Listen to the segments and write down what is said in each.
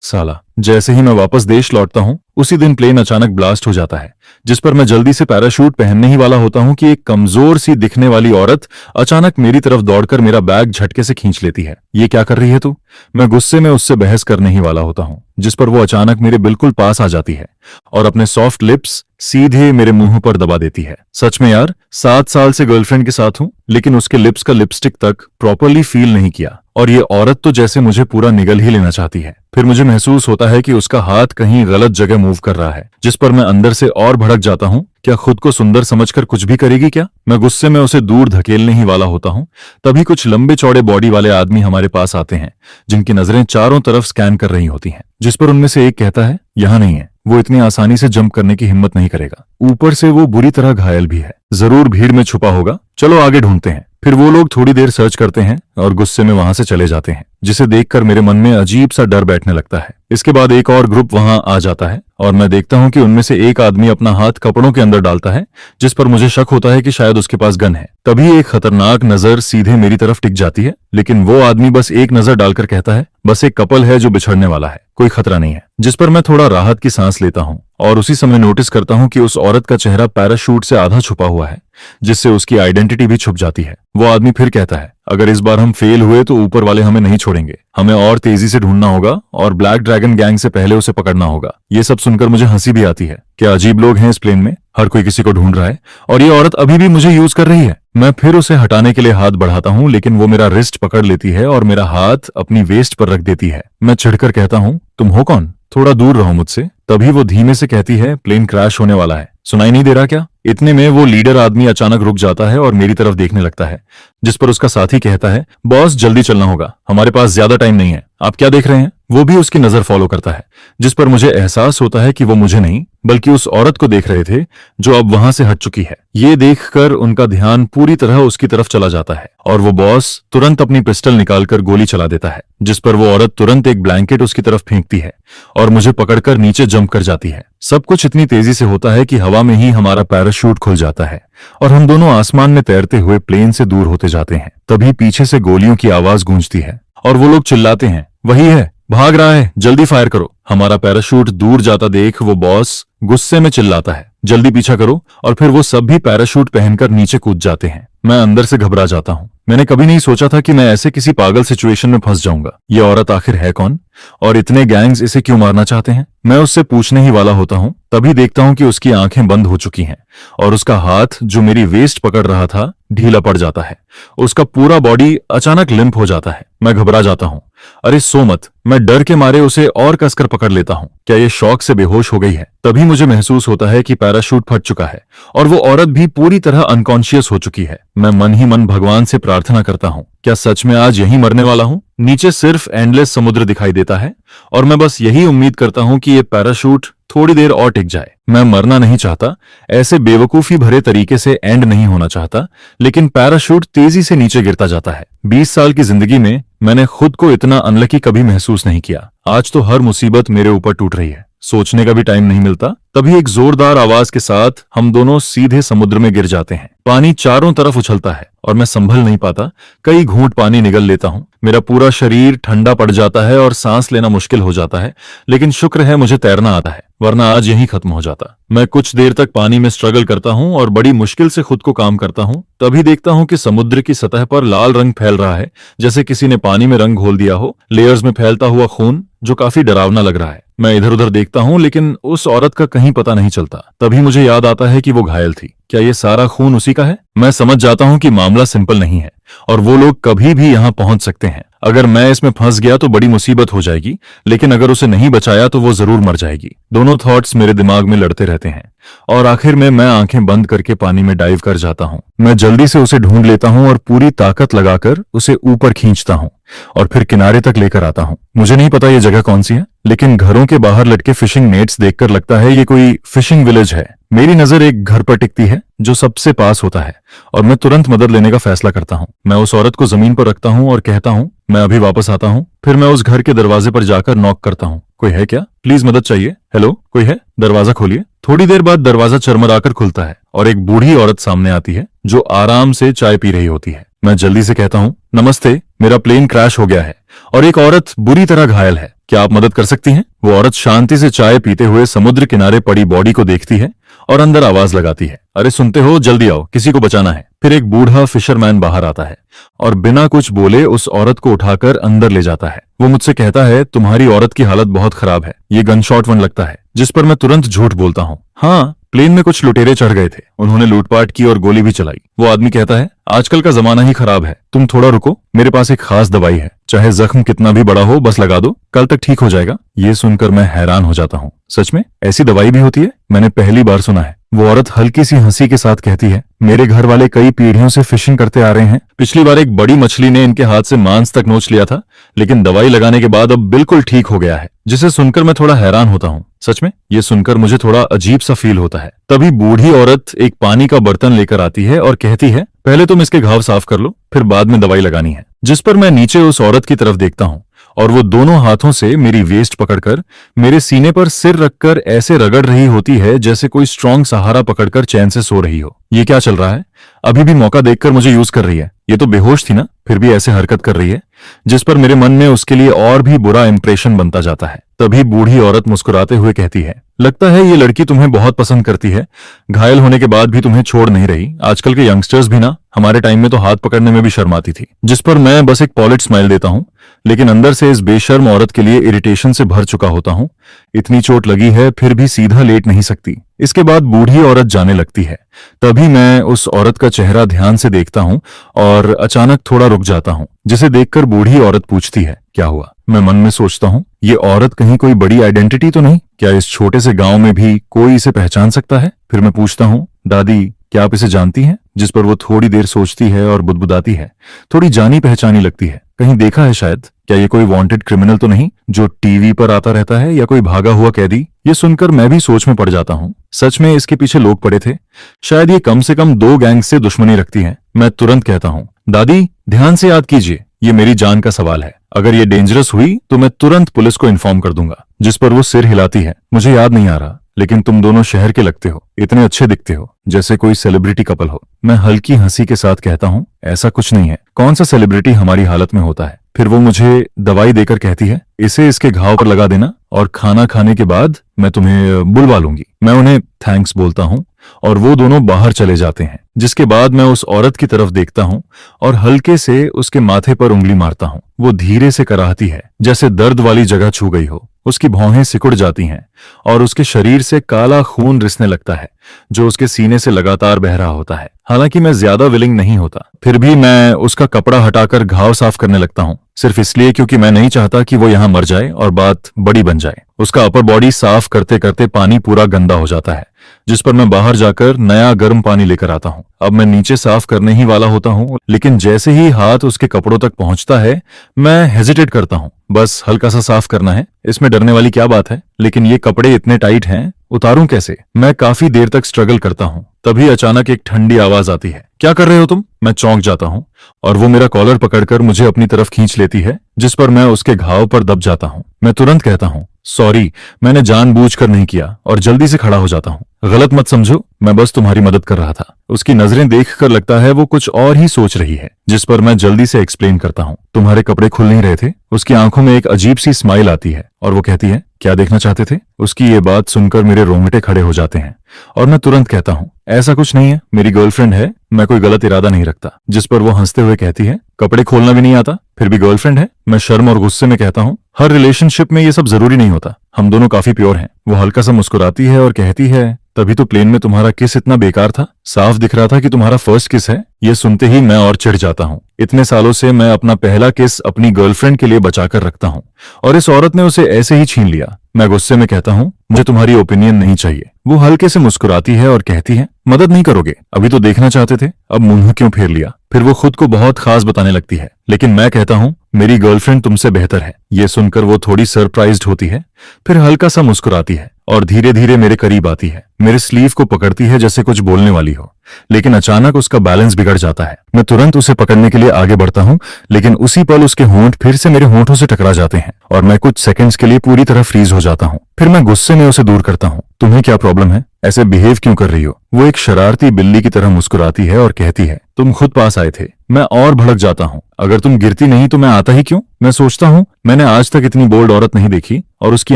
साला, जैसे ही मैं वापस देश लौटता हूँ उसी दिन प्लेन अचानक ब्लास्ट हो जाता है, जिस पर मैं जल्दी से पैराशूट पहनने ही वाला होता हूँ कि एक कमजोर सी दिखने वाली औरत अचानक मेरी तरफ दौड़कर मेरा बैग झटके से खींच लेती है। ये क्या कर रही है तू? मैं गुस्से में उससे बहस करने ही वाला होता हूँ, जिस पर वो अचानक मेरे बिल्कुल पास आ जाती है और अपने सॉफ्ट लिप्स सीधे मेरे मुंह पर दबा देती है। सच में यार, 7 साल से गर्लफ्रेंड के साथ हूं, लेकिन उसके लिप्स का लिपस्टिक तक प्रॉपरली फील नहीं किया और ये औरत तो जैसे मुझे पूरा निगल ही लेना चाहती है। फिर मुझे महसूस होता है कि उसका हाथ कहीं गलत जगह मूव कर रहा है, जिस पर मैं अंदर से और भड़क जाता हूँ। क्या खुद को सुंदर समझकर कुछ भी करेगी क्या? मैं गुस्से में उसे दूर धकेलने ही वाला होता हूँ, तभी कुछ लंबे चौड़े बॉडी वाले आदमी हमारे पास आते हैं, जिनकी नजरें चारों तरफ स्कैन कर रही होती हैं, जिस पर उनमें से एक कहता है, यहाँ नहीं है, वो इतनी आसानी से जंप करने की हिम्मत नहीं करेगा, ऊपर से वो बुरी तरह घायल भी है, जरूर भीड़ में छुपा होगा, चलो आगे ढूंढते हैं। फिर वो लोग थोड़ी देर सर्च करते हैं और गुस्से में वहां से चले जाते हैं, जिसे देखकर मेरे मन में अजीब सा डर बैठने लगता है। इसके बाद एक और ग्रुप वहां आ जाता है और मैं देखता हूं कि उनमें से एक आदमी अपना हाथ कपड़ों के अंदर डालता है, जिस पर मुझे शक होता है कि शायद उसके पास गन है। तभी एक खतरनाक नजर सीधे मेरी तरफ टिक जाती है, लेकिन वो आदमी बस एक नजर डालकर कहता है, बस एक कपल है जो बिछड़ने वाला है, कोई खतरा नहीं है। जिस पर मैं थोड़ा राहत की सांस लेता हूं और उसी समय नोटिस करता हूं कि उस औरत का चेहरा पैराशूट से आधा छुपा हुआ है, जिससे उसकी आइडेंटिटी भी छुप जाती है। वो आदमी फिर कहता है, अगर इस बार हम फेल हुए तो ऊपर वाले हमें नहीं छोड़ेंगे, हमें और तेजी से ढूंढना होगा और ब्लैक ड्रैगन गैंग से पहले उसे पकड़ना होगा। ये सब सुनकर मुझे हंसी भी आती है। क्या अजीब लोग हैं इस प्लेन में, हर कोई किसी को ढूंढ रहा है और ये औरत अभी भी मुझे यूज कर रही है। मैं फिर उसे हटाने के लिए हाथ बढ़ाता हूं, लेकिन वो मेरा रिस्ट पकड़ लेती है और मेरा हाथ अपनी वेस्ट पर रख देती है। मैं चिढ़कर कहता हूं, तुम हो कौन? थोड़ा दूर रहो मुझसे। तभी वो धीमे से कहती है, प्लेन क्रैश होने वाला है, सुनाई नहीं दे रहा क्या? इतने में वो लीडर आदमी अचानक रुक जाता है और मेरी तरफ देखने लगता है, जिस पर उसका साथी कहता है, बॉस जल्दी चलना होगा, हमारे पास ज्यादा टाइम नहीं है, आप क्या देख रहे हैं? वो भी उसकी नजर फॉलो करता है, जिस पर मुझे एहसास होता है कि वो मुझे नहीं बल्कि उस औरत को देख रहे थे जो अब वहां से हट चुकी है। ये देखकर उनका ध्यान पूरी तरह उसकी तरफ चला जाता है और वो बॉस तुरंत अपनी पिस्टल निकालकर गोली चला देता है, जिस पर वो औरत तुरंत एक ब्लैंकेट उसकी तरफ फेंकती है और मुझे पकड़कर नीचे जंप कर जाती है। सब कुछ इतनी तेजी से होता है कि हवा में ही हमारा पैराशूट खुल जाता है और हम दोनों आसमान में तैरते हुए प्लेन से दूर होते जाते हैं। तभी पीछे से गोलियों की आवाज गूंजती है और वो लोग चिल्लाते हैं, वही है, भाग रहा है, जल्दी फायर करो। हमारा पैराशूट दूर जाता देख वो बॉस गुस्से में चिल्लाता है, जल्दी पीछा करो, और फिर वो सब भी पैराशूट पहनकर नीचे कूद जाते हैं। मैं अंदर से घबरा जाता हूँ। मैंने कभी नहीं सोचा था कि मैं ऐसे किसी पागल सिचुएशन में फंस जाऊंगा। ये औरत आखिर है कौन और इतने गैंग्स इसे क्यों मारना चाहते हैं? मैं उससे पूछने ही वाला होता हूँ, तभी देखता हूँ कि उसकी आंखें बंद हो चुकी हैं और उसका हाथ जो मेरी वेस्ट पकड़ रहा था ढीला पड़ जाता है। उसका पूरा बॉडी अचानक लिम्प हो जाता है। मैं घबरा जाता हूँ। अरे सो मत। मैं डर के मारे उसे और कसकर पकड़ लेता हूँ। क्या ये शॉक से बेहोश हो गई है? तभी मुझे महसूस होता है कि पैराशूट फट चुका है और वो औरत भी पूरी तरह अनकॉन्शियस हो चुकी है। मैं मन ही मन भगवान से प्रार्थना करता हूँ, क्या सच में आज यहीं मरने वाला हूँ? नीचे सिर्फ एंडलेस समुद्र दिखाई देता है और मैं बस यही उम्मीद करता हूँ कि ये पैराशूट थोड़ी देर और टिक जाए। मैं मरना नहीं चाहता, ऐसे बेवकूफी भरे तरीके से एंड नहीं होना चाहता, लेकिन पैराशूट तेजी से नीचे गिरता जाता है। 20 साल की जिंदगी में मैंने खुद को इतना अनलकी कभी महसूस नहीं किया। आज तो हर मुसीबत मेरे ऊपर टूट रही है, सोचने का भी टाइम नहीं मिलता। तभी एक जोरदार आवाज के साथ हम दोनों सीधे समुद्र में गिर जाते हैं। पानी चारों तरफ उछलता है और मैं संभल नहीं पाता। कई घूंट पानी निगल लेता हूँ। मेरा पूरा शरीर ठंडा पड़ जाता है और सांस लेना मुश्किल हो जाता है, लेकिन शुक्र है मुझे तैरना आता है, वरना आज यहीं खत्म हो जाता। मैं कुछ देर तक पानी में स्ट्रगल करता हूँ और बड़ी मुश्किल से खुद को काम करता हूँ। तभी देखता हूँ कि समुद्र की सतह पर लाल रंग फैल रहा है, जैसे किसी ने पानी में रंग घोल दिया हो। लेयर्स में फैलता हुआ खून जो काफी डरावना लग रहा है। मैं इधर उधर देखता हूँ, लेकिन उस औरत का कहीं पता नहीं चलता। तभी मुझे याद आता है कि वो घायल थी। क्या ये सारा खून उसी का है? मैं समझ जाता हूँ कि मामला सिंपल नहीं है और वो लोग कभी भी यहाँ पहुंच सकते हैं। अगर मैं इसमें फंस गया तो बड़ी मुसीबत हो जाएगी, लेकिन अगर उसे नहीं बचाया तो वो जरूर मर जाएगी। दोनों थॉट्स मेरे दिमाग में लड़ते रहते हैं और आखिर में मैं आंखें बंद करके पानी में डाइव कर जाता हूँ। मैं जल्दी से उसे ढूंढ लेता हूँ और पूरी ताकत लगाकर उसे ऊपर खींचता हूँ और फिर किनारे तक लेकर आता हूँ। मुझे नहीं पता ये जगह कौन सी है, लेकिन घरों के बाहर लटके फिशिंग नेट्स देखकर लगता है ये कोई फिशिंग विलेज है। मेरी नजर एक घर पर टिकती है जो सबसे पास होता है और मैं तुरंत मदद लेने का फैसला करता हूँ। मैं उस औरत को जमीन पर रखता हूँ और कहता हूँ, मैं अभी वापस आता हूँ। फिर मैं उस घर के दरवाजे पर जाकर नॉक करता हूँ, कोई है क्या? प्लीज मदद चाहिए। हेलो, कोई है? दरवाजा खोलिए। थोड़ी देर बाद दरवाजा चरमराकर खुलता है और एक बूढ़ी औरत सामने आती है जो आराम से चाय पी रही होती है। मैं जल्दी से कहता हूँ, नमस्ते, मेरा प्लेन क्रैश हो गया है और एक औरत बुरी तरह घायल है। क्या आप मदद कर सकती हैं? वो औरत शांति से चाय पीते हुए समुद्र किनारे पड़ी बॉडी को देखती है और अंदर आवाज लगाती है, अरे सुनते हो, जल्दी आओ, किसी को बचाना है। फिर एक बूढ़ा फिशरमैन बाहर आता है और बिना कुछ बोले उस औरत को उठाकर अंदर ले जाता है। वो मुझसे कहता है, तुम्हारी औरत की हालत बहुत खराब है, ये गन शॉट वन लगता है। जिस पर मैं तुरंत झूठ बोलता हूँ, हाँ, प्लेन में कुछ लुटेरे चढ़ गए थे, उन्होंने लूटपाट की और गोली भी चलाई। वो आदमी कहता है, आजकल का जमाना ही खराब है, तुम थोड़ा रुको, मेरे पास एक खास दवाई है, चाहे जख्म कितना भी बड़ा हो बस लगा दो, कल तक ठीक हो जाएगा। ये सुनकर मैं हैरान हो जाता हूँ, सच में ऐसी दवाई भी होती है? मैंने पहली बार सुना है। वो औरत हल्की सी हंसी के साथ कहती है, मेरे घर वाले कई पीढ़ियों से फिशिंग करते आ रहे हैं। पिछली बार एक बड़ी मछली ने इनके हाथ से मांस तक नोच लिया था, लेकिन दवाई लगाने के बाद अब बिल्कुल ठीक हो गया है। जिसे सुनकर मैं थोड़ा हैरान होता हूँ। सच में ये सुनकर मुझे थोड़ा अजीब सा फील होता है। तभी बूढ़ी औरत एक पानी का बर्तन लेकर आती है और कहती है, पहले तुम इसके घाव साफ कर लो, फिर बाद में दवाई लगानी है। जिस पर मैं नीचे उस औरत की तरफ देखता हूँ और वो दोनों हाथों से मेरी वेस्ट पकड़कर मेरे सीने पर सिर रखकर ऐसे रगड़ रही होती है जैसे कोई स्ट्रांग सहारा पकड़कर चैन से सो रही हो। ये क्या चल रहा है? अभी भी मौका देखकर मुझे यूज कर रही है। ये तो बेहोश थी ना, फिर भी ऐसे हरकत कर रही है। जिस पर मेरे मन में उसके लिए और भी बुरा इंप्रेशन बनता जाता है। तभी बूढ़ी औरत मुस्कुराते हुए कहती है, लगता है ये लड़की तुम्हें बहुत पसंद करती है, घायल होने के बाद भी तुम्हें छोड़ नहीं रही। आजकल के यंगस्टर्स भी ना, हमारे टाइम में तो हाथ पकड़ने में भी शर्माती थी। जिस पर मैं बस एक पॉलिश स्माइल देता हूँ, लेकिन अंदर से इस बेशर्म औरत के लिए इरिटेशन से भर चुका होता हूँ। इतनी चोट लगी है फिर भी सीधा लेट नहीं सकती। इसके बाद बूढ़ी औरत जाने लगती है। तभी मैं उस औरत का चेहरा ध्यान से देखता हूँ और अचानक थोड़ा रुक जाता हूँ, जिसे देखकर बूढ़ी औरत पूछती है, क्या हुआ? मैं मन में सोचता हूँ, ये औरत कहीं कोई बड़ी आइडेंटिटी तो नहीं? क्या इस छोटे से गांव में भी कोई इसे पहचान सकता है? फिर मैं पूछता हूँ, दादी क्या आप इसे जानती हैं? जिस पर वो थोड़ी देर सोचती है और बुदबुदाती है, थोड़ी जानी पहचानी लगती है, कहीं देखा है शायद। क्या ये कोई वांटेड क्रिमिनल तो नहीं जो टीवी पर आता रहता है, या कोई भागा हुआ कैदी? ये सुनकर मैं भी सोच में पड़ जाता हूँ। सच में इसके पीछे लोग पड़े थे, शायद ये कम से कम 2 गैंग से दुश्मनी रखती है। मैं तुरंत कहता हूँ, दादी ध्यान से याद कीजिए, ये मेरी जान का सवाल है, अगर ये डेंजरस हुई तो मैं तुरंत पुलिस को इन्फॉर्म कर दूंगा। जिस पर वो सिर हिलाती है, मुझे याद नहीं आ रहा, लेकिन तुम दोनों शहर के लगते हो, इतने अच्छे दिखते हो, जैसे कोई सेलिब्रिटी कपल हो। मैं हल्की हंसी के साथ कहता हूँ, ऐसा कुछ नहीं है, कौन सा सेलिब्रिटी हमारी हालत में होता है। फिर वो मुझे दवाई देकर कहती है, इसे इसके घाव पर लगा देना और खाना खाने के बाद मैं तुम्हें बुलवा लूंगी। मैं उन्हें थैंक्स बोलता हूँ और वो दोनों बाहर चले जाते हैं। जिसके बाद मैं उस औरत की तरफ देखता हूँ और हल्के से उसके माथे पर उंगली मारता हूँ। वो धीरे से कराहती है, जैसे दर्द वाली जगह छू गई हो। उसकी भौहें सिकुड़ जाती हैं और उसके शरीर से काला खून रिसने लगता है, जो उसके सीने से लगातार बह रहा होता है। हालांकि मैं ज्यादा विलिंग नहीं होता, फिर भी मैं उसका कपड़ा हटाकर घाव साफ करने लगता हूँ, सिर्फ इसलिए क्योंकि मैं नहीं चाहता कि वो यहाँ मर जाए और बात बड़ी बन जाए। उसका अपर बॉडी साफ करते करते पानी पूरा गंदा हो जाता है, जिस पर मैं बाहर जाकर नया गर्म पानी लेकर आता हूँ। अब मैं नीचे साफ करने ही वाला होता हूँ, लेकिन जैसे ही हाथ उसके कपड़ों तक पहुंचता है मैं हेजिटेट करता हूँ। बस हल्का सा साफ करना है, इसमें डरने वाली क्या बात है, लेकिन ये कपड़े इतने टाइट हैं, उतारूं कैसे? मैं काफी देर तक स्ट्रगल करता हूँ। तभी अचानक एक ठंडी आवाज आती है, क्या कर रहे हो तुम? मैं चौंक जाता हूँ और वो मेरा कॉलर पकड़कर मुझे अपनी तरफ खींच लेती है, जिस पर मैं उसके घाव पर दब जाता हूँ। मैं तुरंत कहता हूँ, सॉरी, मैंने जानबूझकर नहीं किया, और जल्दी से खड़ा हो जाता हूँ। गलत मत समझो, मैं बस तुम्हारी मदद कर रहा था। उसकी नजरें देखकर लगता है वो कुछ और ही सोच रही है, जिस पर मैं जल्दी से एक्सप्लेन करता हूँ, तुम्हारे कपड़े खुल नहीं रहे थे। उसकी आंखों में एक अजीब सी स्माइल आती है और वो कहती है, क्या देखना चाहते थे? उसकी ये बात सुनकर मेरे रोंगटे खड़े हो जाते हैं और मैं तुरंत कहता हूँ, ऐसा कुछ नहीं है, मेरी गर्लफ्रेंड है, मैं कोई गलत इरादा नहीं रखता। जिस पर वो हंसते हुए कहती है, कपड़े खोलना भी नहीं आता, फिर भी गर्लफ्रेंड है? मैं शर्म और गुस्से में कहता हूँ, हर रिलेशनशिप में ये सब जरूरी नहीं होता, हम दोनों काफी प्योर हैं। वो हल्का सा मुस्कुराती है और कहती है, तभी तो प्लेन में तुम्हारा किस इतना बेकार था, साफ दिख रहा था कि तुम्हारा फर्स्ट किस है। ये सुनते ही मैं और चिढ़ जाता हूँ। इतने सालों से मैं अपना पहला किस अपनी गर्लफ्रेंड के लिए बचाकर रखता हूँ और इस औरत ने उसे ऐसे ही छीन लिया। मैं गुस्से में कहता हूँ, मुझे तुम्हारी ओपिनियन नहीं चाहिए। वो हल्के से मुस्कुराती है और कहती है, मदद नहीं करोगे? अभी तो देखना चाहते थे, अब मुंह क्यों फेर लिया? फिर वो खुद को बहुत खास बताने लगती है, लेकिन मैं कहता हूँ, मेरी गर्लफ्रेंड तुमसे बेहतर है। ये सुनकर वो थोड़ी सरप्राइज्ड होती है, फिर हल्का सा मुस्कुराती है और धीरे धीरे मेरे करीब आती है, मेरे स्लीव को पकड़ती है जैसे कुछ बोलने वाली हो। लेकिन अचानक उसका बैलेंस बिगड़ जाता है। मैं तुरंत उसे पकड़ने के लिए आगे बढ़ता हूं, लेकिन उसी पल उसके होंठ फिर से मेरे होंठों से टकरा जाते हैं और मैं कुछ सेकंड्स के लिए पूरी तरह फ्रीज हो जाता हूं। फिर मैं गुस्से में उसे दूर करता हूं। तुम्हें क्या प्रॉब्लम है? ऐसे बिहेव क्यों कर रही हो? वो एक शरारती बिल्ली की तरह मुस्कुराती है और कहती है, तुम खुद पास आए थे। मैं और भड़क जाता हूं। अगर तुम गिरती नहीं तो मैं आता ही क्यों? मैं सोचता हूं, मैंने आज तक इतनी बोल्ड औरत नहीं देखी। और उसकी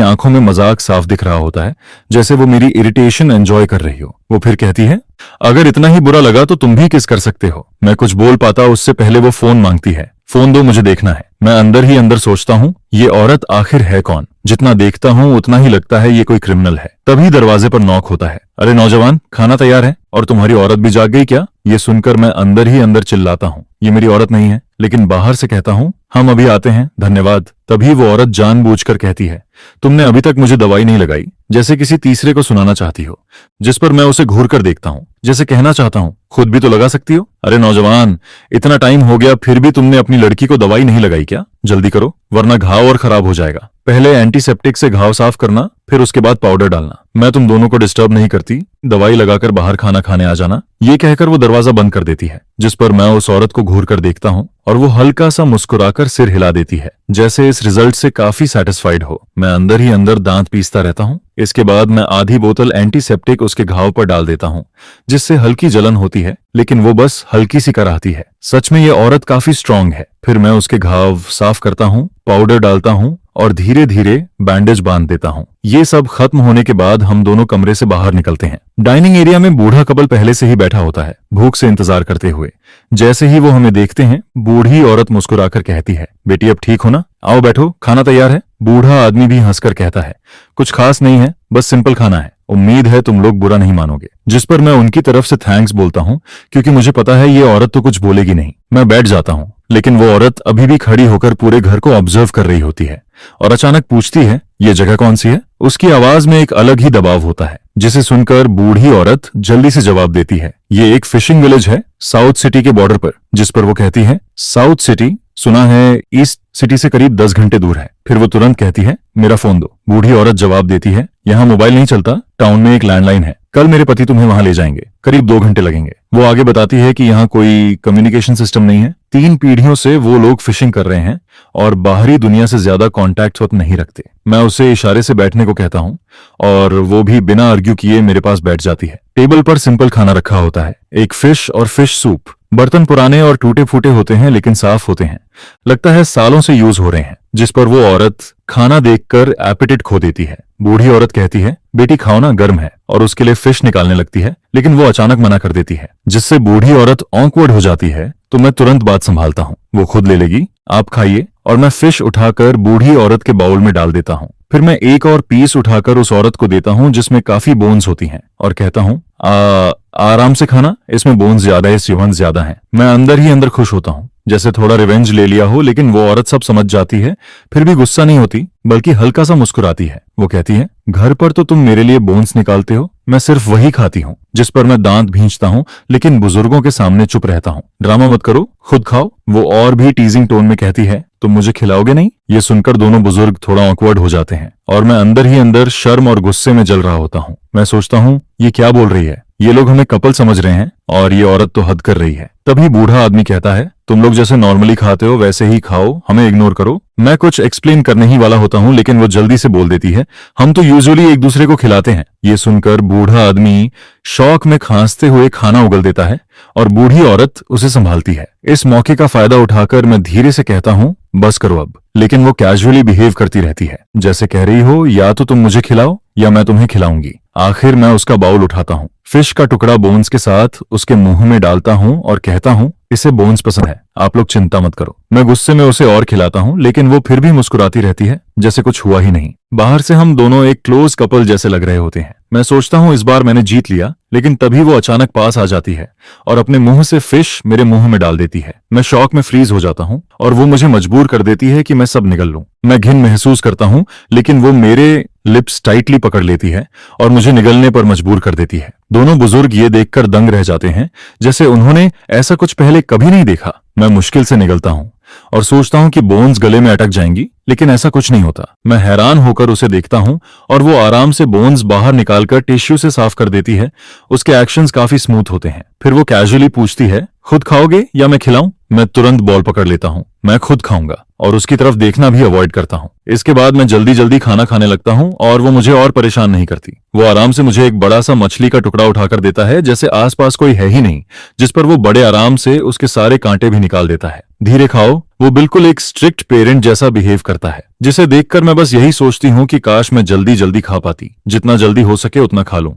आंखों में मजाक साफ दिख रहा होता है, जैसे वो मेरी इरिटेशन एंजॉय कर रही हो। वो फिर कहती है, अगर इतना ही बुरा लगा तो तुम भी किस कर सकते हो। मैं कुछ बोल पाता उससे पहले वो फोन मांगती है। फोन दो, मुझे देखना है। मैं अंदर ही अंदर सोचता हूँ, ये औरत आखिर है कौन? जितना देखता हूँ उतना ही लगता है ये कोई क्रिमिनल है। तभी दरवाजे पर नॉक होता है। अरे नौजवान, खाना तैयार है। और तुम्हारी औरत भी जाग गई क्या? ये सुनकर मैं अंदर ही अंदर चिल्लाता हूँ, ये मेरी औरत नहीं है। लेकिन बाहर से कहता हूँ, हम अभी आते हैं, धन्यवाद। तभी वो औरत जानबूझकर कहती है, तुमने अभी तक मुझे दवाई नहीं लगाई, जैसे किसी तीसरे को सुनाना चाहती हो। जिस पर मैं उसे घूर कर देखता हूँ, जैसे कहना चाहता हूँ, खुद भी तो लगा सकती हो। अरे नौजवान, इतना टाइम हो गया फिर भी तुमने अपनी लड़की को दवाई नहीं लगाई क्या? जल्दी करो वरना घाव और खराब हो जाएगा। पहले एंटीसेप्टिक से घाव साफ करना, फिर उसके बाद पाउडर डालना। मैं तुम दोनों को डिस्टर्ब नहीं करती, दवाई लगाकर बाहर खाना खाने आ जाना। ये कहकर वो दरवाजा बंद कर देती है। जिस पर मैं उस औरत को घूर कर देखता हूँ और वो हल्का सा मुस्कुराकर सिर हिला देती है, जैसे इस रिजल्ट से काफी सेटिस्फाइड हो। मैं अंदर ही अंदर दांत पीसता रहता हूँ। इसके बाद मैं आधी बोतल एंटीसेप्टिक उसके घाव पर डाल देता हूँ, जिससे हल्की जलन होती है, लेकिन वो बस हल्की सी कराहती है। सच में ये औरत काफी स्ट्रांग है। फिर मैं उसके घाव साफ करता हूँ, पाउडर डालता हूँ और धीरे धीरे बैंडेज बांध देता हूँ। ये सब खत्म होने के बाद हम दोनों कमरे से बाहर निकलते हैं। डाइनिंग एरिया में बूढ़ा कपल पहले से ही बैठा होता है, भूख से इंतजार करते हुए। जैसे ही वो हमें देखते हैं, बूढ़ी औरत मुस्कुराकर कहती है, बेटी अब ठीक हो ना? आओ बैठो, खाना तैयार है। बूढ़ा आदमी भी हंसकर कहता है, कुछ खास नहीं है, बस सिंपल खाना है। उम्मीद है तुम लोग बुरा नहीं मानोगे। जिस पर मैं उनकी तरफ से थैंक्स बोलता हूँ, क्योंकि मुझे पता है ये औरत तो कुछ बोलेगी नहीं। मैं बैठ जाता हूँ, लेकिन वो औरत अभी भी खड़ी होकर पूरे घर को ऑब्जर्व कर रही होती है और अचानक पूछती है, ये जगह कौन सी है? उसकी आवाज में एक अलग ही दबाव होता है, जिसे सुनकर बूढ़ी औरत जल्दी से जवाब देती है, ये एक फिशिंग विलेज है साउथ सिटी के बॉर्डर पर। जिस पर वो कहती है, साउथ सिटी? सुना है ईस्ट सिटी से करीब 10 घंटे दूर है। फिर वो तुरंत कहती है, मेरा फोन दो। बूढ़ी औरत जवाब देती है, यहाँ मोबाइल नहीं चलता, टाउन में एक लैंडलाइन है। कल मेरे पति तुम्हें वहां ले जाएंगे, करीब 2 घंटे लगेंगे। वो आगे बताती है कि यहाँ कोई कम्युनिकेशन सिस्टम नहीं है। 3 पीढ़ियों से वो लोग फिशिंग कर रहे हैं और बाहरी दुनिया से ज्यादा कॉन्टैक्ट वक्त नहीं रखते। मैं उसे इशारे से बैठने को कहता हूँ और वो भी बिना आर्ग्यू किए मेरे पास बैठ जाती है। टेबल पर सिंपल खाना रखा होता है, एक फिश और फिश सूप। बर्तन पुराने और टूटे फूटे होते हैं, लेकिन साफ होते हैं, लगता है सालों से यूज हो रहे हैं। जिस पर वो औरत खाना देखकर एपेटिट खो देती है। बूढ़ी औरत कहती है, बेटी खाओ ना, गर्म है। और उसके लिए फिश निकालने लगती है, लेकिन वो अचानक मना कर देती है, जिससे बूढ़ी औरत ऑकवर्ड हो जाती है। तो मैं तुरंत बात संभालता हूँ, वो खुद ले लेगी, आप खाइए। और मैं फिश उठाकर बूढ़ी औरत के बाउल में डाल देता हूँ। फिर मैं एक और पीस उठाकर उस औरत को देता हूँ जिसमें काफी बोन्स होती हैं और कहता हूँ, आराम से खाना, इसमें बोन्स ज्यादा है, सीवंस ज्यादा हैं। मैं अंदर ही अंदर खुश होता हूँ, जैसे थोड़ा रिवेंज ले लिया हो। लेकिन वो औरत सब समझ जाती है, फिर भी गुस्सा नहीं होती, बल्कि हल्का सा मुस्कुराती है। वो कहती है, घर पर तो तुम मेरे लिए बोन्स निकालते हो, मैं सिर्फ वही खाती हूँ। जिस पर मैं दांत भींचता हूँ, लेकिन बुजुर्गों के सामने चुप रहता हूँ। ड्रामा मत करो, खुद खाओ। वो और भी टीजिंग टोन में कहती है, तुम मुझे खिलाओगे नहीं? ये सुनकर दोनों बुजुर्ग थोड़ा ऑकवर्ड हो जाते हैं और मैं अंदर ही अंदर शर्म और गुस्से में जल रहा होता हूँ। मैं सोचता हूँ, ये क्या बोल रही है? ये लोग हमें कपल समझ रहे हैं और ये औरत तो हद कर रही है। तभी बूढ़ा आदमी कहता है, तुम लोग जैसे नॉर्मली खाते हो वैसे ही खाओ, हमें इग्नोर करो। मैं कुछ एक्सप्लेन करने ही वाला होता हूँ, लेकिन वो जल्दी से बोल देती है, हम तो यूजुअली एक दूसरे को खिलाते हैं। ये सुनकर बूढ़ा आदमी शौक में खांसते हुए खाना उगल देता है और बूढ़ी औरत उसे संभालती है। इस मौके का फायदा उठाकर मैं धीरे से कहता हूँ, बस करो अब। लेकिन वो कैजुअली बिहेव करती रहती है, जैसे कह रही हो, या तो तुम मुझे खिलाओ या मैं तुम्हें खिलाऊंगी। आखिर मैं उसका बाउल उठाता हूँ, फिश का टुकड़ा बोन्स के साथ उसके मुंह में डालता हूँ और कहता हूँ, इसे बोन्स पसंद है, आप लोग चिंता मत करो। मैं गुस्से में उसे और खिलाता हूँ, लेकिन वो फिर भी मुस्कुराती रहती है, जैसे कुछ हुआ ही नहीं। बाहर से हम दोनों एक क्लोज कपल जैसे लग रहे होते हैं। मैं सोचता हूँ इस बार मैंने जीत लिया, लेकिन तभी वो अचानक पास आ जाती है और अपने मुंह से फिश मेरे मुंह में डाल देती है। मैं शौक में फ्रीज हो जाता हूँ और वो मुझे मजबूर कर देती है कि मैं सब निगल लूं। मैं घिन महसूस करता हूँ, लेकिन वो मेरे लिप्स टाइटली पकड़ लेती है और मुझे निगलने पर मजबूर कर देती है। दोनों बुजुर्ग ये देखकर दंग रह जाते हैं, जैसे उन्होंने ऐसा कुछ पहले कभी नहीं देखा। मैं मुश्किल से निगलता हूं और सोचता हूं कि बोन्स गले में अटक जाएंगी, लेकिन ऐसा कुछ नहीं होता। मैं हैरान होकर उसे देखता हूं और वो आराम से बोन्स बाहर निकालकर टिश्यू से साफ कर देती है। उसके एक्शंस काफी स्मूथ होते हैं। फिर वो कैजुअली पूछती है, खुद खाओगे या मैं खिलाऊं? मैं तुरंत बॉल पकड़ लेता हूं, मैं खुद खाऊंगा और उसकी तरफ देखना भी अवॉइड करता हूं। इसके बाद मैं जल्दी जल्दी खाना खाने लगता हूं और वो मुझे और परेशान नहीं करती। वो आराम से मुझे एक बड़ा सा मछली का टुकड़ा उठाकर देता है, जैसे आसपास कोई है ही नहीं, जिस पर वो बड़े आराम से उसके सारे कांटे भी निकाल देता है। धीरे खाओ। वो बिल्कुल एक स्ट्रिक्ट पेरेंट जैसा बिहेव करता है, जिसे देखकर मैं बस यही सोचती हूँ कि काश मैं जल्दी जल्दी खा पाती। जितना जल्दी हो सके उतना खा लूं,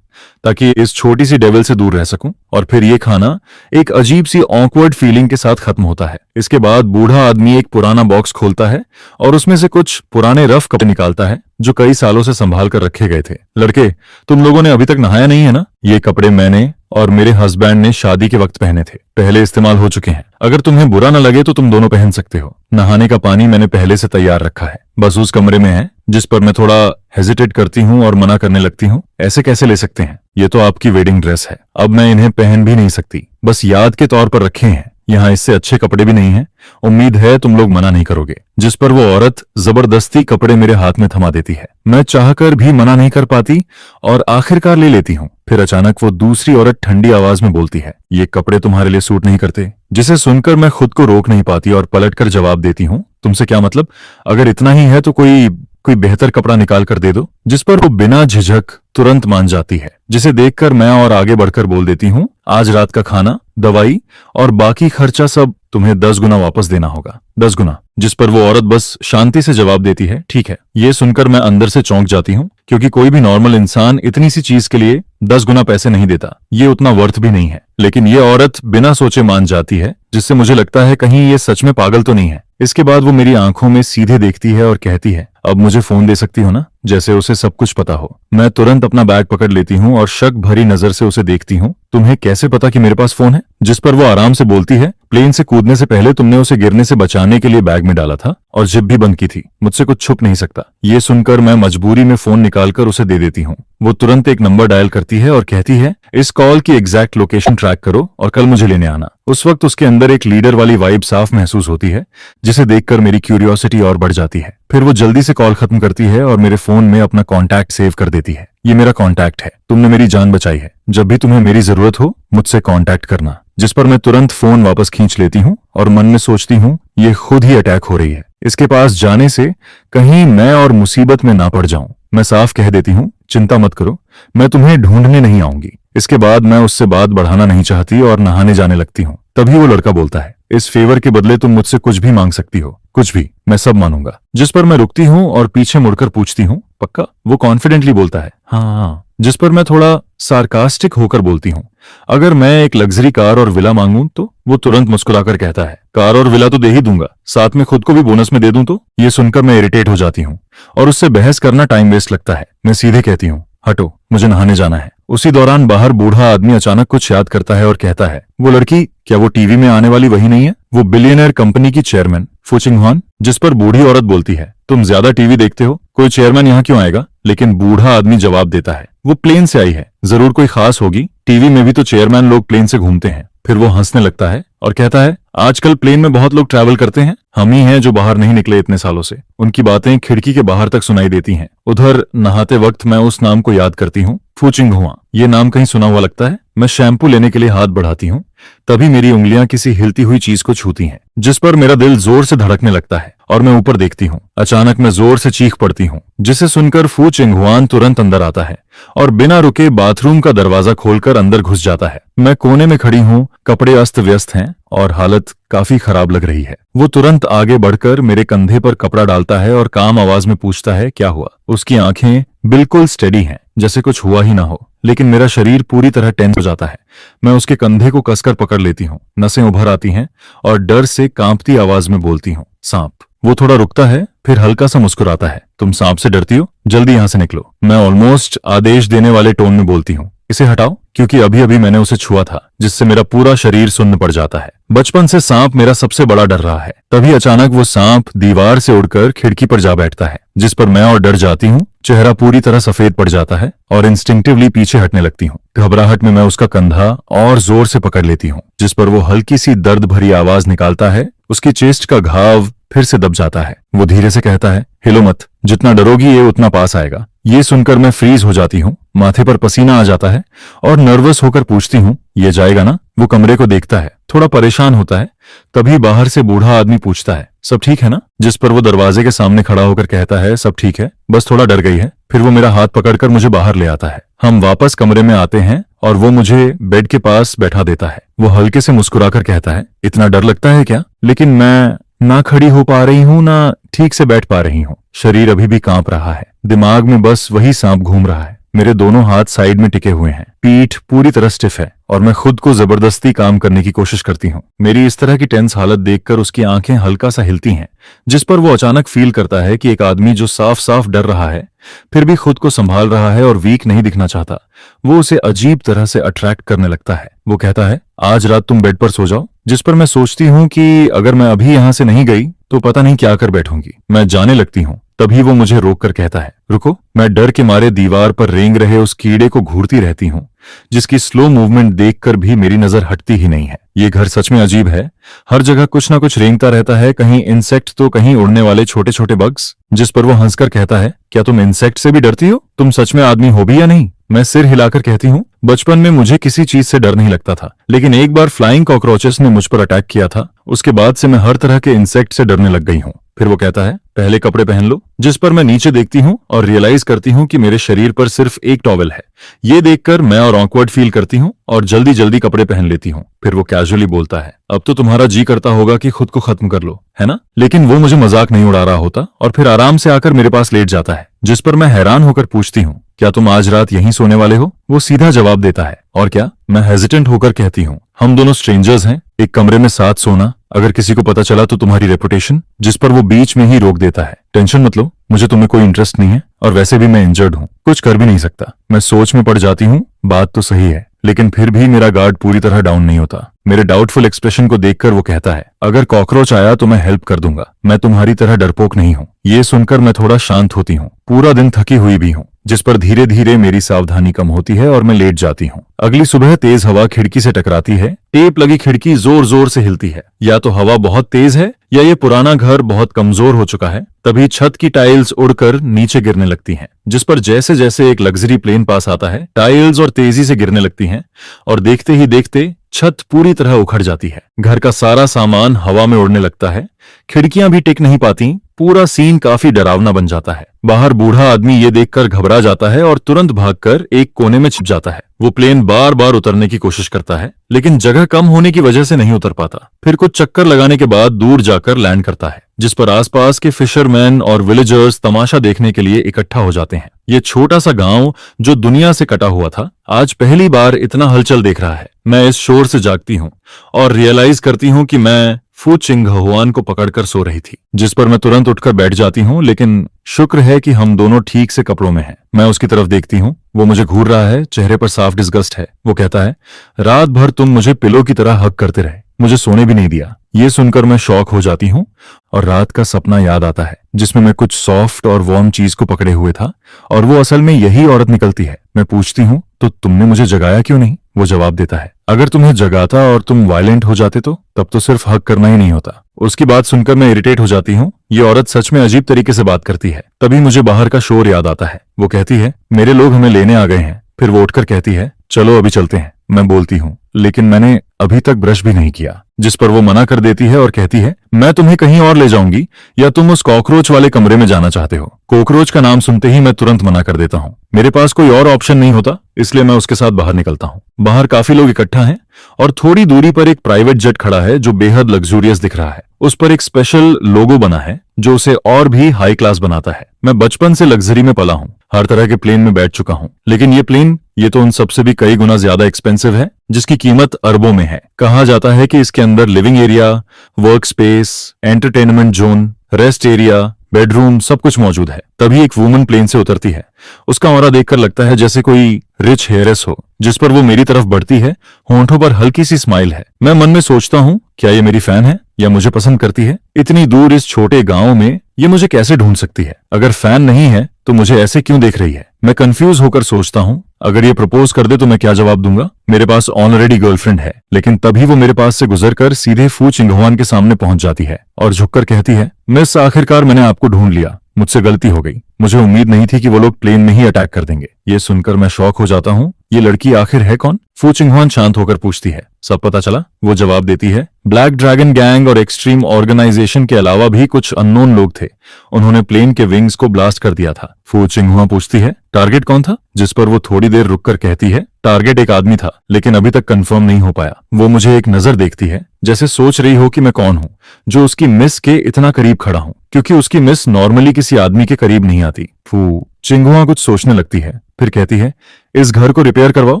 ताकि इस छोटी सी डेविल से दूर रह सकूं। और फिर ये खाना एक अजीब सी ऑकवर्ड फीलिंग के साथ खत्म होता है। इसके बाद बूढ़ा आदमी एक पुराना बॉक्स खोलता है और उसमें से कुछ पुराने रफ कपड़े निकालता है जो कई सालों से संभाल कर रखे गए थे। लड़के, तुम लोगों ने अभी तक नहाया नहीं है ना? ये कपड़े मैंने और मेरे हस्बैंड ने शादी के वक्त पहने थे, पहले इस्तेमाल हो चुके हैं। अगर तुम्हें बुरा न लगे तो तुम दोनों पहन सकते हो। नहाने का पानी मैंने पहले से तैयार रखा है, बस उस कमरे में है, जिस पर मैं थोड़ा हेजिटेट करती हूँ और मना करने लगती हूँ। ऐसे कैसे ले सकते हैं? ये तो आपकी वेडिंग ड्रेस है, अब मैं इन्हें पहन भी नहीं सकती, बस याद के तौर पर रखे हैं। यहाँ इससे अच्छे कपड़े भी नहीं हैं। उम्मीद है तुम लोग मना नहीं करोगे। जिस पर वो औरत जबरदस्ती कपड़े मेरे हाथ में थमा देती है। मैं चाहकर भी मना नहीं कर पाती और आखिरकार ले लेती हूँ। फिर अचानक वो दूसरी औरत ठंडी आवाज में बोलती है, ये कपड़े तुम्हारे लिए सूट नहीं करते। जिसे सुनकर मैं खुद को रोक नहीं पाती और पलटकर जवाब देती हूँ, तुमसे क्या मतलब? अगर इतना ही है तो कोई बेहतर कपड़ा निकाल कर दे दो। जिस पर वो बिना झिझक तुरंत मान जाती है, जिसे देखकर मैं और आगे बढ़कर बोल देती हूँ, आज रात का खाना, दवाई और बाकी खर्चा सब तुम्हें 10 गुना वापस देना होगा। 10 गुना। जिस पर वो औरत बस शांति से जवाब देती है, ठीक है। ये सुनकर मैं अंदर से चौंक जाती हूँ, क्योंकि कोई भी नॉर्मल इंसान इतनी सी चीज के लिए 10 गुना पैसे नहीं देता। ये उतना वर्थ भी नहीं है। लेकिन ये औरत बिना सोचे मान जाती है, जिससे मुझे लगता है कहीं ये सच में पागल तो नहीं है। इसके बाद वो मेरी आंखों में सीधे देखती है और कहती है, अब मुझे फोन दे सकती हो ना? जैसे उसे सब कुछ पता हो। मैं तुरंत अपना बैग पकड़ लेती हूँ और शक भरी नजर से उसे देखती हूँ। तुम्हें कैसे पता कि मेरे पास फोन है? जिस पर वो आराम से बोलती है, प्लेन से कूदने से पहले तुमने उसे गिरने से बचाने के लिए बैग में डाला था और जिप भी बंद की थी। मुझसे कुछ छुप नहीं सकता। ये सुनकर मैं मजबूरी में फोन निकालकर उसे दे देती हूँ। वो तुरंत एक नंबर डायल करती है और कहती है, इस कॉल की एग्जैक्ट लोकेशन ट्रैक करो और कल मुझे लेने आना। उस वक्त उसके अंदर एक लीडर वाली वाइब साफ महसूस होती है, जिसे देखकर मेरी क्यूरियोसिटी और बढ़ जाती है। फिर वो जल्दी से कॉल खत्म करती है और मेरे फोन में अपना कॉन्टैक्ट सेव कर देती है। ये मेरा कॉन्टैक्ट है, तुमने मेरी जान बचाई है, जब भी तुम्हें मेरी जरूरत हो मुझसे कॉन्टैक्ट करना। जिस पर मैं तुरंत फोन वापस खींच लेती हूँ और मन में सोचती हूँ, ये खुद ही अटैक हो रही है। इसके पास जाने से कहीं मैं और मुसीबत में ना पड़ जाऊं। मैं साफ कह देती हूँ, चिंता मत करो, मैं तुम्हें ढूंढने नहीं आऊंगी। इसके बाद मैं उससे बात बढ़ाना नहीं चाहती और नहाने जाने लगती हूँ। तभी वो लड़का बोलता है, इस फेवर के बदले तुम मुझसे कुछ भी मांग सकती हो, कुछ भी, मैं सब मानूंगा। जिस पर मैं रुकती हूँ और पीछे मुड़कर पूछती हूँ, पक्का? वो कॉन्फिडेंटली बोलता है, हाँ। जिस पर मैं थोड़ा सार्कास्टिक होकर बोलती हूँ, अगर मैं एक लग्जरी कार और विला मांगूं तो? वो तुरंत मुस्कुराकर कहता है, कार और विला तो दे ही दूंगा, साथ में खुद को भी बोनस में दे दूं तो? ये सुनकर मैं इरिटेट हो जाती हूँ और उससे बहस करना टाइम वेस्ट लगता है। मैं सीधे कहती हूँ, हटो, मुझे नहाने जाना है। उसी दौरान बाहर बूढ़ा आदमी अचानक कुछ याद करता है और कहता है, वो लड़की, क्या वो टीवी में आने वाली वही नहीं है? वो बिलियनर कंपनी की चेयरमैन फू चिंगहुआन। जिस पर बूढ़ी औरत बोलती है, तुम ज्यादा टीवी देखते हो, कोई चेयरमैन यहाँ क्यों आएगा? लेकिन बूढ़ा आदमी जवाब देता है, वो प्लेन से आई है, जरूर कोई खास होगी, टीवी में भी तो चेयरमैन लोग प्लेन से घूमते हैं। फिर वो हंसने लगता है और कहता है, आजकल प्लेन में बहुत लोग ट्रैवल करते हैं, हम ही हैं जो बाहर नहीं निकले इतने सालों से। उनकी बातें खिड़की के बाहर तक सुनाई देती हैं। उधर नहाते वक्त मैं उस नाम को याद करती हूँ, फू चिंगहुआ। ये नाम कहीं सुना हुआ लगता है। मैं शैम्पू लेने के लिए हाथ बढ़ाती हूँ, तभी मेरी उंगलियां किसी हिलती हुई चीज को छूती हैं, जिस पर मेरा दिल जोर से धड़कने लगता है और मैं ऊपर देखती हूँ। अचानक मैं जोर से चीख पड़ती हूँ, जिसे सुनकर फू चिंगहुआन तुरंत अंदर आता है और बिना रुके बाथरूम का दरवाजा खोलकर अंदर घुस जाता है। मैं कोने में खड़ी हूँ, कपड़े अस्त व्यस्त हैं और हालत काफी खराब लग रही है। वो तुरंत आगे बढ़कर मेरे कंधे पर कपड़ा डालता है और काम आवाज में पूछता है, क्या हुआ? उसकी आंखें बिल्कुल स्टेडी हैं, जैसे कुछ हुआ ही ना हो, लेकिन मेरा शरीर पूरी तरह टेंस हो जाता है। मैं उसके कंधे को कसकर पकड़ लेती हूँ, नसें उभर आती हैं और डर से कांपती आवाज में बोलती हूँ, सांप। वो थोड़ा रुकता है, फिर हल्का सा मुस्कुराता है, तुम सांप से डरती हो? जल्दी यहां से निकलो। मैं ऑलमोस्ट आदेश देने वाले टोन में बोलती हूँ, इसे हटाओ, क्योंकि अभी अभी मैंने उसे छुआ था, जिससे मेरा पूरा शरीर सुन्न पड़ जाता है। बचपन से सांप मेरा सबसे बड़ा डर रहा है। तभी अचानक वो सांप दीवार से उड़कर खिड़की पर जा बैठता है, जिस पर मैं और डर जाती हूँ, चेहरा पूरी तरह सफेद पड़ जाता है और इंस्टिंक्टिवली पीछे हटने लगती हूँ। घबराहट में मैं उसका कंधा और जोर से पकड़ लेती हूँ, जिस पर वो हल्की सी दर्द भरी आवाज निकालता है। उसकी चेस्ट का घाव फिर से दब जाता है। वो धीरे से कहता है, हिलो मत, जितना डरोगी ये उतना पास आएगा। ये सुनकर मैं फ्रीज हो जाती हूँ, माथे पर पसीना आ जाता है और नर्वस होकर पूछती हूँ, ये जाएगा ना? वो कमरे को देखता है, थोड़ा परेशान होता है। तभी बाहर से बूढ़ा आदमी पूछता है, सब ठीक है ना? जिस पर वो दरवाजे के सामने खड़ा होकर कहता है, सब ठीक है, बस थोड़ा डर गई है। फिर वो मेरा हाथ पकड़कर मुझे बाहर ले आता है। हम वापस कमरे में आते हैं और वो मुझे बेड के पास बैठा देता है। वो हल्के से मुस्कुराकर कहता है, इतना डर लगता है क्या? लेकिन मैं ना खड़ी हो पा रही हूँ ना ठीक से बैठ पा रही हूँ। शरीर अभी भी कांप रहा है, दिमाग में बस वही सांप घूम रहा है। मेरे दोनों हाथ साइड में टिके हुए हैं, पीठ पूरी तरह स्टिफ है और मैं खुद को जबरदस्ती काम करने की कोशिश करती हूँ। मेरी इस तरह की टेंस हालत देखकर उसकी आंखें हल्का सा हिलती हैं, जिस पर वो अचानक फील करता है कि एक आदमी जो साफ साफ डर रहा है फिर भी खुद को संभाल रहा है और वीक नहीं दिखना चाहता, वो उसे अजीब तरह से अट्रैक्ट करने लगता है। वो कहता है, आज रात तुम बेड पर सो जाओ। जिस पर मैं सोचती हूँ कि अगर मैं अभी यहां से नहीं गई तो पता नहीं क्या कर बैठूंगी। मैं जाने लगती हूँ, तभी वो मुझे रोक कर कहता है, रुको। मैं डर के मारे दीवार पर रेंग रहे उस कीड़े को घूरती रहती हूँ, जिसकी स्लो मूवमेंट देखकर भी मेरी नजर हटती ही नहीं है। ये घर सच में अजीब है, हर जगह कुछ ना कुछ रेंगता रहता है, कहीं इंसेक्ट तो कहीं उड़ने वाले छोटे छोटे बग्स। जिस पर वो हंसकर कहता है, क्या तुम इंसेक्ट से भी डरती हो? तुम सच में आदमी हो भी या नहीं? मैं सिर हिलाकर कहती हूँ, बचपन में मुझे किसी चीज से डर नहीं लगता था, लेकिन एक बार फ्लाइंग कॉकरोचेस ने मुझ पर अटैक किया था, उसके बाद से मैं हर तरह के इंसेक्ट से डरने लग गई हूँ। फिर वो कहता है, पहले कपड़े पहन लो। जिस पर मैं नीचे देखती हूँ और रियलाइज करती हूँ कि मेरे शरीर पर सिर्फ एक टॉवेल है। ये देखकर मैं और ऑकवर्ड फील करती हूँ और जल्दी जल्दी कपड़े पहन लेती हूँ। फिर वो कैजुअली बोलता है, अब तो तुम्हारा जी करता होगा कि खुद को खत्म कर लो, है ना? लेकिन वो मुझे मजाक नहीं उड़ा रहा होता और फिर आराम से आकर मेरे पास लेट जाता है। जिस पर मैं हैरान होकर पूछती हूँ, क्या तुम आज रात यहीं सोने वाले हो? वो सीधा जवाब देता है, और क्या? मैं हेजिटेंट होकर कहती हूँ, हम दोनों स्ट्रेंजर्स हैं, एक कमरे में साथ सोना, अगर किसी को पता चला तो तुम्हारी रेपुटेशन। जिस पर वो बीच में ही रोक देता है, टेंशन मत लो, मुझे तुम्हें कोई इंटरेस्ट नहीं है और वैसे भी मैं इंजर्ड हूँ, कुछ कर भी नहीं सकता। मैं सोच में पड़ जाती हूँ, बात तो सही है, लेकिन फिर भी मेरा गार्ड पूरी तरह डाउन नहीं होता। मेरे डाउटफुल एक्सप्रेशन को देखकर वो कहता है, अगर कॉकरोच आया तो मैं हेल्प कर दूंगा, मैं तुम्हारी तरह डरपोक नहीं हूँ। ये सुनकर मैं थोड़ा शांत होती हूँ, पूरा दिन थकी हुई भी हूँ। जिस पर धीरे धीरे मेरी सावधानी कम होती है और मैं लेट जाती हूँ। अगली सुबह तेज हवा खिड़की से टकराती है, टेप लगी खिड़की जोर जोर से हिलती है। या तो हवा बहुत तेज है या ये पुराना घर बहुत कमजोर हो चुका है। तभी छत की टाइल्स उड़कर नीचे गिरने लगती हैं, जिस पर जैसे जैसे एक लग्जरी प्लेन पास आता है, टाइल्स और तेजी से गिरने लगती हैं और देखते ही देखते छत पूरी तरह उखड़ जाती है। घर का सारा सामान हवा में उड़ने लगता है, खिड़कियां भी टिक नहीं पाती। पूरा सीन काफी डरावना बन जाता है। बाहर बूढ़ा आदमी ये देखकर घबरा जाता है और तुरंत भागकर एक कोने में छिप जाता है। वो प्लेन बार बार उतरने की कोशिश करता है, लेकिन जगह कम होने की वजह से नहीं उतर पाता। फिर कुछ चक्कर लगाने के बाद दूर जाकर लैंड करता है, जिस पर आसपास के फिशरमैन और विलेजर्स तमाशा देखने के लिए इकट्ठा हो जाते हैं। ये छोटा सा गांव जो दुनिया से कटा हुआ था, आज पहली बार इतना हलचल देख रहा है। मैं इस शोर से जागती हूँ और रियलाइज करती हूँ कि मैं फू चिंगहुआन को पकड़कर सो रही थी, जिस पर मैं तुरंत उठकर बैठ जाती हूँ। लेकिन शुक्र है कि हम दोनों ठीक से कपड़ों में हैं। मैं उसकी तरफ देखती हूँ, वो मुझे घूर रहा है, चेहरे पर साफ डिस्गस्ट है। वो कहता है, रात भर तुम मुझे पिलो की तरह हक करते रहे, मुझे सोने भी नहीं दिया। ये सुनकर मैं शॉक हो जाती हूँ और रात का सपना याद आता है, जिसमें मैं कुछ सॉफ्ट और वार्म चीज को पकड़े हुए था और वो असल में यही औरत निकलती है। मैं पूछती हूँ, तो तुमने मुझे जगाया क्यों नहीं? वो जवाब देता है, अगर तुम्हें जगाता और तुम वायलेंट हो जाते तो तब तो सिर्फ हक करना ही नहीं होता। उसकी बात सुनकर मैं इरिटेट हो जाती हूँ। ये औरत सच में अजीब तरीके से बात करती है। तभी मुझे बाहर का शोर याद आता है। वो कहती है, मेरे लोग हमें लेने आ गए हैं। फिर वो उठकर कहती है, चलो अभी चलते हैं। मैं बोलती हूँ, लेकिन मैंने अभी तक ब्रश भी नहीं किया। जिस पर वो मना कर देती है और कहती है, मैं तुम्हें कहीं और ले जाऊंगी या तुम उस कॉकरोच वाले कमरे में जाना चाहते हो? कॉकरोच का नाम सुनते ही मैं तुरंत मना कर देता हूँ। मेरे पास कोई और ऑप्शन नहीं होता, इसलिए मैं उसके साथ बाहर निकलता हूँ। बाहर काफी लोग इकट्ठा हैं और थोड़ी दूरी पर एक प्राइवेट जेट खड़ा है जो बेहद लग्जूरियस दिख रहा है। उस पर एक स्पेशल लोगो बना है जो उसे और भी हाई क्लास बनाता है। मैं बचपन से लग्जरी में पला हूँ, हर तरह के प्लेन में बैठ चुका हूँ, लेकिन ये प्लेन ये तो उन सबसे भी कई गुना ज्यादा एक्सपेंसिव है, जिसकी कीमत अरबों में है। कहा जाता है कि इसके अंदर living area, work space, entertainment zone, rest area, bedroom सब कुछ मौजूद है। तभी एक वुमन प्लेन से उतरती है। उसका ऑरा देखकर लगता है जैसे कोई रिच हेयरेस हो, जिस पर वो मेरी तरफ बढ़ती है। होंठों पर हल्की सी स्माइल है। मैं मन में सोचता हूँ, क्या ये मेरी फैन है या मुझे पसंद करती है? इतनी दूर इस छोटे गांव में ये मुझे कैसे ढूंढ सकती है? अगर फैन नहीं है तो मुझे ऐसे क्यों देख रही है? मैं कंफ्यूज होकर सोचता हूँ, अगर ये प्रपोज कर दे तो मैं क्या जवाब दूंगा? मेरे पास ऑलरेडी गर्लफ्रेंड है। लेकिन तभी वो मेरे पास से गुजरकर सीधे फू चिंगहुआन के सामने पहुंच जाती है और झुककर कहती है, मिस, आखिरकार मैंने आपको ढूंढ लिया। मुझसे गलती हो गई। मुझे उम्मीद नहीं थी कि वो लोग प्लेन में ही अटैक कर देंगे। ये सुनकर मैं शॉक हो जाता हूँ। ये लड़की आखिर है कौन? फू चिंगहुआन शांत होकर पूछती है। सब पता चला? वो जवाब देती है, ब्लैक ड्रैगन गैंग और एक्सट्रीम ऑर्गेनाइजेशन के अलावा भी कुछ अननोन लोग थे। उन्होंने प्लेन के विंग्स को ब्लास्ट कर दिया था। फू चिंगहुआ पूछती है, टारगेट कौन था? जिस पर वो थोड़ी देर रुककर कहती है, टारगेट एक आदमी था, लेकिन अभी तक कंफर्म नहीं हो पाया। वो मुझे एक नजर देखती है, जैसे सोच रही हो कि मैं कौन हूँ जो उसकी मिस के इतना करीब खड़ा हूँ, क्योंकि उसकी मिस नॉर्मली किसी आदमी के करीब नहीं आती। फू चिंगहुआ कुछ सोचने लगती है, फिर कहती है, इस घर को रिपेयर करवाओ।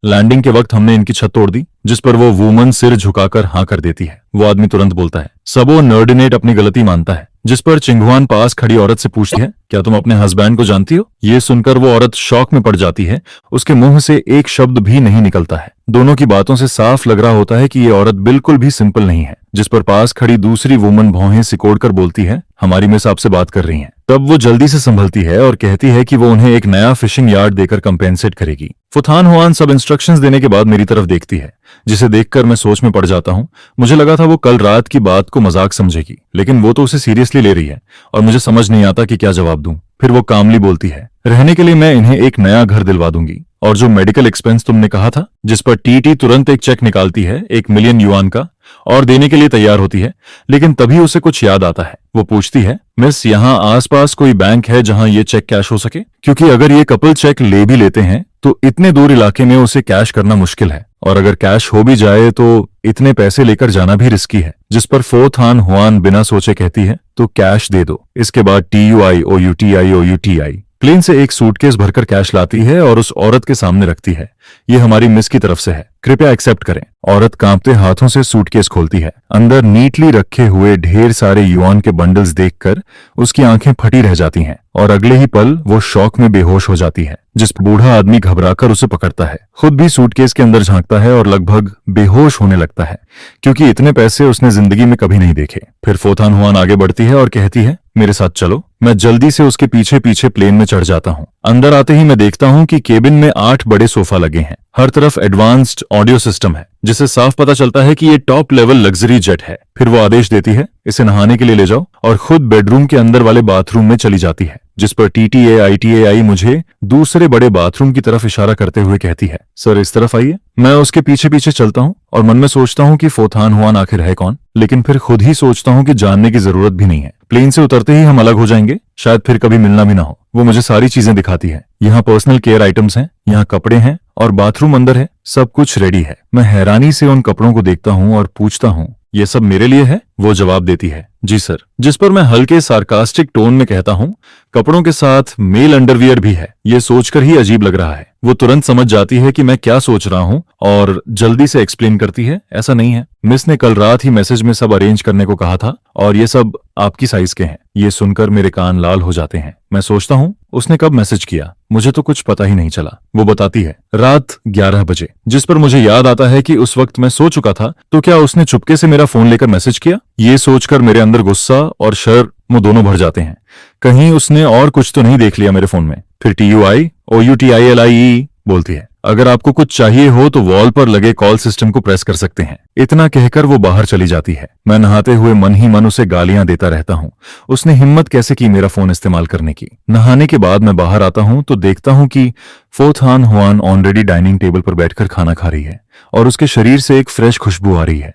लैंडिंग के वक्त हमने इनकी छत तोड़ दी। जिस पर वो वुमन सिर झुकाकर हाँ कर देती है। वो आदमी तुरंत बोलता है, सबो नर्डिनेट अपनी गलती मानता है। जिस पर चिंगहुआन पास खड़ी औरत से पूछती है, क्या तुम अपने हस्बैंड को जानती हो? ये सुनकर वो औरत शॉक में पड़ जाती है। उसके मुंह से एक शब्द भी नहीं निकलता है। दोनों की बातों से साफ लग रहा होता है कि ये औरत बिल्कुल भी सिंपल नहीं है। जिस पर पास खड़ी दूसरी वुमन भौहें सिकोड़कर बोलती है, हमारी मिस आपसे बात कर रही हैं। तब वो जल्दी से संभलती है और कहती है कि वो उन्हें एक नया फिशिंग यार्ड देकर कंपेंसेट करेगी। फुथान हुआन सब इंस्ट्रक्शंस देने के बाद मेरी तरफ देखती है, जिसे देखकर मैं सोच में पड़ जाता हूँ। मुझे लगा था वो कल रात की बात को मजाक समझेगी, लेकिन वो तो उसे सीरियसली ले रही है और मुझे समझ नहीं आता कि क्या जवाब दूं। फिर वो कामली बोलती है, रहने के लिए मैं इन्हें एक नया घर दिलवा दूंगी, और जो मेडिकल एक्सपेंस तुमने कहा था। जिस पर टीटी तुरंत एक चेक निकालती है 1 मिलियन युआन का और देने के लिए तैयार होती है। लेकिन तभी उसे कुछ याद आता है। वो पूछती है, मिस, यहाँ आसपास कोई बैंक है जहां ये चेक कैश हो सके? क्योंकि अगर ये कपल चेक ले भी लेते हैं तो इतने दूर इलाके में उसे कैश करना मुश्किल है, और अगर कैश हो भी जाए तो इतने पैसे लेकर जाना भी रिस्की है। जिस पर फो थान हुआन बिना सोचे कहती है, तो कैश दे दो। इसके बाद TUI OUTI प्लेन से एक सूटकेस भरकर कैश लाती है और उस औरत के सामने रखती है। ये हमारी मिस की तरफ से है, कृपया एक्सेप्ट करें। औरत कांपते हाथों से सूटकेस खोलती है। अंदर नीटली रखे हुए ढेर सारे युआन के बंडल्स देखकर उसकी आंखें फटी रह जाती हैं और अगले ही पल वो शॉक में बेहोश हो जाती है। जिस बूढ़ा आदमी घबराकर उसे पकड़ता है, खुद भी सूटकेस के अंदर झांकता है और लगभग बेहोश होने लगता है, क्योंकि इतने पैसे उसने जिंदगी में कभी नहीं देखे। फिर फोथान हुआन आगे बढ़ती है और कहती है, मेरे साथ चलो। मैं जल्दी से उसके पीछे पीछे प्लेन में चढ़ जाता हूँ। अंदर आते ही मैं देखता हूँ कि केबिन में 8 बड़े सोफा लगे हैं। हर तरफ एडवांस्ड ऑडियो सिस्टम है, जिससे साफ पता चलता है कि ये टॉप लेवल लग्जरी जेट है। फिर वो आदेश देती है, इसे नहाने के लिए ले जाओ, और खुद बेडरूम के अंदर वाले बाथरूम में चली जाती है। जिस पर TTAITAI मुझे दूसरे बड़े बाथरूम की तरफ इशारा करते हुए कहती है, सर इस तरफ आइए। मैं उसके पीछे पीछे चलता हूँ और मन में सोचता हूँ कि फोथान हुआन आखिर है कौन, लेकिन फिर खुद ही सोचता हूँ कि जानने की जरूरत भी नहीं है। प्लेन से उतरते ही हम अलग हो जाएंगे, शायद फिर कभी मिलना भी ना हो। वो मुझे सारी चीजें दिखाती है। यहाँ पर्सनल केयर आइटम्स हैं, यहाँ कपड़े हैं और बाथरूम अंदर है, सब कुछ रेडी है। मैं हैरानी से उन कपड़ों को देखता हूँ और पूछता हूँ, ये सब मेरे लिए है? वो जवाब देती है, जी सर। जिस पर मैं हल्के सार्कास्टिक टोन में कहता हूँ, कपड़ों के साथ मेल अंडरवियर भी है। ये सोचकर ही अजीब लग रहा है। वो तुरंत समझ जाती है कि मैं क्या सोच रहा हूँ और जल्दी से एक्सप्लेन करती है, ऐसा नहीं है, मिस ने कल रात ही मैसेज में सब अरेंज करने को कहा था और ये सब आपकी साइज के हैं। ये सुनकर मेरे कान लाल हो जाते हैं। मैं सोचता हूँ, उसने कब मैसेज किया? मुझे तो कुछ पता ही नहीं चला। वो बताती है, रात 11 बजे। जिस पर मुझे याद आता है कि उस वक्त मैं सो चुका था, तो क्या उसने चुपके से मेरा फोन लेकर मैसेज किया? ये सोचकर मेरे अंदर गुस्सा और शर्म दोनों भर जाते हैं। कहीं उसने और कुछ तो नहीं देख लिया मेरे फोन में। फिर TUI OUTILIE बोलती है, अगर आपको कुछ चाहिए हो तो वॉल पर लगे कॉल सिस्टम को प्रेस कर सकते हैं। इतना कहकर वो बाहर चली जाती है। मैं नहाते हुए मन ही मन उसे गालियां देता रहता हूँ। उसने हिम्मत कैसे की मेरा फोन इस्तेमाल करने की। नहाने के बाद मैं बाहर आता हूँ तो देखता हूँ कि फोथान हुआन ऑलरेडी डाइनिंग टेबल पर बैठकर खाना खा रही है और उसके शरीर से एक फ्रेश खुशबू आ रही है।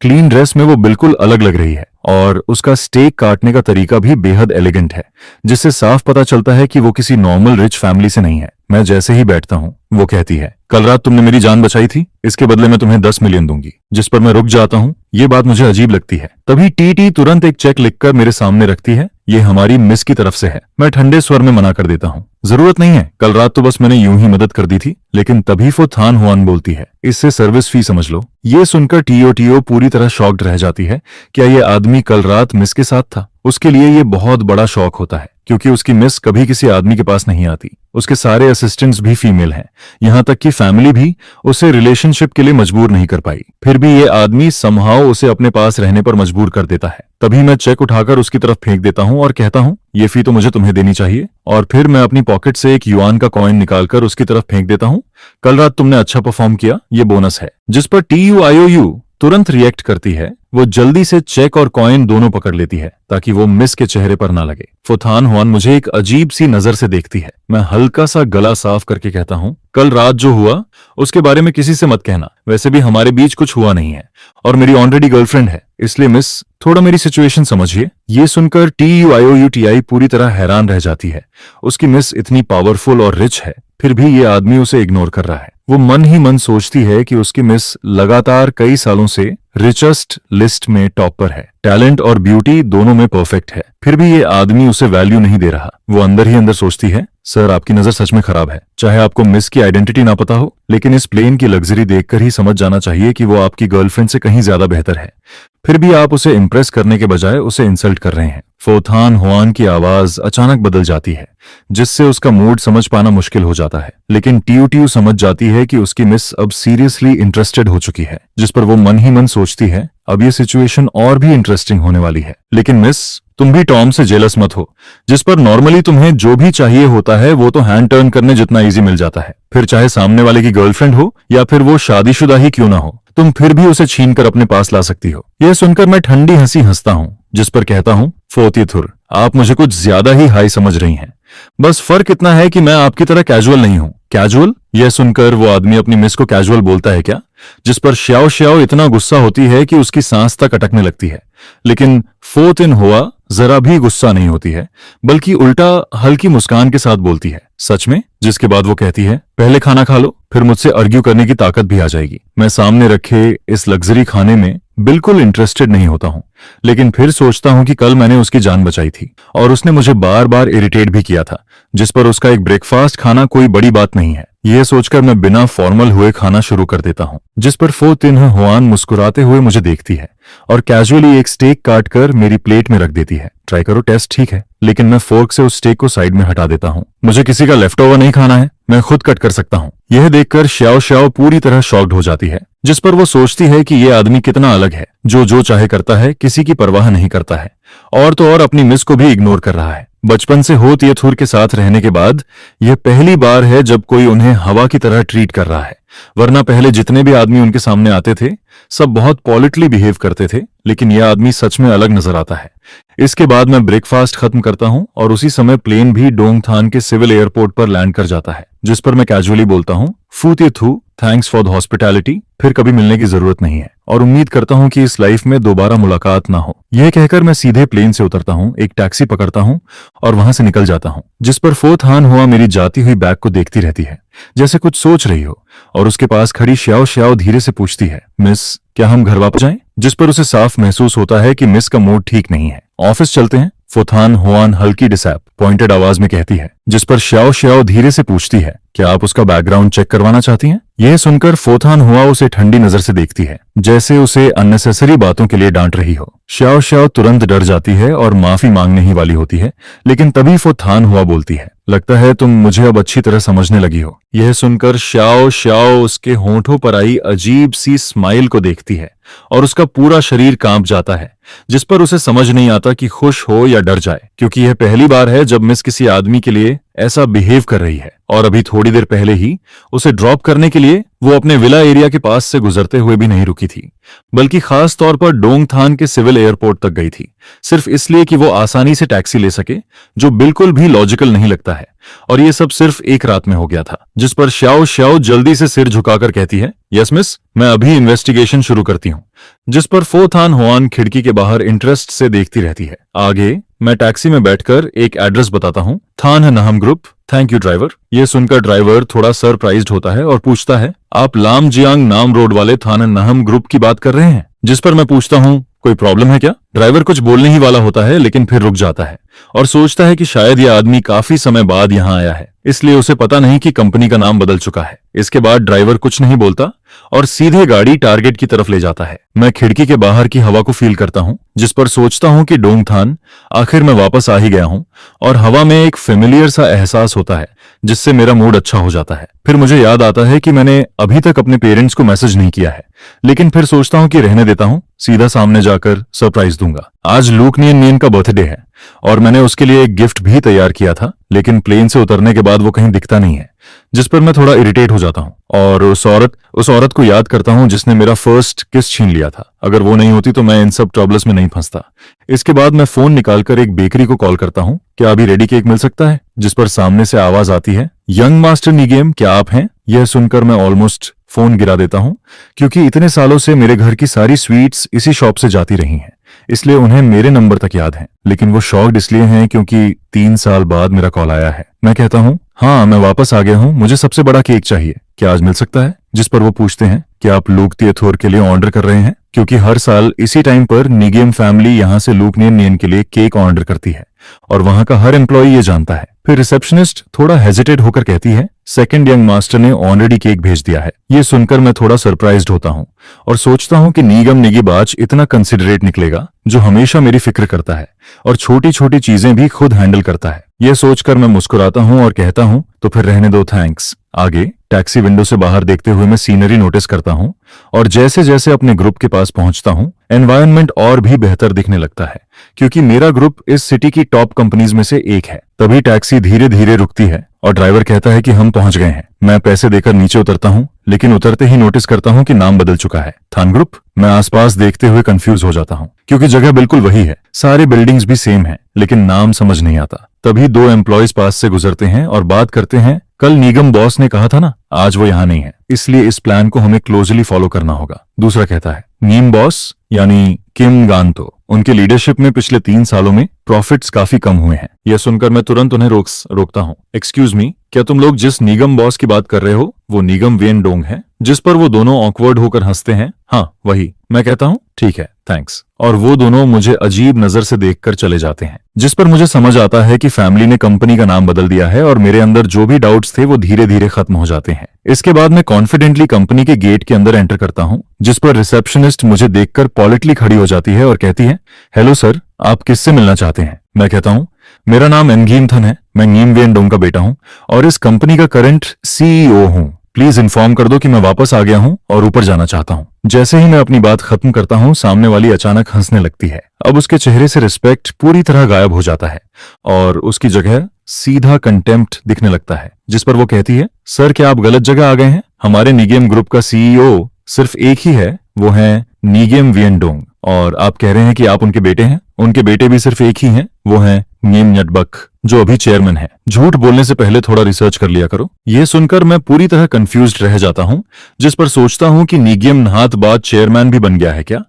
क्लीन ड्रेस में वो बिल्कुल अलग लग रही है और उसका स्टेक काटने का तरीका भी बेहद एलिगेंट है, जिससे साफ पता चलता है कि वो किसी नॉर्मल रिच फैमिली से नहीं है। मैं जैसे ही बैठता हूँ, वो कहती है, कल रात तुमने मेरी जान बचाई थी, इसके बदले मैं तुम्हें 10 मिलियन दूंगी। जिस पर मैं रुक जाता हूँ। ये बात मुझे अजीब लगती है। तभी TT तुरंत एक चेक लिखकर मेरे सामने रखती है। ये हमारी मिस की तरफ से है। मैं ठंडे स्वर में मना कर देता हूँ, जरूरत नहीं है, कल रात तो बस मैंने यूं ही मदद कर दी थी। लेकिन तभी वो थान हुआन बोलती है, इससे सर्विस फी समझ लो। ये सुनकर TOTO पूरी तरह शॉक्ड रह जाती है। क्या ये आदमी कल रात मिस के साथ था? उसके लिए ये बहुत बड़ा शौक होता है। क्योंकि उसकी मिस कभी किसी आदमी के पास नहीं आती। उसके सारे असिस्टेंट्स भी फीमेल हैं, यहाँ तक कि फैमिली भी उसे रिलेशनशिप के लिए मजबूर नहीं कर पाई। फिर भी ये आदमी समहाउ उसे अपने पास रहने पर मजबूर कर देता है। तभी मैं चेक उठाकर उसकी तरफ फेंक देता हूँ और कहता हूँ, ये फी तो मुझे तुम्हें देनी चाहिए। और फिर मैं अपनी पॉकेट से एक युआन का कॉइन निकालकर उसकी तरफ फेंक देता हूँ। कल रात तुमने अच्छा परफॉर्म किया, ये बोनस है। जिस पर TUIOU तुरंत रिएक्ट करती है। वो जल्दी से चेक और कॉइन दोनों पकड़ लेती है ताकि वो मिस के चेहरे पर ना लगे। फोथान हुआन मुझे एक अजीब सी नजर से देखती है। मैं हल्का सा गला साफ करके कहता हूँ, कल रात जो हुआ उसके बारे में किसी से मत कहना। वैसे भी हमारे बीच कुछ हुआ नहीं है और मेरी ऑलरेडी गर्लफ्रेंड है, इसलिए मिस थोड़ा मेरी सिचुएशन समझिए। ये सुनकर TUIOUTI पूरी तरह हैरान रह जाती है। उसकी मिस इतनी पावरफुल और रिच है, फिर भी ये आदमी उसे इग्नोर कर रहा है। वो मन ही मन सोचती है कि उसकी मिस लगातार कई सालों से रिचेस्ट लिस्ट में टॉप पर है। टैलेंट और ब्यूटी दोनों में परफेक्ट है, फिर भी ये आदमी उसे वैल्यू नहीं दे रहा। वो अंदर ही अंदर सोचती है, सर आपकी नजर सच में खराब है। चाहे आपको मिस की आइडेंटिटी ना पता हो, लेकिन इस प्लेन की लग्जरी देखकर ही समझ जाना चाहिए कि वो आपकी गर्लफ्रेंड से कहीं ज्यादा बेहतर है। फिर भी आप उसे इंप्रेस करने के बजाय उसे इंसल्ट कर रहे हैं। फोथान हुआन की आवाज अचानक बदल जाती है, जिससे उसका मूड समझ पाना मुश्किल हो जाता है। लेकिन TUTU समझ जाती है कि उसकी मिस अब सीरियसली इंटरेस्टेड हो चुकी है, जिस पर वो मन ही मन सोचती है, अब ये सिचुएशन और भी इंटरेस्टिंग होने वाली है। लेकिन मिस, तुम भी टॉम से जेलस मत हो, जिस पर नॉर्मली तुम्हें जो भी चाहिए होता है वो तो हैंड टर्न करने जितना इजी मिल जाता है। फिर चाहे सामने वाले की गर्लफ्रेंड हो या फिर वो शादीशुदा ही क्यों ना हो, तुम फिर भी उसे छीन कर अपने पास ला सकती हो। यह सुनकर मैं ठंडी हंसी हंसता हूँ, जिस पर कहता हूँ, फोतीथुर, आप मुझे कुछ ज्यादा ही हाई समझ रही हैं। बस फर्क इतना है कि मैं आपकी तरह कैजुअल नहीं हूँ। कैजुअल? यह सुनकर वो आदमी अपनी मिस को कैजुअल बोलता है क्या? जिस पर श्याओ श्याओ इतना गुस्सा होती है कि उसकी सांस तक अटकने लगती है। लेकिन फोतिन हुआ जरा भी गुस्सा नहीं होती है, बल्कि उल्टा हल्की मुस्कान के साथ बोलती है, सच में? जिसके बाद वो कहती है, पहले खाना खा लो, फिर मुझसे आर्ग्यू करने की ताकत भी आ जाएगी। मैं सामने रखे इस लग्जरी खाने में बिल्कुल इंटरेस्टेड नहीं होता हूँ, लेकिन फिर सोचता हूँ कि कल मैंने उसकी जान बचाई थी और उसने मुझे बार बार इरिटेट भी किया था, जिस पर उसका एक ब्रेकफास्ट खाना कोई बड़ी बात नहीं है। यह सोचकर मैं बिना फॉर्मल हुए खाना शुरू कर देता हूँ, जिस पर फोतिन हुआन मुस्कुराते हुए मुझे देखती है और कैजुअली एक स्टेक काट कर मेरी प्लेट में रख देती है। ट्राई करो, टेस्ट ठीक है। लेकिन मैं फोर्क से उस स्टेक को साइड में हटा देता हूँ। मुझे किसी का लेफ्ट ओवर नहीं खाना है, मैं खुद कट कर सकता हूँ। यह देखकर श्याओ श्याओ पूरी तरह शॉक्ड हो जाती है, जिस पर वो सोचती है कि यह आदमी कितना अलग है, जो चाहे करता है, किसी की परवाह नहीं करता है, और तो और अपनी मिस को भी इग्नोर कर रहा है। बचपन से हो तियथुर के साथ रहने के बाद यह पहली बार है जब कोई उन्हें हवा की तरह ट्रीट कर रहा है, वरना पहले जितने भी आदमी उनके सामने आते थे सब बहुत पॉलिटली बिहेव करते थे, लेकिन यह आदमी सच में अलग नजर आता है। इसके बाद मैं ब्रेकफास्ट खत्म करता हूं और उसी समय प्लेन भी डोंगथान के सिविल एयरपोर्ट पर लैंड कर जाता है, जिस पर मैं कैजुअली बोलता हूं, फूतियथु, थैंक्स फॉर द हॉस्पिटैलिटी, फिर कभी मिलने की जरूरत नहीं है और उम्मीद करता हूं कि इस लाइफ में दोबारा मुलाकात ना हो। यह कहकर मैं सीधे प्लेन से उतरता हूं, एक टैक्सी पकड़ता हूं और वहां से निकल जाता हूं, जिस पर फोथान हुआ मेरी जाती हुई बैग को देखती रहती है, जैसे कुछ सोच रही हो, और उसके पास खड़ी श्याओ श्याओ धीरे से पूछती है, मिस, क्या हम घर वापस जाएं? जिस पर उसे साफ महसूस होता है कि मिस का मूड ठीक नहीं है। ऑफिस चलते हैं, फोथान हुआन हल्की डिसैप पॉइंटेड आवाज में कहती है, जिस पर श्याओ श्याओ धीरे से पूछती है, क्या आप उसका बैकग्राउंड चेक करवाना चाहती हैं? यह सुनकर फोथान हुआ उसे ठंडी नजर से देखती है, जैसे उसे अननेसेसरी बातों के लिए डांट रही हो। श्याओ श्याओ तुरंत डर जाती है और माफी मांगने ही वाली होती है, लेकिन तभी फोथान हुआ बोलती है, लगता है तुम मुझे अब अच्छी तरह समझने लगी हो। यह सुनकर श्याओ श्याओ उसके होंठों पर आई अजीब सी स्माइल को देखती है और उसका पूरा शरीर कांप जाता है, जिस पर उसे समझ नहीं आता कि खुश हो या डर जाए, क्योंकि यह पहली बार है जब मिस किसी आदमी के लिए ऐसा बिहेव कर रही है। और अभी थोड़ी देर पहले ही उसे ड्रॉप करने के लिए वो अपने विला एरिया के पास से गुजरते हुए भी नहीं रुकी थी, बल्कि खास तौर पर डोंगथान के सिविल एयरपोर्ट तक गई थी, सिर्फ इसलिए कि वो आसानी से टैक्सी ले सके, जो बिल्कुल भी लॉजिकल नहीं लगता है। और ये सब सिर्फ एक रात में हो गया था, जिस पर श्याओ श्याओ जल्दी से सिर झुकाकर कहती है, यस मिस, मैं अभी इन्वेस्टिगेशन शुरू करती हूँ। जिस पर फोथान हुआन खिड़की के बाहर इंटरेस्ट से देखती रहती है। आगे मैं टैक्सी में बैठकर एक एड्रेस बताता हूँ, थान नहम ग्रुप, थैंक यू ड्राइवर। यह सुनकर ड्राइवर थोड़ा सरप्राइज्ड होता है और पूछता है, आप लामजियांग नाम रोड वाले थान नहम ग्रुप की बात कर रहे हैं? जिस पर मैं पूछता हूँ कोई प्रॉब्लम है क्या। ड्राइवर कुछ बोलने ही वाला होता है लेकिन फिर रुक जाता है और सोचता है कि शायद यह आदमी काफी समय बाद यहाँ आया है, इसलिए उसे पता नहीं कि कंपनी का नाम बदल चुका है। इसके बाद ड्राइवर कुछ नहीं बोलता और सीधे गाड़ी टारगेट की तरफ ले जाता है। मैं खिड़की के बाहर की हवा को फील करता हूँ, जिस पर सोचता हूँ कि डोंगथान, आखिर मैं वापस आ ही गया हूँ। और हवा में एक फेमिलियर सा एहसास होता है जिससे मेरा मूड अच्छा हो जाता है। फिर मुझे याद आता है कि मैंने अभी तक अपने पेरेंट्स को मैसेज नहीं किया है, लेकिन फिर सोचता हूँ कि रहने देता हूँ, सीधा सामने जाकर सरप्राइज दूंगा। आज लूक नियन नियन का बर्थडे है और मैंने उसके लिए एक गिफ्ट भी तैयार किया था, लेकिन प्लेन से उतरने के बाद वो कहीं दिखता नहीं है, जिस पर मैं थोड़ा इरिटेट हो जाता हूँ और उस औरत को याद करता हूँ जिसने मेरा फर्स्ट किस छीन लिया था। अगर वो नहीं होती तो मैं इन सब ट्रबल्स में नहीं फंसता। इसके बाद मैं फोन निकालकर एक बेकरी को कॉल करता हूँ, क्या अभी रेडी केक मिल सकता है, जिस पर सामने से आवाज आती है, यंग मास्टर नीगेम, क्या आप हैं। यह सुनकर मैं ऑलमोस्ट फोन गिरा देता हूँ, क्योंकि इतने सालों से मेरे घर की सारी स्वीट्स इसी शॉप से जाती रही हैं, इसलिए उन्हें मेरे नंबर तक याद है। लेकिन वो शॉक्ड इसलिए हैं क्योंकि 3 साल बाद मेरा कॉल आया है। मैं कहता हूँ, हाँ मैं वापस आ गया हूँ, मुझे सबसे बड़ा केक चाहिए, क्या आज मिल सकता है। जिस पर वो पूछते हैं, क्या आप लूक थिएथोर के लिए ऑर्डर कर रहे हैं, क्योंकि हर साल इसी टाइम पर नीगेम फैमिली यहाँ से लूक नियन के लिए केक ऑर्डर करती है और वहां का हर एम्प्लॉय ये जानता है। फिर रिसेप्शनिस्ट थोड़ा हेजिटेट होकर कहती है, सेकंड यंग मास्टर ने ऑलरेडी केक भेज दिया है। ये सुनकर मैं थोड़ा सरप्राइज्ड होता हूँ और सोचता हूँ कि नीगम निगीबाज इतना कंसिडरेट निकलेगा, जो हमेशा मेरी फिक्र करता है और छोटी छोटी चीजें भी खुद हैंडल करता है। यह सोचकर मैं मुस्कुराता हूँ और कहता हूँ, तो फिर रहने दो, थैंक्स। आगे टैक्सी विंडो से बाहर देखते हुए मैं सीनरी नोटिस करता हूँ और जैसे जैसे अपने ग्रुप के पास पहुंचता हूँ, एनवायरनमेंट और भी बेहतर दिखने लगता है, क्योंकि मेरा ग्रुप इस सिटी की टॉप कंपनीज में से एक है। तभी टैक्सी धीरे धीरे रुकती है और ड्राइवर कहता है कि हम पहुंच गए हैं। मैं पैसे देकर नीचे उतरता हूँ, लेकिन उतरते ही नोटिस करता हूँ कि नाम बदल चुका है, थान ग्रुप। मैं आसपास देखते हुए कंफ्यूज हो जाता हूँ, क्योंकि जगह बिल्कुल वही है, सारे बिल्डिंग्स भी सेम है, लेकिन नाम समझ नहीं आता। तभी 2 एम्प्लॉयज पास से गुजरते हैं और बात करते हैं, कल नीगम बॉस ने कहा था ना, आज वो यहाँ नहीं है, इसलिए इस प्लान को हमें क्लोजली फॉलो करना होगा। दूसरा कहता है, नीम बॉस यानी किम गांतो, उनके लीडरशिप में पिछले 3 सालों में प्रॉफिट्स काफी कम हुए हैं। यह सुनकर मैं तुरंत उन्हें रोकता हूँ। एक्सक्यूज मी, क्या तुम लोग जिस नीगम बॉस की बात कर रहे हो वो नीगम वेन डोंग है। जिस पर वो दोनों ऑकवर्ड होकर हंसते हैं। हाँ वही। मैं कहता हूँ ठीक है, थैंक्स। और वो दोनों मुझे अजीब नजर से देखकर चले जाते हैं, जिस पर मुझे समझ आता है कि फैमिली ने कंपनी का नाम बदल दिया है और मेरे अंदर जो भी डाउट्स थे वो धीरे धीरे खत्म हो जाते हैं। इसके बाद मैं कॉन्फिडेंटली कंपनी के गेट के अंदर एंटर करता हूँ, जिस पर रिसेप्शनिस्ट मुझे देखकर पॉलिटली खड़ी हो जाती है और कहती है, हेलो सर, आप किससे मिलना चाहते हैं। मैं कहता हूँ, मेरा नाम एनगीम थन है, मैं नीम वेन डोंग का बेटा हूँ और इस कंपनी का करंट सीईओ हूँ। प्लीज इन्फॉर्म कर दो कि मैं वापस आ गया हूँ और ऊपर जाना चाहता हूँ। जैसे ही मैं अपनी बात खत्म करता हूँ, सामने वाली अचानक हंसने लगती है। अब उसके चेहरे से रिस्पेक्ट पूरी तरह गायब हो जाता है और उसकी जगह सीधा कंटेम्प्ट दिखने लगता है, जिस पर वो कहती है, सर क्या आप गलत जगह आ गए हैं। हमारे नीगेम ग्रुप का सीईओ सिर्फ एक ही है, वो है नीगेम वेन डोंग, और आप कह रहे हैं कि आप उनके बेटे हैं। उनके बेटे भी सिर्फ एक ही हैं, वो हैं नीम न्यटबक, जो अभी चेयरमैन है। झूठ बोलने से पहले थोड़ा रिसर्च कर लिया करो। यह सुनकर मैं पूरी तरह कंफ्यूज्ड रह जाता हूं, जिस पर सोचता हूं कि नीगेम नहात बाद चेयरमैन भी बन गया है क्या।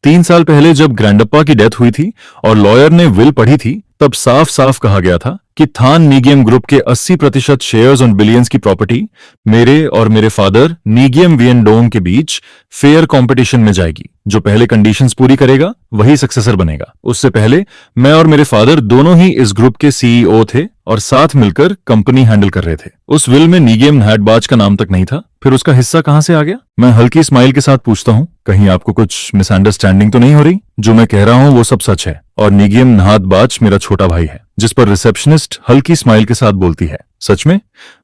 3 साल पहले जब ग्रैंडप्पा की डेथ हुई थी और लॉयर ने विल पढ़ी थी, तब साफ साफ कहा गया था कि थान नीगेम ग्रुप के 80% शेयर्स ऑन बिलियंस की प्रॉपर्टी मेरे और मेरे फादर नीगेम वियन डोंग के बीच फेयर कंपटीशन में जाएगी। जो पहले कंडीशंस पूरी करेगा वही सक्सेसर बनेगा। उससे पहले मैं और मेरे फादर दोनों ही इस ग्रुप के सीईओ थे और साथ मिलकर कंपनी हैंडल कर रहे थे। उस विल में नीगेम नहाटबाज का नाम तक नहीं था, फिर उसका हिस्सा कहां से आ गया। मैं हल्की स्माइल के साथ पूछता हूं, कहीं आपको कुछ मिसअंडरस्टैंडिंग तो नहीं हो रही। जो मैं कह रहा हूं वो सब सच है और नीगेम नहातबाज मेरा छोटा भाई है। जिस पर रिसेप्शनिस्ट हल्की स्माइल के साथ बोलती है, सच में।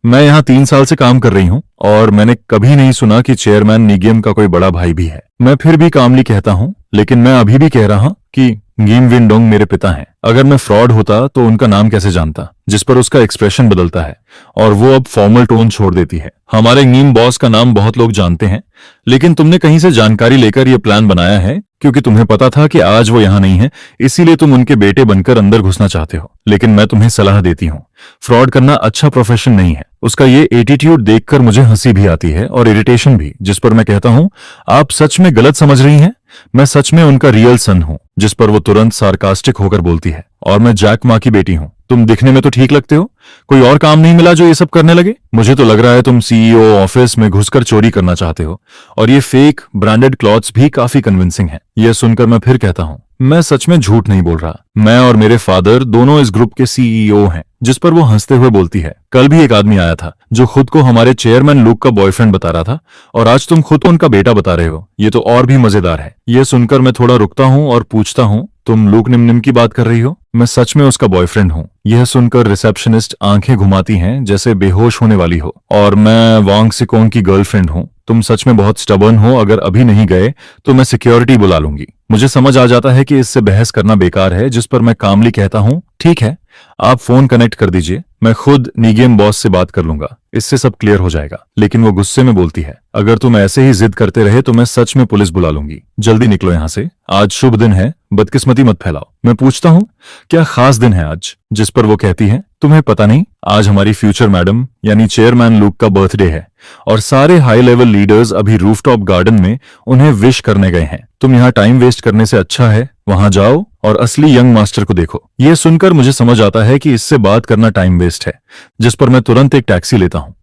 मैं यहाँ 3 साल से काम कर रही हूँ और मैंने कभी नहीं सुना कि चेयरमैन नीगेम का कोई बड़ा भाई भी है। मैं फिर भी कामली कहता हूँ, लेकिन मैं अभी भी कह रहा हूँ कि नीम विन डोंग मेरे पिता हैं। अगर मैं फ्रॉड होता तो उनका नाम कैसे जानता। जिस पर उसका एक्सप्रेशन बदलता है और वो अब फॉर्मल टोन छोड़ देती है। हमारे नीम बॉस का नाम बहुत लोग जानते हैं, लेकिन तुमने कहीं से जानकारी लेकर यह प्लान बनाया है क्योंकि तुम्हें पता था कि आज वो यहाँ नहीं है, इसीलिए तुम उनके बेटे बनकर अंदर घुसना चाहते हो। लेकिन मैं तुम्हें सलाह देती हूँ, फ्रॉड करना अच्छा प्रोफेशन नहीं है। उसका ये एटीट्यूड देखकर मुझे हंसी भी आती है और इरिटेशन भी, जिस पर मैं कहता हूँ, आप सच में गलत समझ रही हैं। मैं सच में उनका रियल सन हूँ। जिस पर वो तुरंत सार्कास्टिक होकर बोलती है, और मैं जैक मा की बेटी हूँ। तुम दिखने में तो ठीक लगते हो, कोई और काम नहीं मिला जो ये सब करने लगे? मुझे तो लग रहा है तुम सीईओ ऑफिस में घुसकर चोरी करना चाहते हो, और ये फेक ब्रांडेड क्लॉथ्स भी काफी कन्विंसिंग हैं। यह सुनकर मैं फिर कहता हूँ, मैं सच में झूठ नहीं बोल रहा। मैं और मेरे फादर दोनों इस ग्रुप के सीईओ हैं। जिस पर वो हंसते हुए बोलती है, कल भी एक आदमी आया था जो खुद को हमारे चेयरमैन लुक का बॉयफ्रेंड बता रहा था, और आज तुम खुद को उनका बेटा बता रहे हो। ये तो और भी मजेदार है। यह सुनकर मैं थोड़ा रुकता हूँ और पूछता हूँ, तुम लुक निम की बात कर रही हो? मैं सच में उसका बॉयफ्रेंड हूँ। यह सुनकर रिसेप्शनिस्ट आंखें घुमाती हैं जैसे बेहोश होने वाली हो। और मैं वांग सिकोन की गर्लफ्रेंड हूँ। तुम सच में बहुत स्टबर्न हो। अगर अभी नहीं गए तो मैं सिक्योरिटी बुला लूंगी। मुझे समझ आ जाता है कि इससे बहस करना बेकार है, जिस पर मैं कामली कहता हूँ, ठीक है, आप फोन कनेक्ट कर दीजिए, मैं खुद नीगेम बॉस से बात कर लूंगा, इससे सब क्लियर हो जाएगा। लेकिन वो गुस्से में बोलती है, अगर तुम ऐसे ही जिद करते रहे तो मैं सच में पुलिस बुला लूंगी। जल्दी निकलो यहाँ से, आज शुभ दिन है, बदकिस्मती मत फैलाओ। मैं पूछता हूँ, क्या खास दिन है आज? जिस पर वो कहती है, तुम्हें पता नहीं, आज हमारी फ्यूचर मैडम यानी चेयरमैन लुक का बर्थडे है, और सारे हाई लेवल लीडर्स अभी रूफटॉप गार्डन में उन्हें विश करने गए हैं। तुम यहाँ टाइम वेस्ट करने से अच्छा है वहां जाओ और असली यंग मास्टर को देखो। यह सुनकर मुझे समझ आता है कि इससे बात करना टाइम वेस्ट है, जिस पर मैं तुरंत एक टैक्सी लेता हूँ।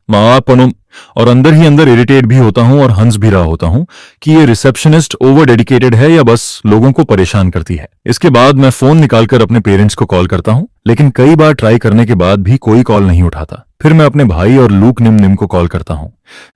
और अंदर ही अंदर इरिटेट भी होता हूँ और हंस भी रहा होता हूँ कि ये रिसेप्शनिस्ट ओवर डेडिकेटेड है या बस लोगों को परेशान करती है। इसके बाद मैं फोन निकालकर अपने पेरेंट्स को कॉल करता हूँ, लेकिन कई बार ट्राई करने के बाद भी कोई कॉल नहीं उठाता। फिर मैं अपने भाई और लूक निम को कॉल करता हूँ,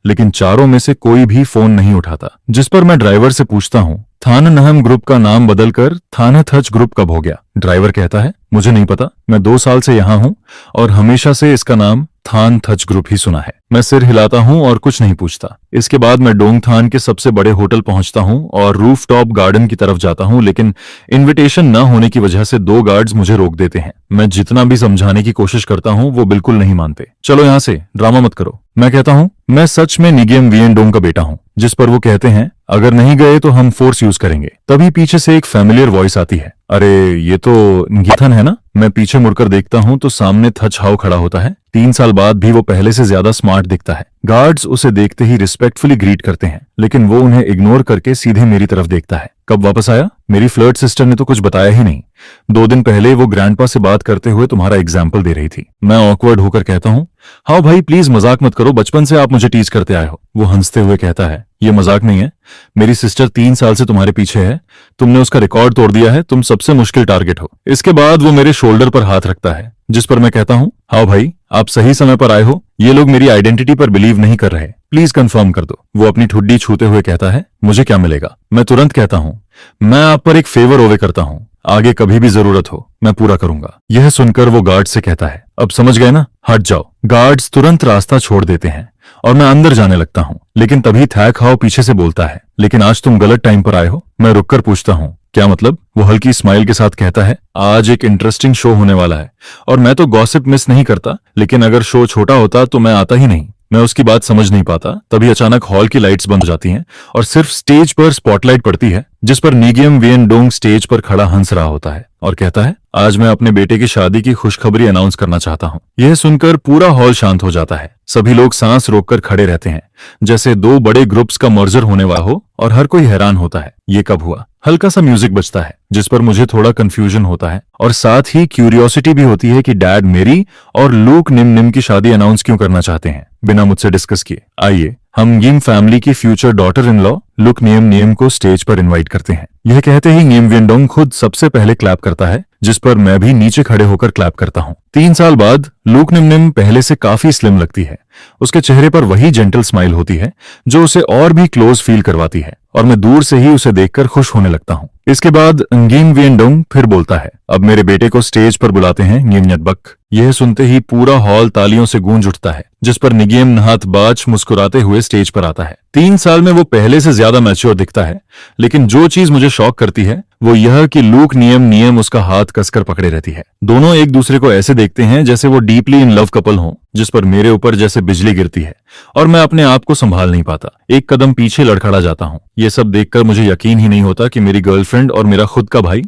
लेकिन चारों में से कोई भी फोन नहीं उठाता। जिस पर मैं ड्राइवर से पूछता हूँ, थान नहम ग्रुप का नाम बदलकर थाना थच ग्रुप कब हो गया? ड्राइवर कहता है, मुझे नहीं पता, मैं 2 साल से यहाँ हूँ और हमेशा से इसका नाम थान थच ग्रुप ही सुना है। मैं सिर हिलाता हूँ और कुछ नहीं पूछता। इसके बाद मैं डोंगथान के सबसे बड़े होटल पहुंचता हूँ और रूफटॉप गार्डन की तरफ जाता हूँ, लेकिन इनविटेशन न होने की वजह से 2 गार्ड्स मुझे रोक देते हैं। मैं जितना भी समझाने की कोशिश करता हूँ वो बिल्कुल नहीं मानते। चलो यहाँ से, ड्रामा मत करो। मैं कहता हूँ, मैं सच में निगेम वियेंडोंग का बेटा हूँ। जिस पर वो कहते हैं, अगर नहीं गए तो हम फोर्स यूज करेंगे। तभी पीछे से एक फैमिलियर वॉइस आती है, अरे ये तो गिथन है ना? मैं पीछे मुड़कर देखता हूँ तो सामने थच हाउ खड़ा होता है। 3 साल बाद भी वो पहले से ज्यादा स्मार्ट दिखता है। गार्ड्स उसे देखते ही रिस्पेक्टफुली ग्रीट करते हैं, लेकिन वो उन्हें इग्नोर करके सीधे मेरी तरफ देखता है। कब वापस आया? मेरी फ्लर्ट सिस्टर ने तो कुछ बताया ही नहीं। 2 दिन पहले वो ग्रैंडपा से बात करते हुए तुम्हारा एग्जाम्पल दे रही थी। मैं ऑकवर्ड होकर कहता हूँ, हाँ भाई प्लीज मजाक मत करो, बचपन से आप मुझे टीज करते आए हो। वो हंसते हुए कहता है, ये मजाक नहीं है, मेरी सिस्टर 3 साल से तुम्हारे पीछे है, तुमने उसका रिकॉर्ड तोड़ दिया है, तुम सबसे मुश्किल टारगेट हो। इसके बाद वो मेरे शोल्डर पर हाथ रखता है, जिस पर मैं कहता हूँ, हाँ भाई आप सही समय पर आए हो, ये लोग मेरी आइडेंटिटी पर बिलीव नहीं कर रहे, प्लीज कंफर्म कर दो। वो अपनी ठुड्डी छूते हुए कहता है, मुझे क्या मिलेगा? मैं तुरंत कहता हूँ, मैं आप पर एक फेवर ओवे करता हूँ, आगे कभी भी जरूरत हो मैं पूरा करूंगा। यह सुनकर वो गार्ड से कहता है, अब समझ गए ना, हट जाओ। गार्ड्स तुरंत रास्ता छोड़ देते हैं और मैं अंदर जाने लगता हूँ, लेकिन तभी थैक हाउ पीछे से बोलता है, लेकिन आज तुम गलत टाइम पर आए हो। मैं रुककर पूछता हूँ, क्या मतलब? वो हल्की स्माइल के साथ कहता है, आज एक इंटरेस्टिंग शो होने वाला है और मैं तो गॉसिप मिस नहीं करता, लेकिन अगर शो छोटा होता तो मैं आता ही नहीं। मैं उसकी बात समझ नहीं पाता। तभी अचानक हॉल की लाइट्स बंद हो जाती हैं और सिर्फ स्टेज पर स्पॉटलाइट पड़ती है, जिस पर निगेम वियेंडोंग स्टेज पर खड़ा हंस रहा होता है और कहता है, आज मैं अपने बेटे की शादी की खुशखबरी अनाउंस करना चाहता हूँ। यह सुनकर पूरा हॉल शांत हो जाता है। सभी लोग सांस रोककर खड़े रहते हैं, जैसे 2 बड़े ग्रुप्स का मर्जर होने वाला हो, और हर कोई हैरान होता है, ये कब हुआ? हल्का सा म्यूजिक बजता है, जिस पर मुझे थोड़ा कंफ्यूजन होता है और साथ ही क्यूरियोसिटी भी होती है कि डैड मेरी और लूक निम की शादी अनाउंस क्यों करना चाहते हैं बिना मुझसे डिस्कस किए। आइए हम गिम फैमिली की future daughter in law look नियम को स्टेज पर इनवाइट करते हैं। यह कहते ही नियम वियेंडोंग खुद सबसे पहले क्लैप करता है, जिस पर मैं भी नीचे खड़े होकर क्लैप करता हूँ। 3 साल बाद लुक निम पहले से काफी स्लिम लगती है। उसके चेहरे पर वही जेंटल स्माइल होती है जो उसे और भी क्लोज फील करवाती है, और मैं दूर से ही उसे देखकर खुश होने लगता हूँ। इसके बाद गिम वियेंडोंग फिर बोलता है, अब मेरे बेटे को स्टेज पर बुलाते हैं न्येन्यतबक। यह सुनते ही पूरा हॉल तालियों से गूंज उठता है, जिस पर निगेम नहात बाच मुस्कुराते हुए स्टेज पर आता है। 3 साल में वो पहले से ज्यादा मैच्योर दिखता है, लेकिन जो चीज मुझे शॉक करती है वो यह कि लूक नियम उसका हाथ कसकर पकड़े रहती है। दोनों एक दूसरे को ऐसे देखते हैं जैसे वो डीपली इन लव कपल हों, जिस पर मेरे ऊपर जैसे बिजली गिरती है और मैं अपने आप को संभाल नहीं पाता। एक कदम पीछे लड़खड़ा जाता हूँ। ये सब देखकर मुझे यकीन ही नहीं होता कि मेरी गर्लफ्रेंड और मेरा खुद का भाई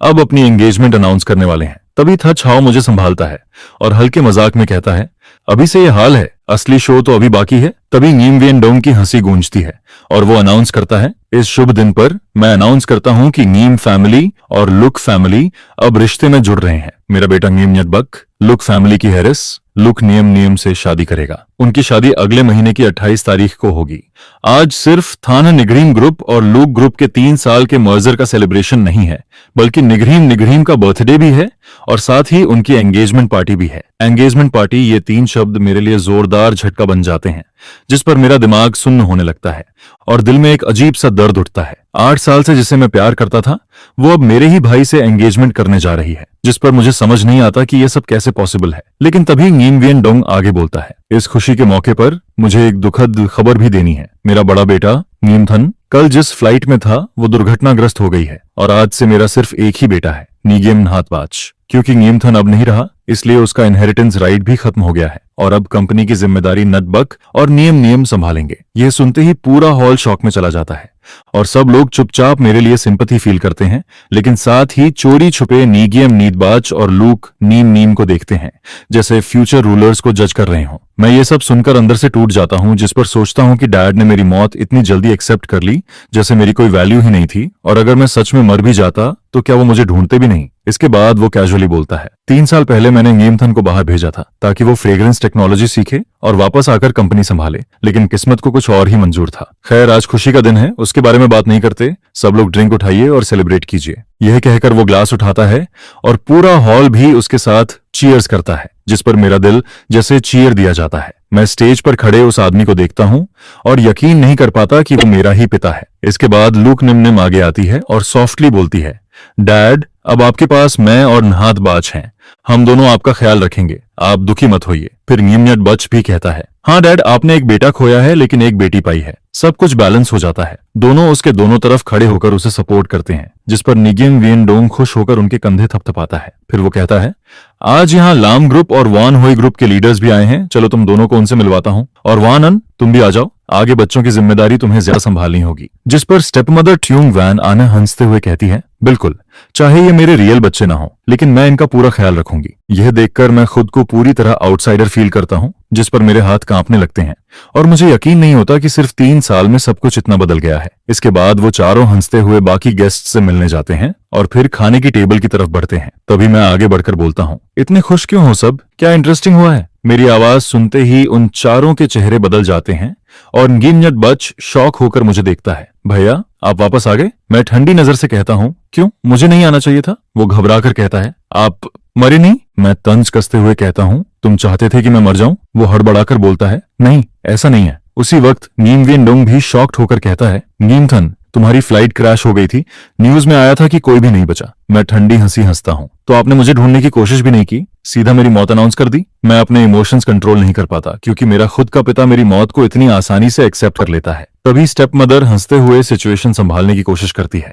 अब अपनी एंगेजमेंट अनाउंस करने वाले हैं। तभी थच हाउ मुझे संभालता है और हल्के मजाक में कहता है, अभी से ये हाल है, असली शो तो अभी बाकी है। तभी गिम वियेंडोंग की हंसी गूंजती है और वो अनाउंस करता है, इस शुभ दिन पर मैं अनाउंस करता हूं कि नीम फैमिली और लुक फैमिली अब रिश्ते में जुड़ रहे हैं। मेरा बेटा नीम न्यटबक लुक फैमिली की हैरिस लुक नियम से शादी करेगा। उनकी शादी अगले महीने की 28 तारीख को होगी। आज सिर्फ थाना निगरीम ग्रुप और लुक ग्रुप के 3 साल के मर्जर का सेलिब्रेशन नहीं है, बल्कि निगरीम का बर्थडे भी है और साथ ही उनकी एंगेजमेंट पार्टी भी है। एंगेजमेंट पार्टी, ये 3 शब्द मेरे लिए जोरदार झटका बन जाते हैं, जिस पर मेरा दिमाग सुन्न होने लगता है और दिल में एक अजीब सा दर्द उठता है। 8 साल से जिसे मैं प्यार करता था, वो अब मेरे ही भाई से एंगेजमेंट करने जा रही है, जिस पर मुझे समझ नहीं आता कि ये सब कैसे पॉसिबल है। लेकिन तभी नीम वियन डोंग आगे बोलता है, इस खुशी के मौके पर मुझे एक दुखद खबर भी देनी है। मेरा बड़ा बेटा नीमथन कल जिस फ्लाइट में था वो दुर्घटनाग्रस्त हो गई है और आज से मेरा सिर्फ एक ही बेटा है, नीगेम नहातबाज। क्योंकि नीमथन अब नहीं रहा, इसलिए उसका इनहेरिटेंस राइट भी खत्म हो गया है और अब कंपनी की जिम्मेदारी नटबक और नियम संभालेंगे। यह सुनते ही पूरा हॉल शॉक में चला जाता है और सब लोग चुपचाप मेरे लिए सिंपैथी फील करते हैं, लेकिन साथ ही चोरी छुपे नीगियम नीदबाज और लूक नीम को देखते हैं, जैसे फ्यूचर रूलर्स को जज कर रहे हों। मैं ये सब सुनकर अंदर से टूट जाता हूं, जिस पर सोचता हूं कि डैड ने मेरी मौत इतनी जल्दी एक्सेप्ट कर ली जैसे मेरी कोई वैल्यू ही नहीं थी, और अगर मैं सच में मर भी जाता तो क्या वो मुझे ढूंढते भी नहीं। इसके बाद वो कैजुअली बोलता है, 3 साल पहले मैंने नीमथन को बाहर भेजा था ताकि वो फ्रेग्रेंस टेक्नोलॉजी सीखे और वापस आकर कंपनी संभाले, लेकिन किस्मत को कुछ और ही मंजूर था। खैर, आज खुशी का दिन है, उसके बारे में बात नहीं करते। सब लोग ड्रिंक उठाइए और सेलिब्रेट कीजिए। यह कहकर वो ग्लास उठाता है और पूरा हॉल भी उसके साथ चीयर्स करता है, जिस पर मेरा दिल जैसे चीयर दिया जाता है। मैं स्टेज पर खड़े उस आदमी को देखता हूं और यकीन नहीं कर पाता कि वो मेरा ही पिता है। इसके बाद लूक निम आगे आती है और सॉफ्टली बोलती है, डैड, अब आपके पास मैं और नहातबाज हैं। हम दोनों आपका ख्याल रखेंगे, आप दुखी मत होइए। फिर नीमन्यट बच भी कहता है, हाँ डैड, आपने एक बेटा खोया है लेकिन एक बेटी पाई है। सब कुछ बैलेंस हो जाता है। दोनों उसके दोनों तरफ खड़े होकर उसे सपोर्ट करते हैं, जिस पर निगिम वियन डोंग खुश होकर उनके कंधे थपथपाता है। फिर वो कहता है, आज यहाँ लाम ग्रुप और वान होई ग्रुप के लीडर्स भी आए हैं, चलो तुम दोनों को उनसे मिलवाता हूँ। और वान अन, तुम भी आ जाओ, आगे बच्चों की जिम्मेदारी तुम्हें ज्यादा संभालनी होगी। जिस पर स्टेप मदर ट्यूंग वैन आना हंसते हुए कहती है, बिल्कुल, चाहे ये मेरे रियल बच्चे ना हो, लेकिन मैं इनका पूरा ख्याल रखूंगी। यह देखकर मैं खुद को पूरी तरह आउटसाइडर फील करता हूँ, जिस पर मेरे हाथ कांपने लगते हैं और मुझे यकीन नहीं होता कि सिर्फ 3 साल में सब कुछ इतना बदल गया है। इसके बाद वो चारों हंसते हुए बाकी गेस्ट से मिलने जाते हैं और फिर खाने की टेबल की तरफ बढ़ते हैं। तभी मैं आगे बढ़कर बोलता हूँ, इतने खुश क्यों हो सब? क्या इंटरेस्टिंग हुआ है? मेरी आवाज सुनते ही उन चारों के चेहरे बदल जाते हैं और गिनयत बच शॉक होकर मुझे देखता है। भैया, आप वापस आ गए? मैं ठंडी नजर से कहता हूँ, क्यों, मुझे नहीं आना चाहिए था? वो घबरा कर कहता है, आप मरे नहीं? मैं तंज कसते हुए कहता हूँ, तुम चाहते थे कि मैं मर जाऊं? वो हड़बड़ाकर बोलता है, नहीं, ऐसा नहीं है। उसी वक्त नीम वियन डोंग भी शॉक्ड होकर कहता है, नीमथन, तुम्हारी फ्लाइट क्रैश हो गई थी, न्यूज में आया था कि कोई भी नहीं बचा। मैं ठंडी हंसी हंसता हूँ, तो आपने मुझे ढूंढने की कोशिश भी नहीं की, सीधा मेरी मौत अनाउंस कर दी? मैं अपने इमोशंस कंट्रोल नहीं कर पाता, क्योंकि मेरा खुद का पिता मेरी मौत को इतनी आसानी से एक्सेप्ट कर लेता है। तभी स्टेप मदर हंसते हुए सिचुएशन संभालने की कोशिश करती है,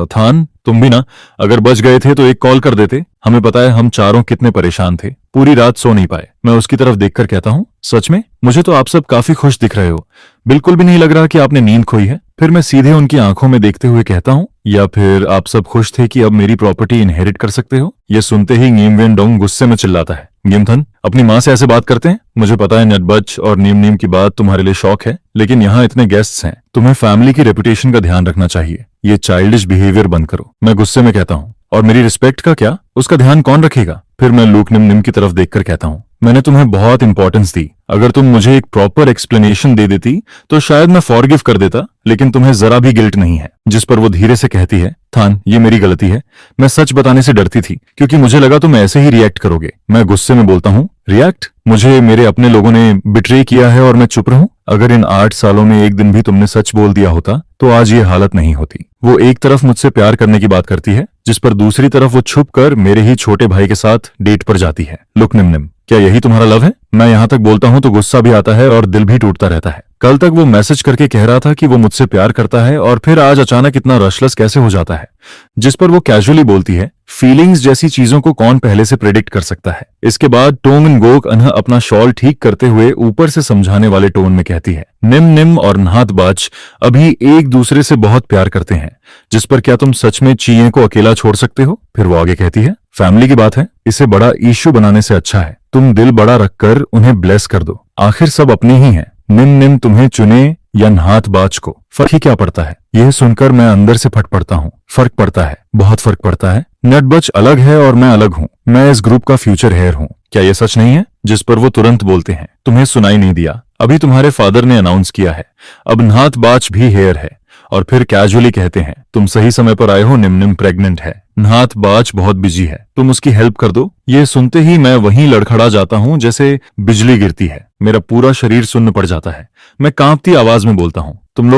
थान, तुम भी ना, अगर बच गए थे तो एक कॉल कर देते। हमें पता है हम चारों कितने परेशान थे, पूरी रात सो नहीं पाए। मैं उसकी तरफ देखकर कहता हूँ, सच में? मुझे तो आप सब काफी खुश दिख रहे हो, बिल्कुल भी नहीं लग रहा कि आपने नींद खोई है। फिर मैं सीधे उनकी आंखों में देखते हुए कहता हूँ, या फिर आप सब खुश थे कि अब मेरी प्रॉपर्टी इनहेरिट कर सकते हो? यह सुनते ही नीम वियन डोंग गुस्से में चिल्लाता है, गिमथन, अपनी माँ से ऐसे बात करते हैं? मुझे पता है नटबच और नीम की बात तुम्हारे लिए शौक है, लेकिन यहाँ इतने गेस्ट्स हैं, तुम्हें फैमिली की रेपुटेशन का ध्यान रखना चाहिए। ये चाइल्डिश बिहेवियर बंद करो। मैं गुस्से में कहता हूँ, और मेरी रिस्पेक्ट का क्या? उसका ध्यान कौन रखेगा? फिर मैं लूक निम की तरफ देखकर कहता हूँ, मैंने तुम्हें बहुत इंपॉर्टेंस दी, अगर तुम मुझे एक प्रॉपर एक्सप्लेनेशन दे देती तो शायद मैं फॉरगिव कर देता, लेकिन तुम्हें जरा भी गिल्ट नहीं है। जिस पर वो धीरे से कहती है, थान, ये मेरी गलती है, मैं सच बताने से डरती थी क्योंकि मुझे लगा तुम ऐसे ही रिएक्ट करोगे। मैं गुस्से में बोलता हूँ, रिएक्ट? मुझे मेरे अपने लोगों ने बिट्रे किया है और मैं चुप रहूं? अगर इन 8 सालों में एक दिन भी तुमने सच बोल दिया होता तो आज ये हालत नहीं होती। वो एक तरफ मुझसे प्यार करने की बात करती है, जिस पर दूसरी तरफ वो छुप कर मेरे ही छोटे भाई के साथ डेट पर जाती है। लुक निम, क्या यही तुम्हारा लव है? मैं यहाँ तक बोलता हूँ तो गुस्सा भी आता है और दिल भी टूटता रहता है। कल तक वो मैसेज करके कह रहा था कि वो मुझसे प्यार करता है और फिर आज अचानक इतना रशलेस कैसे हो जाता है? जिस पर वो कैजुअली बोलती है, फीलिंग्स जैसी चीजों को कौन पहले से प्रेडिक्ट कर सकता है? इसके बाद टोंगन गोक अनह अपना शॉल ठीक करते हुए ऊपर से समझाने वाले टोन में कहती है, निम और नहातबाज अभी एक दूसरे से बहुत प्यार करते हैं, जिस पर क्या तुम सच में चीये को अकेला छोड़ सकते हो? फिर वो आगे कहती है, फैमिली की बात है, इसे बड़ा इश्यू बनाने से अच्छा है तुम दिल बड़ा रखकर उन्हें ब्लेस कर दो, आखिर सब अपने ही हैं। निम निम तुम्हें चुने या नहात बाज को, फर्क ही क्या पड़ता है। यह सुनकर मैं अंदर से फट पड़ता हूँ। फर्क पड़ता है, बहुत फर्क पड़ता है। नटबच अलग है और मैं अलग हूँ। मैं इस ग्रुप का फ्यूचर हेयर हूँ। क्या ये सच नहीं है? जिस पर वो तुरंत बोलते हैं, तुम्हें सुनाई नहीं दिया, अभी तुम्हारे फादर ने अनाउंस किया है, अब नहात बाज भी हेयर है। और फिर कैजुअली कहते हैं, तुम सही समय पर आए हो, निम प्रेग्नेंट है, नहात बाज बहुत बिजी है, तुम उसकी हेल्प कर दो। ये सुनते ही मैं वहीं लड़खड़ा जाता हूँ जैसे बिजली गिरती है। मेरा पूरा शरीर सुन्न पड़ जाता है। मैं कांपती आवाज में बोलता हूँ, तुम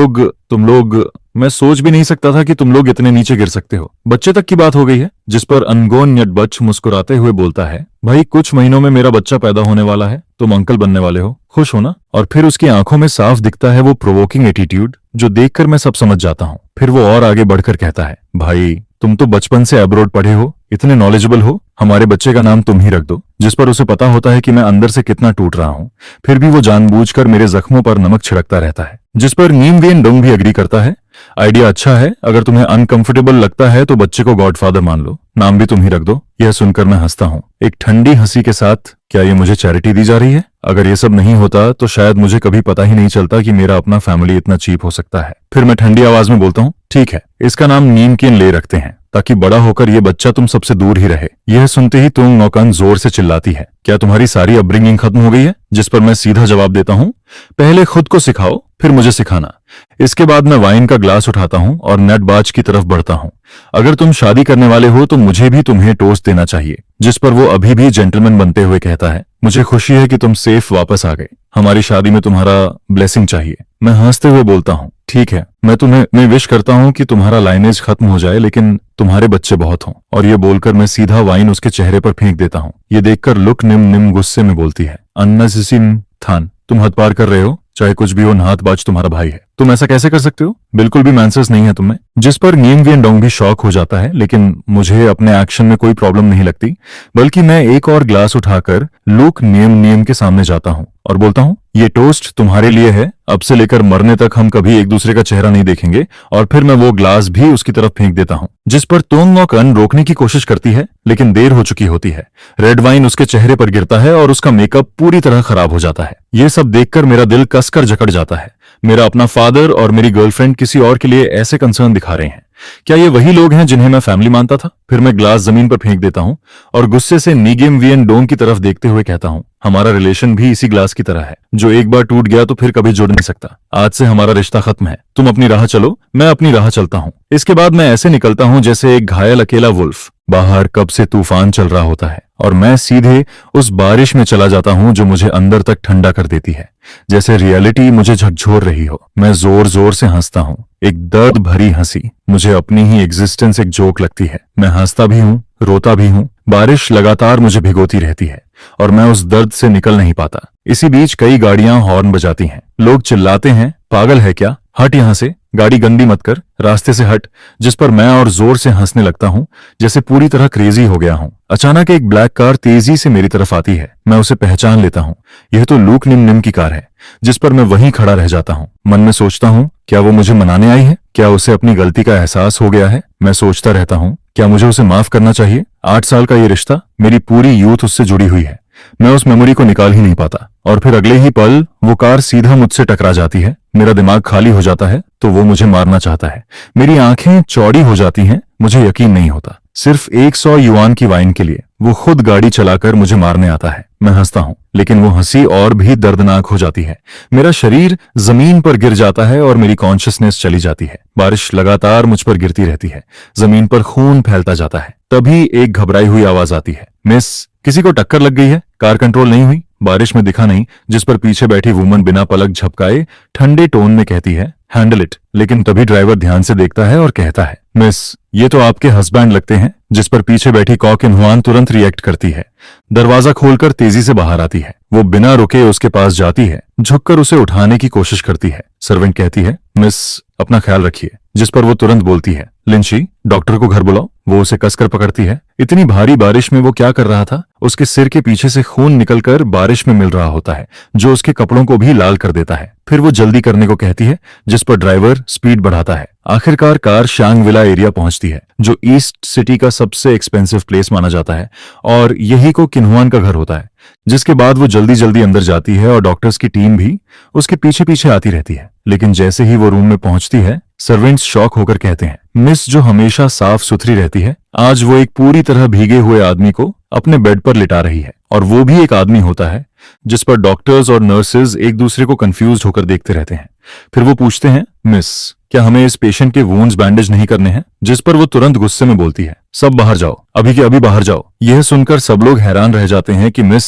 लोग, मैं सोच भी नहीं सकता था कि तुम लोग इतने नीचे गिर सकते हो। बच्चे तक की बात हो गई है। जिस पर अनगोन नटबच मुस्कुराते हुए बोलता है, भाई कुछ महीनों में मेरा बच्चा पैदा होने वाला है, तुम अंकल बनने वाले हो, खुश हो ना? और फिर उसकी आंखों में साफ दिखता है वो प्रोवोकिंग एटीट्यूड, जो देखकर मैं सब समझ जाता हूँ। फिर वो और आगे बढ़कर कहता है, भाई तुम तो बचपन से अब्रॉड पढ़े हो, इतने नॉलेजेबल हो, हमारे बच्चे का नाम तुम ही रख दो। जिस पर उसे पता होता है कि मैं अंदर से कितना टूट रहा हूँ, फिर भी वो जानबूझकर मेरे जख्मों पर नमक छिड़कता रहता है। जिस पर नीम वियन डोंग भी एग्री करता है, आइडिया अच्छा है, अगर तुम्हें अनकंफर्टेबल लगता है तो बच्चे को गॉडफादर मान लो, नाम भी तुम ही रख दो। यह सुनकर मैं हंसता हूँ, एक ठंडी हंसी के साथ। क्या ये मुझे चैरिटी दी जा रही है? अगर ये सब नहीं होता तो शायद मुझे कभी पता ही नहीं चलता कि मेरा अपना फैमिली इतना चीप हो सकता है। फिर मैं ठंडी आवाज में बोलता हूँ, ठीक है, इसका नाम नीम किन ले रखते हैं, ताकि बड़ा होकर ये बच्चा तुम सबसे दूर ही रहे। यह सुनते ही तुंग नौकन जोर से चिल्लाती है, क्या तुम्हारी सारी अपब्रिंगिंग खत्म हो गई है? जिस पर मैं सीधा जवाब देता हूँ, पहले खुद को सिखाओ, फिर मुझे सिखाना। इसके बाद मैं वाइन का ग्लास उठाता हूँ और नटबाज की तरफ बढ़ता हूँ। अगर तुम शादी करने वाले हो तो मुझे भी तुम्हें टोस्ट देना चाहिए। जिस पर वो अभी भी जेंटलमैन बनते हुए कहता है, मुझे खुशी है कि तुम सेफ वापस आ गए, हमारी शादी में तुम्हारा ब्लेसिंग चाहिए। मैं हंसते हुए बोलता हूँ, ठीक है, मैं विश करता हूँ कि तुम्हारा लाइनेज खत्म हो जाए, लेकिन तुम्हारे बच्चे बहुत हों। और ये बोलकर मैं सीधा वाइन उसके चेहरे पर फेंक देता हूँ। ये देखकर लुक निम गुस्से में बोलती है, अन्ना सिसिम थान, तुम हद पार कर रहे हो, चाहे कुछ भी हो, नहात बाज तुम्हारा भाई है, तुम ऐसा कैसे कर सकते हो? बिल्कुल भी मैंसेस नहीं है तुम में। जिस पर नीम वियन डोंग भी शॉक हो जाता है, लेकिन मुझे अपने एक्शन में कोई प्रॉब्लम नहीं लगती, बल्कि मैं एक और ग्लास उठाकर लुक नियम के सामने जाता हूँ और बोलता हूँ, ये टोस्ट तुम्हारे लिए है, अब से लेकर मरने तक हम कभी एक दूसरे का चेहरा नहीं देखेंगे। और फिर मैं वो ग्लास भी उसकी तरफ फेंक देता हूँ। जिस पर तोंग नौकन रोकने की कोशिश करती है, लेकिन देर हो चुकी होती है। रेड वाइन उसके चेहरे पर गिरता है और उसका मेकअप पूरी तरह खराब हो जाता है। ये सब देखकर मेरा दिल कसकर जकड़ जाता है। मेरा अपना फादर और मेरी गर्लफ्रेंड किसी और के लिए ऐसे कंसर्न दिखा रहे हैं। क्या ये वही लोग हैं जिन्हें मैं फैमिली मानता था? फिर मैं ग्लास जमीन पर फेंक देता हूं और गुस्से से नीगिम वियन डोंग की तरफ देखते हुए कहता हूं, हमारा रिलेशन भी इसी ग्लास की तरह है, जो एक बार टूट गया तो फिर कभी जुड़ नहीं सकता। आज से हमारा रिश्ता खत्म है, तुम अपनी राह चलो, मैं अपनी राह चलता हूं। इसके बाद मैं ऐसे निकलता हूं जैसे एक घायल अकेला वुल्फ। बाहर कब से तूफान चल रहा होता है और मैं सीधे उस बारिश में चला जाता हूं जो मुझे अंदर तक ठंडा कर देती है, जैसे रियलिटी मुझे झकझोर रही हो। मैं जोर जोर से हंसता हूं, एक दर्द भरी हंसी। मुझे अपनी ही एग्जिस्टेंस एक जोक लगती है। मैं हंसता भी हूं, रोता भी हूं। बारिश लगातार मुझे भिगोती रहती है और मैं उस दर्द से निकल नहीं पाता। इसी बीच कई गाड़ियां हॉर्न बजाती हैं। लोग चिल्लाते हैं, पागल है क्या, हट यहां से, गाड़ी गंदी मत कर, रास्ते से हट। जिस पर मैं और जोर से हंसने लगता हूं, जैसे पूरी तरह क्रेजी हो गया हूं। अचानक एक ब्लैक कार तेजी से मेरी तरफ आती है। मैं उसे पहचान लेता हूं, यह तो लूक निम की कार है। जिस पर मैं वहीं खड़ा रह जाता हूं। मन में सोचता हूं, क्या वो मुझे मनाने आई है? क्या उसे अपनी गलती का एहसास हो गया है? मैं सोचता रहता हूं, क्या मुझे उसे माफ करना चाहिए? 8 साल का ये रिश्ता, मेरी पूरी यूथ उससे जुड़ी हुई है। मैं उस मेमोरी को निकाल ही नहीं पाता। और फिर अगले ही पल वो कार सीधा मुझसे टकरा जाती है। मेरा दिमाग खाली हो जाता है तो वो मुझे मारना चाहता है। मेरी आंखें चौड़ी हो जाती हैं, मुझे यकीन नहीं होता। सिर्फ 100 युआन की वाइन के लिए वो खुद गाड़ी चलाकर मुझे मारने आता है। मैं हंसता हूं, लेकिन वो हंसी और भी दर्दनाक हो जाती है। मेरा शरीर जमीन पर गिर जाता है और मेरी कॉन्शियसनेस चली जाती है। बारिश लगातार मुझ पर गिरती रहती है, जमीन पर खून फैलता जाता है। तभी एक घबराई हुई आवाज आती है, मिस, किसी को टक्कर लग गई है, कार कंट्रोल नहीं हुई। बारिश में दिखा नहीं। जिस पर पीछे बैठी वुमन बिना पलक झपकाए ठंडे टोन में कहती है, हैंडल इट। लेकिन तभी ड्राइवर ध्यान से देखता है और कहता है, मिस, ये तो आपके हस्बैंड लगते हैं। जिस पर पीछे बैठी कॉक इन हुआन तुरंत रिएक्ट करती है। दरवाजा खोलकर तेजी से बाहर आती है। वो बिना रुके उसके पास जाती है, झुककर उसे उठाने की कोशिश करती है। सर्वेंट कहती है, मिस, अपना ख्याल रखिए। जिस पर वो तुरंत बोलती है, लिंची, डॉक्टर को घर बुलाओ। वो उसे कसकर पकड़ती है। इतनी भारी बारिश में वो क्या कर रहा था? उसके सिर के पीछे से खून निकलकर बारिश में मिल रहा होता है, जो उसके कपड़ों को भी लाल कर देता है। फिर वो जल्दी करने को कहती है, जिस पर ड्राइवर स्पीड बढ़ाता है। आखिरकार कार शांग विला एरिया पहुंचती है, जो ईस्ट सिटी का सबसे एक्सपेंसिव प्लेस माना जाता है और यही को किन्हुआन का घर होता है। जिसके बाद वो जल्दी जल्दी अंदर जाती है और डॉक्टर्स की टीम भी उसके पीछे पीछे आती रहती है। लेकिन जैसे ही वो रूम में पहुंचती है, सर्वेंट्स शॉक होकर कहते हैं, मिस जो हमेशा साफ सुथरी रहती है, आज वो एक पूरी तरह भीगे हुए आदमी को अपने बेड पर लिटा रही है। और वो भी एक आदमी होता है, जिस पर डॉक्टर्स और नर्सेज एक दूसरे को कंफ्यूज होकर देखते रहते हैं। फिर वो पूछते हैं, मिस क्या हमें इस पेशेंट के वुंड्स बैंडेज नहीं करने हैं? जिस पर वो तुरंत गुस्से में बोलती है, सब बाहर जाओ, अभी के अभी बाहर जाओ। यह सुनकर सब लोग हैरान रह जाते हैं कि मिस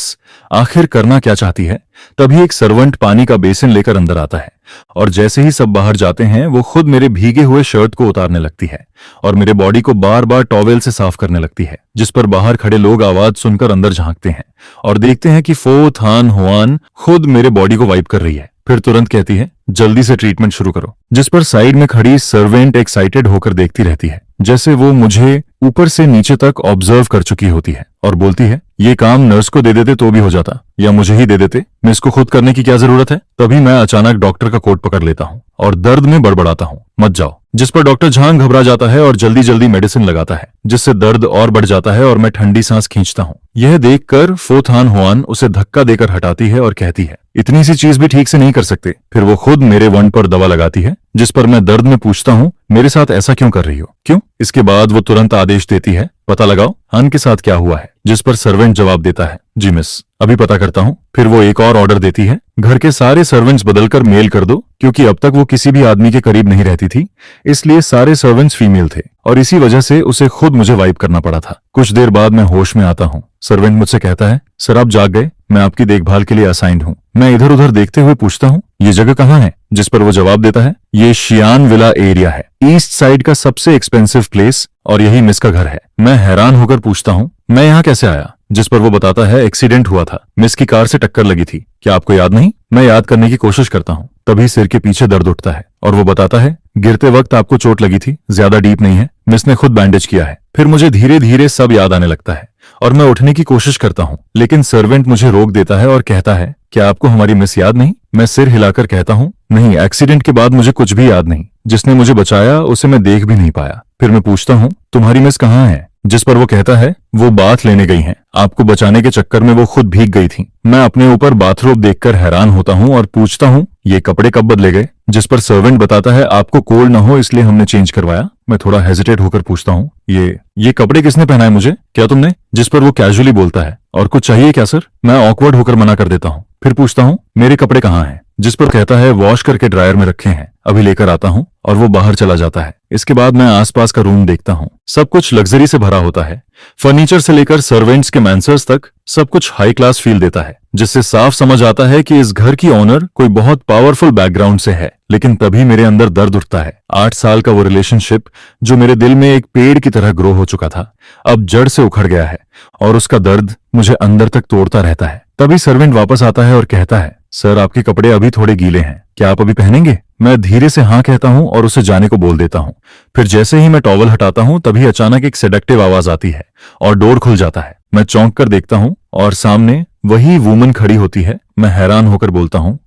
आखिर करना क्या चाहती है। तभी एक सर्वेंट पानी का बेसिन लेकर अंदर आता है और जैसे ही सब बाहर जाते हैं, वो खुद मेरे भीगे हुए शर्ट को उतारने लगती है और मेरे बॉडी को बार बार टॉवेल से साफ करने लगती है। जिस पर बाहर खड़े लोग आवाज सुनकर अंदर झांकते हैं और देखते हैं कि फो थान हुआन खुद मेरे बॉडी को वाइप कर रही है। फिर तुरंत कहती है, जल्दी से ट्रीटमेंट शुरू करो। जिस पर साइड में खड़ी सर्वेंट एक्साइटेड होकर देखती रहती है, जैसे वो मुझे ऊपर से नीचे तक ऑब्जर्व कर चुकी होती है और बोलती है, ये काम नर्स को दे देते तो भी हो जाता, या मुझे ही दे देते, मैं इसको खुद करने की क्या जरूरत है? तभी मैं अचानक डॉक्टर का कोट पकड़ लेता हूँ और दर्द में बड़बड़ाता हूँ, मत जाओ। जिस पर डॉक्टर झांग घबरा जाता है और जल्दी जल्दी मेडिसिन लगाता है, जिससे दर्द और बढ़ जाता है और मैं ठंडी सांस खींचता हूँ। यह देखकर फो थान हुआन उसे धक्का देकर हटाती है और कहती है, इतनी सी चीज भी ठीक से नहीं कर सकते। फिर वो खुद मेरे वंड पर दवा लगाती है, जिस पर मैं दर्द में पूछता हूँ, मेरे साथ ऐसा क्यों कर रही हो, क्यों? इसके बाद वो तुरंत आदेश देती है, पता लगाओ हन के साथ क्या हुआ है। जिस पर सर्वेंट जवाब देता है, जी मिस, अभी पता करता हूँ। फिर वो एक और ऑर्डर देती है, घर के सारे सर्वेंट्स बदलकर मेल कर दो, क्योंकि अब तक वो किसी भी आदमी के करीब नहीं रहती थी, इसलिए सारे सर्वेंट्स फीमेल थे और इसी वजह से उसे खुद मुझे वाइप करना पड़ा था। कुछ देर बाद मैं होश में आता हूँ। सर्वेंट मुझसे कहता है, सर आप जाग गए, मैं आपकी देखभाल के लिए असाइंड हूँ। मैं इधर उधर देखते हुए पूछता हूँ, ये जगह कहाँ है? जिस पर वो जवाब देता है, ये शियान विला एरिया है, ईस्ट साइड का सबसे एक्सपेंसिव प्लेस, और यही मिस का घर है। मैं हैरान होकर पूछता हूँ, मैं यहाँ कैसे आया? जिस पर वो बताता है, एक्सीडेंट हुआ था, मिस की कार से टक्कर लगी थी, क्या आपको याद नहीं? मैं याद करने की कोशिश करता हूँ। तभी सिर के पीछे दर्द उठता है और वो बताता है, गिरते वक्त आपको चोट लगी थी, ज्यादा डीप नहीं है, मिस ने खुद बैंडेज किया है। फिर मुझे धीरे धीरे सब याद आने लगता है और मैं उठने की कोशिश करता हूँ, लेकिन सर्वेंट मुझे रोक देता है और कहता है, क्या आपको हमारी मिस याद नहीं? मैं सिर हिलाकर कहता हूँ, नहीं, एक्सीडेंट के बाद मुझे कुछ भी याद नहीं, जिसने मुझे बचाया उसे मैं देख भी नहीं पाया। फिर मैं पूछता हूँ, तुम्हारी मिस कहाँ है? जिस पर वो कहता है, वो बाथ लेने गई हैं, आपको बचाने के चक्कर में वो खुद भीग गई थी। मैं अपने ऊपर बाथरोब देखकर हैरान होता हूँ और पूछता हूँ, ये कपड़े कब बदले गए? जिस पर सर्वेंट बताता है, आपको कोल्ड न हो इसलिए हमने चेंज करवाया। मैं थोड़ा हेजिटेट होकर पूछता हूँ, ये कपड़े किसने पहनाए मुझे, क्या तुमने? जिस पर वो कैजुअली बोलता है, और कुछ चाहिए क्या सर? मैं ऑकवर्ड होकर मना कर देता हूँ। फिर पूछता हूँ, मेरे कपड़े कहाँ हैं? जिस पर कहता है, वॉश करके ड्रायर में रखे हैं, अभी लेकर आता हूँ, और वो बाहर चला जाता है। इसके बाद मैं आसपास का रूम देखता हूँ, सब कुछ लग्जरी से भरा होता है, फर्नीचर से लेकर सर्वेंट्स के मैंसर्स तक सब कुछ हाई क्लास फील देता है, जिससे साफ समझ आता है कि इस घर की ओनर कोई बहुत पावरफुल बैकग्राउंड से है। लेकिन तभी मेरे अंदर दर्द उठता है। 8 साल का वो रिलेशनशिप जो मेरे दिल में एक पेड़ की तरह ग्रो हो चुका था, अब जड़ से उखड़ गया है और उसका दर्द मुझे अंदर तक तोड़ता रहता है। तभी सर्वेंट वापस आता है और कहता है, सर आपके कपड़े अभी थोड़े गीले हैं, क्या आप अभी पहनेंगे? मैं धीरे से हाँ कहता हूँ और उसे जाने को बोल देता हूँ। फिर जैसे ही मैं टॉवल हटाता हूँ, तभी अचानक एक सेडक्टिव आवाज आती है और डोर खुल जाता है। मैं चौंक कर देखता हूँ और सामने वही वुमन खड़ी होती है। मैं हैरान होकर बोलता हूँ,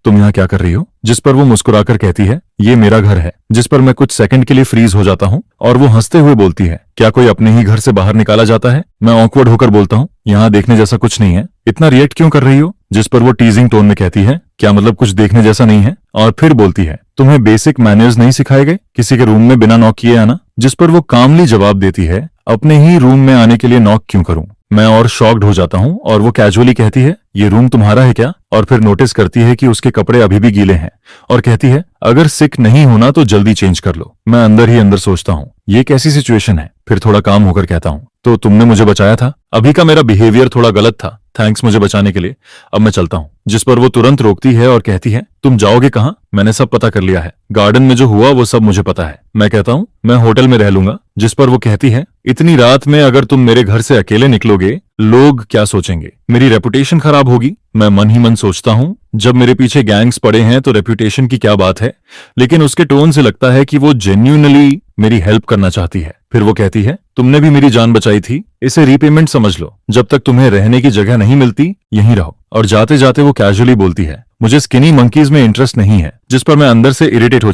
तुम यहाँ क्या कर रही हो? जिस पर वो मुस्कुराकर कहती है, ये मेरा घर है। जिस पर मैं कुछ सेकंड के लिए फ्रीज हो जाता हूँ और वो हंसते हुए बोलती है, क्या कोई अपने ही घर से बाहर निकाला जाता है? मैं ऑकवर्ड होकर बोलता हूँ, यहाँ देखने जैसा कुछ नहीं है, इतना रिएक्ट क्यों कर रही हो? जिस पर वो टीजिंग टोन में कहती है, क्या मतलब कुछ देखने जैसा नहीं है? और फिर बोलती है, तुम्हें बेसिक मैनर्स नहीं सिखाए गए किसी के रूम में बिना नॉक किए आना? जिस पर वो कामली जवाब देती है, अपने ही रूम में आने के लिए नॉक क्यों करूं? मैं और शॉक्ड हो जाता हूं और वो कैजुअली कहती है, ये रूम तुम्हारा है क्या? और फिर नोटिस करती है कि उसके कपड़े अभी भी गीले हैं और कहती है, अगर सिक नहीं होना तो जल्दी चेंज कर लो। मैं अंदर ही अंदर सोचता हूँ, ये कैसी सिचुएशन है? फिर थोड़ा काम होकर कहता हूँ, तो तुमने मुझे बचाया था, अभी का मेरा बिहेवियर थोड़ा गलत था, थैंक्स मुझे बचाने के लिए, अब मैं चलता हूँ। जिस पर वो तुरंत रोकती है और कहती है, तुम जाओगे कहाँ? मैंने सब पता कर लिया है, गार्डन में जो हुआ वो सब मुझे पता है। मैं कहता हूँ, मैं होटल में रह लूंगा। जिस पर वो कहती है, इतनी रात में अगर तुम मेरे घर से अकेले निकलोगे, लोग क्या सोचेंगे? मेरी रेपुटेशन खराब होगी। मैं मन ही मन सोचता हूँ, जब मेरे पीछे गैंग्स पड़े हैं तो रेपुटेशन की क्या बात है, लेकिन उसके टोन से लगता है कि वो जेन्युइनली मेरी हेल्प करना चाहती है। फिर वो कहती है, तुमने भी मेरी जान बचाई थी, इसे रीपेमेंट समझ लो, जब तक तुम्हें रहने की जगह नहीं मिलती यहीं रहो। और जाते जाते वो कैजुअली बोलती है, मुझे स्किनी मंकीज में इंटरेस्ट नहीं है। जिस पर मैं अंदर से इरिटेट हो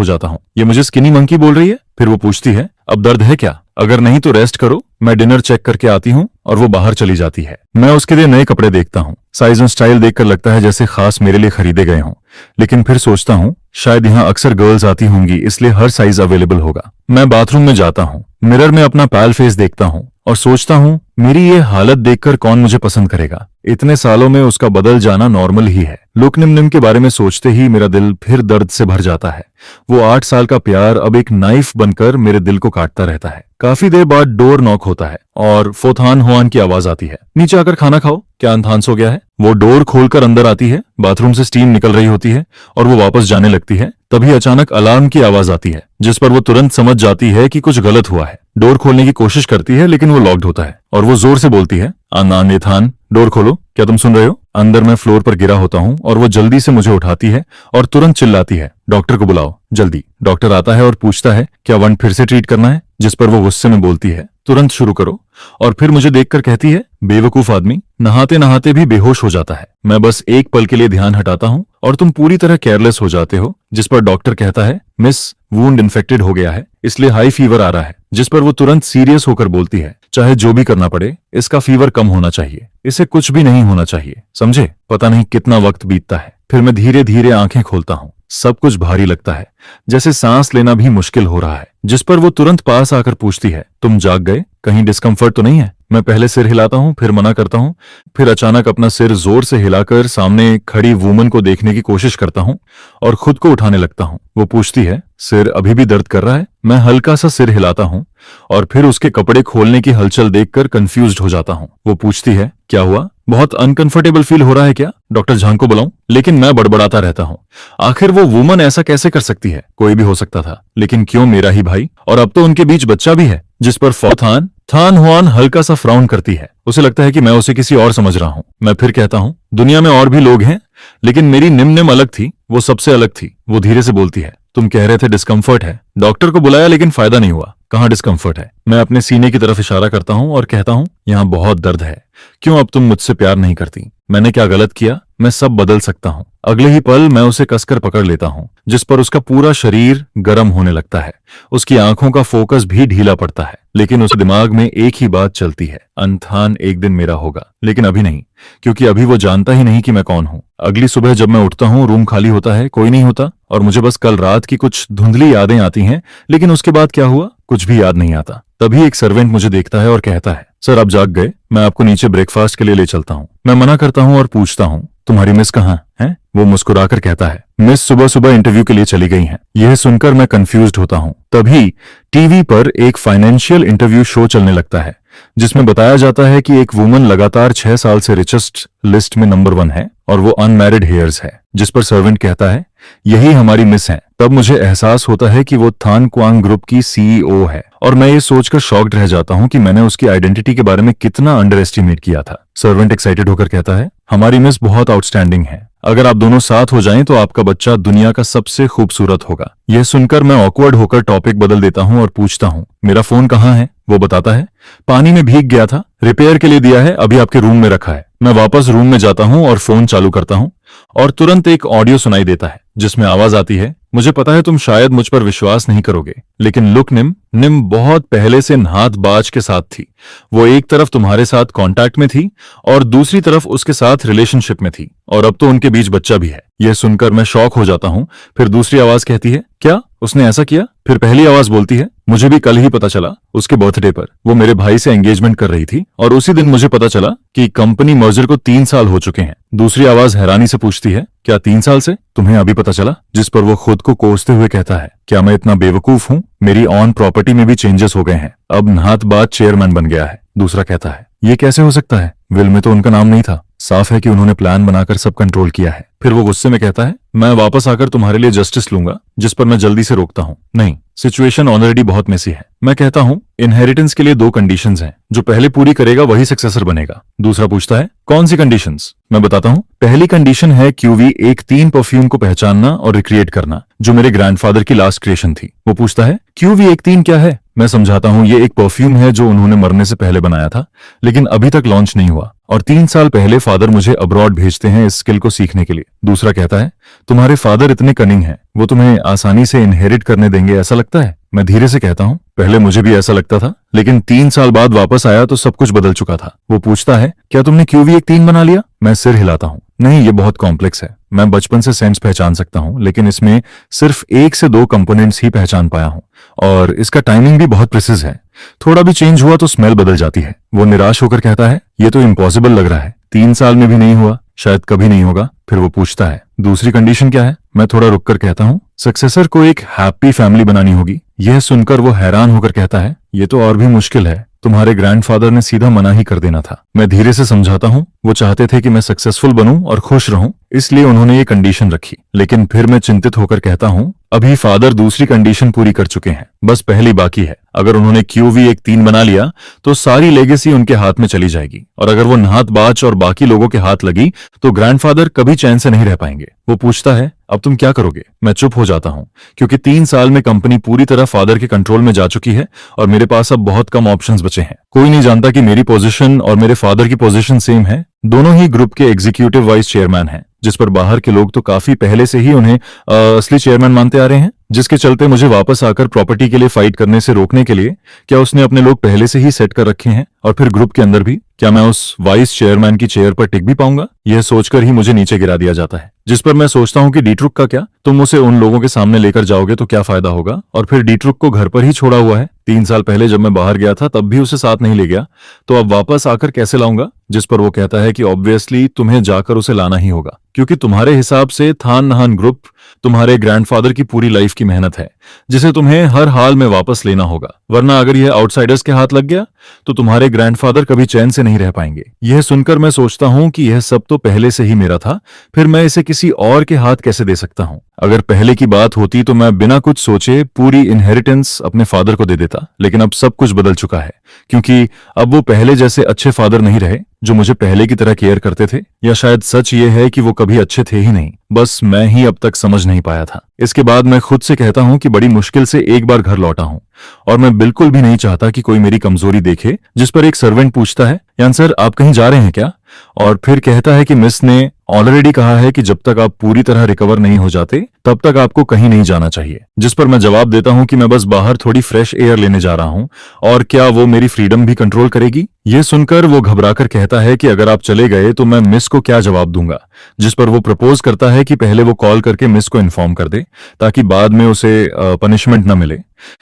जाता हूँ, ये मुझे स्किनी मंकी बोल रही है? फिर वो पूछती है, अब दर्द है क्या? अगर नहीं तो रेस्ट करो, मैं डिनर चेक करके आती हूँ और वो बाहर चली जाती है। मैं उसके लिए नए कपड़े देखता हूँ। साइज और स्टाइल देखकर लगता है जैसे खास मेरे लिए खरीदे गए हों, लेकिन फिर सोचता हूँ शायद यहाँ अक्सर गर्ल्स आती होंगी इसलिए हर साइज अवेलेबल होगा। मैं बाथरूम में जाता हूँ, मिरर में अपना पैल फेस देखता हूँ और सोचता हूँ मेरी ये हालत देखकर कौन मुझे पसंद करेगा। इतने सालों में उसका बदल जाना नॉर्मल ही है। लुक निम निम के बारे में सोचते ही मेरा दिल फिर दर्द से भर जाता है। वो 8 साल का प्यार अब एक नाइफ बनकर मेरे दिल को काटता रहता है। काफी देर बाद डोर नॉक होता है और फोथान हुआन की आवाज आती है, नीचे आकर खाना खाओ, क्या अनथान सो गया है। वो डोर खोलकर अंदर आती है, बाथरूम से स्टीम निकल रही होती है और वो वापस जाने लगती है। तभी अचानक अलार्म की आवाज आती है जिस पर वो तुरंत समझ जाती है कि कुछ गलत हुआ है। डोर खोलने की कोशिश करती है लेकिन वो लॉक्ड होता है और वो जोर से बोलती है, अनानेथान डोर खोलो, क्या तुम सुन रहे हो। अंदर मैं फ्लोर पर गिरा होता हूँ और वो जल्दी से मुझे उठाती है और तुरंत चिल्लाती है, डॉक्टर को बुलाओ जल्दी। डॉक्टर आता है और पूछता है क्या वंड फिर से ट्रीट करना है, जिस पर वो गुस्से में बोलती है तुरंत शुरू करो। और फिर मुझे देखकर कहती है, बेवकूफ आदमी, नहाते नहाते भी बेहोश हो जाता है। मैं बस एक पल के लिए ध्यान हटाता हूँ और तुम पूरी तरह केयरलेस हो जाते हो। जिस पर डॉक्टर कहता है, मिस वुंड इन्फेक्टेड हो गया है इसलिए हाई फीवर आ रहा है। जिस पर वो तुरंत सीरियस होकर बोलती है, चाहे जो भी करना पड़े इसका फीवर कम होना चाहिए, इसे कुछ भी नहीं होना चाहिए, समझे। पता नहीं कितना वक्त बीतता है, फिर मैं धीरे धीरे आंखें खोलता हूँ। सब कुछ भारी लगता है, जैसे सांस लेना भी मुश्किल हो रहा है। जिस पर वो तुरंत पास आकर पूछती है, तुम जाग गए, कहीं डिस्कम्फर्ट तो नहीं है। मैं पहले सिर हिलाता हूँ, फिर मना करता हूँ, फिर अचानक अपना सिर जोर से हिलाकर सामने खड़ी वूमन को देखने की कोशिश करता हूँ और खुद को उठाने लगता हूँ। वो पूछती है, सिर अभी भी दर्द कर रहा है। मैं हल्का सा सिर हिलाता हूँ और फिर उसके कपड़े खोलने की हलचल देखकर कंफ्यूज्ड हो जाता हूँ। वो पूछती है, क्या हुआ, बहुत अनकंफर्टेबल फील हो रहा है क्या, डॉक्टर झांग को बुलाऊं। लेकिन मैं बड़बड़ाता रहता हूँ। आखिर वो वुमन ऐसा कैसे कर सकती है, कोई भी हो सकता था, लेकिन क्यों मेरा ही भाई, और अब तो उनके बीच बच्चा भी है। जिस पर फोथान थान हुआन हल्का सा फ्राउन करती है। उसे लगता है कि मैं उसे किसी और समझ रहा हूँ। मैं फिर कहता हूँ, दुनिया में और भी लोग हैं लेकिन मेरी निम निम अलग थी, वो सबसे अलग थी। वो धीरे से बोलती है, तुम कह रहे थे डिस्कम्फर्ट है, डॉक्टर को बुलाया लेकिन फायदा नहीं हुआ, कहाँ डिस्कम्फर्ट है। मैं अपने सीने की तरफ इशारा करता हूँ और कहता हूँ, यहाँ बहुत दर्द है, क्यों अब तुम मुझसे प्यार नहीं करती, मैंने क्या गलत किया, मैं सब बदल सकता हूँ। अगले ही पल मैं उसे कसकर पकड़ लेता हूँ, जिस पर उसका पूरा शरीर गर्म होने लगता है। उसकी आंखों का फोकस भी ढीला पड़ता है, लेकिन उस दिमाग में एक ही बात चलती है, अनथान एक दिन मेरा होगा। लेकिन अभी नहीं, क्योंकि अभी वो जानता ही नहीं कि मैं कौन हूँ। अगली सुबह जब मैं उठता हूँ, रूम खाली होता है, कोई नहीं होता और मुझे बस कल रात की कुछ धुंधली यादें आती हैं, लेकिन उसके बाद क्या हुआ कुछ भी याद नहीं आता। तभी एक सर्वेंट मुझे देखता है और कहता है, सर आप जाग गए, मैं आपको नीचे ब्रेकफास्ट के लिए ले चलता हूँ। मैं मना करता हूँ और पूछता हूँ, तुम्हारी मिस कहाँ है। वो मुस्कुराकर कहता है, मिस सुबह सुबह इंटरव्यू के लिए चली गई हैं। यह सुनकर मैं कंफ्यूज्ड होता हूँ। तभी टीवी पर एक फाइनेंशियल इंटरव्यू शो चलने लगता है जिसमें बताया जाता है कि एक वुमन लगातार 6 साल से रिचेस्ट लिस्ट में नंबर 1 है और वो अनमैरिड हेयर्स है। जिस पर सर्वेंट कहता है, यही हमारी मिस है। तब मुझे एहसास होता है कि वो थान क्वांग ग्रुप की सीईओ है और मैं ये सोचकर शॉक्ड रह जाता हूँ कि मैंने उसकी आइडेंटिटी के बारे में कितना अंडर एस्टिमेट किया था। सर्वेंट एक्साइटेड होकर कहता है, हमारी मिस बहुत आउटस्टैंडिंग है, अगर आप दोनों साथ हो जाएं तो आपका बच्चा दुनिया का सबसे खूबसूरत होगा। यह सुनकर मैं ऑकवर्ड होकर टॉपिक बदल देता हूं और पूछता हूं, मेरा फोन कहाँ है। वो बताता है, पानी में भीग गया था, रिपेयर के लिए दिया है, अभी आपके रूम में रखा है। मैं वापस रूम में जाता हूं और फोन चालू करता हूं और तुरंत एक ऑडियो सुनाई देता है जिसमें आवाज आती है, मुझे पता है तुम शायद मुझ पर विश्वास नहीं करोगे, लेकिन लुक निम बहुत पहले से नहात बाज के साथ थी। वो एक तरफ तुम्हारे साथ कांटेक्ट में थी और दूसरी तरफ उसके साथ रिलेशनशिप में थी और अब तो उनके बीच बच्चा भी है। यह सुनकर मैं शॉक हो जाता हूं। फिर दूसरी आवाज कहती है, क्या उसने ऐसा किया। फिर पहली आवाज बोलती है, मुझे भी कल ही पता चला, उसके बर्थडे पर वो मेरे भाई से एंगेजमेंट कर रही थी और उसी दिन मुझे पता चला कि कंपनी मर्जर को 3 साल हो चुके हैं। दूसरी आवाज हैरानी से पूछती है, क्या 3 साल से, तुम्हें अभी पता चला। जिस पर वो खुद को कोसते हुए कहता है, क्या मैं इतना बेवकूफ हूँ, मेरी ऑन प्रॉपर्टी में भी चेंजेस हो गए हैं, अब नहात बाज चेयरमैन बन गया है। दूसरा कहता है, ये कैसे हो सकता है, विल में तो उनका नाम नहीं था, साफ है कि उन्होंने प्लान बनाकर सब कंट्रोल किया है। फिर वो गुस्से में कहता है, मैं वापस आकर तुम्हारे लिए जस्टिस लूंगा। जिस पर मैं जल्दी से रोकता हूँ, नहीं, सिचुएशन ऑलरेडी बहुत मेसी है। मैं कहता हूँ, इनहेरिटेंस के लिए 2 कंडीशंस हैं, जो पहले पूरी करेगा वही सक्सेसर बनेगा। दूसरा पूछता है, कौन सी कंडीशंस। मैं बताता हूँ, पहली कंडीशन है QV13 परफ्यूम को पहचानना और रिक्रिएट करना, जो मेरे ग्रैंडफादर की लास्ट क्रिएशन थी। वो पूछता है, QV13 क्या है। मैं समझाता हूँ, ये एक परफ्यूम है जो उन्होंने मरने से पहले बनाया था, लेकिन अभी तक लॉन्च नहीं हुआ और 3 साल पहले फादर मुझे अब्रॉड भेजते हैं इस स्किल को सीखने के लिए। दूसरा कहता है, तुम्हारे फादर इतने कनिंग हैं, वो तुम्हें आसानी से इनहेरिट करने देंगे ऐसा लगता है। मैं धीरे से कहता हूँ, पहले मुझे भी ऐसा लगता था, लेकिन 3 साल बाद वापस आया तो सब कुछ बदल चुका था। वो पूछता है, क्या तुमने QV13 बना लिया? मैं सिर हिलाता हूँ, नहीं, ये बहुत कॉम्प्लेक्स है। मैं बचपन से सेंस पहचान सकता हूँ, लेकिन इसमें सिर्फ 1 से 2 कंपोनेंट्स ही पहचान पाया हूँ, और इसका टाइमिंग भी बहुत प्रिसिज है। थोड़ा भी चेंज हुआ तो स्मेल बदल जाती है। वो निराश होकर कहता है, ये तो इम्पॉसिबल लग रहा है, 3 साल में भी नहीं हुआ, शायद कभी नहीं होगा। फिर वो पूछता है, दूसरी कंडीशन क्या है? मैं थोड़ा रुककर कहता हूँ, सक्सेसर को एक हैप्पी फैमिली बनानी होगी। यह सुनकर वो हैरान होकर कहता है, ये तो और भी मुश्किल है, तुम्हारे ग्रैंडफादर ने सीधा मना ही कर देना था। मैं धीरे से समझाता हूँ, वो चाहते थे कि मैं सक्सेसफुल बनूं और खुश रहूं, इसलिए उन्होंने ये कंडीशन रखी। लेकिन फिर मैं चिंतित होकर कहता हूँ, अभी फादर दूसरी कंडीशन पूरी कर चुके हैं, बस पहली बाकी है। अगर उन्होंने QV13 बना लिया तो सारी लेगेसी उनके हाथ में चली जाएगी, और अगर वो नहात बाज और बाकी लोगों के हाथ लगी तो ग्रैंडफादर कभी चैन से नहीं रह पाएंगे। वो पूछता है, अब तुम क्या करोगे? मैं चुप हो जाता हूँ, क्योंकि 3 साल में कंपनी पूरी तरह फादर के कंट्रोल में जा चुकी है और मेरे पास अब बहुत कम ऑप्शंस बचे हैं। कोई नहीं जानता कि मेरी पोजीशन और मेरे फादर की पोजीशन सेम है। दोनों ही ग्रुप के एग्जीक्यूटिव वाइस चेयरमैन हैं, जिस पर बाहर के लोग तो काफी पहले से ही उन्हें असली चेयरमैन मानते आ रहे हैं, जिसके चलते मुझे वापस आकर प्रॉपर्टी के लिए फाइट करने से रोकने के लिए क्या उसने अपने लोग पहले से ही सेट कर रखे हैं? और फिर ग्रुप के अंदर भी क्या मैं उस वाइस चेयरमैन की चेयर पर टिक भी पाऊंगा? यह सोचकर ही मुझे नीचे गिरा दिया जाता है, जिस पर मैं सोचता हूं कि डीट्रुक का क्या? तुम उसे उन लोगों के सामने लेकर जाओगे तो क्या फायदा होगा? और फिर डीट्रुक को घर पर ही छोड़ा हुआ है। 3 साल पहले जब मैं बाहर गया था तब भी उसे साथ नहीं ले गया, तो अब वापस आकर कैसे लाऊंगा? जिस पर वो कहता है कि ऑब्वियसली तुम्हें जाकर उसे लाना ही होगा, क्योंकि तुम्हारे हिसाब से थान नहान ग्रुप तुम्हारे ग्रैंडफादर की पूरी लाइफ की मेहनत है, जिसे तुम्हें हर हाल में वापस लेना होगा, वरना अगर यह आउटसाइडर्स के हाथ लग गया तो तुम्हारे ग्रैंडफादर कभी चैन से नहीं रह पाएंगे। यह सुनकर मैं सोचता हूं कि यह सब तो पहले से ही मेरा था, फिर मैं इसे किसी और के हाथ कैसे दे सकता हूं? अगर पहले की बात होती तो मैं बिना कुछ सोचे पूरी इनहेरिटेंस अपने फादर को दे देता, लेकिन अब सब कुछ बदल चुका है, क्योंकि अब वो पहले जैसे अच्छे फादर नहीं रहे जो मुझे पहले की तरह केयर करते थे। या शायद सच ये है कि वो कभी अच्छे थे ही नहीं, बस मैं ही अब तक समझ नहीं पाया था। इसके बाद मैं खुद से कहता हूं कि बड़ी मुश्किल से एक बार घर लौटा हूं, और मैं बिल्कुल भी नहीं चाहता कि कोई मेरी कमजोरी देखे। जिस पर एक सर्वेंट पूछता है, यान सर आप कहीं जा रहे हैं क्या? और फिर कहता है कि मिस ने ऑलरेडी कहा है कि जब तक आप पूरी तरह रिकवर नहीं हो जाते तब तक आपको कहीं नहीं जाना चाहिए। जिस पर मैं जवाब देता हूं कि मैं बस बाहर थोड़ी फ्रेश एयर लेने जा रहा हूं, और क्या वो मेरी फ्रीडम भी कंट्रोल करेगी? ये सुनकर वो घबराकर कहता है कि अगर आप चले गए तो मैं मिस को क्या जवाब दूंगा। जिस पर वो प्रपोज करता है कि पहले वो कॉल करके मिस को इन्फॉर्म कर दे, ताकि बाद में उसे पनिशमेंट न मिले,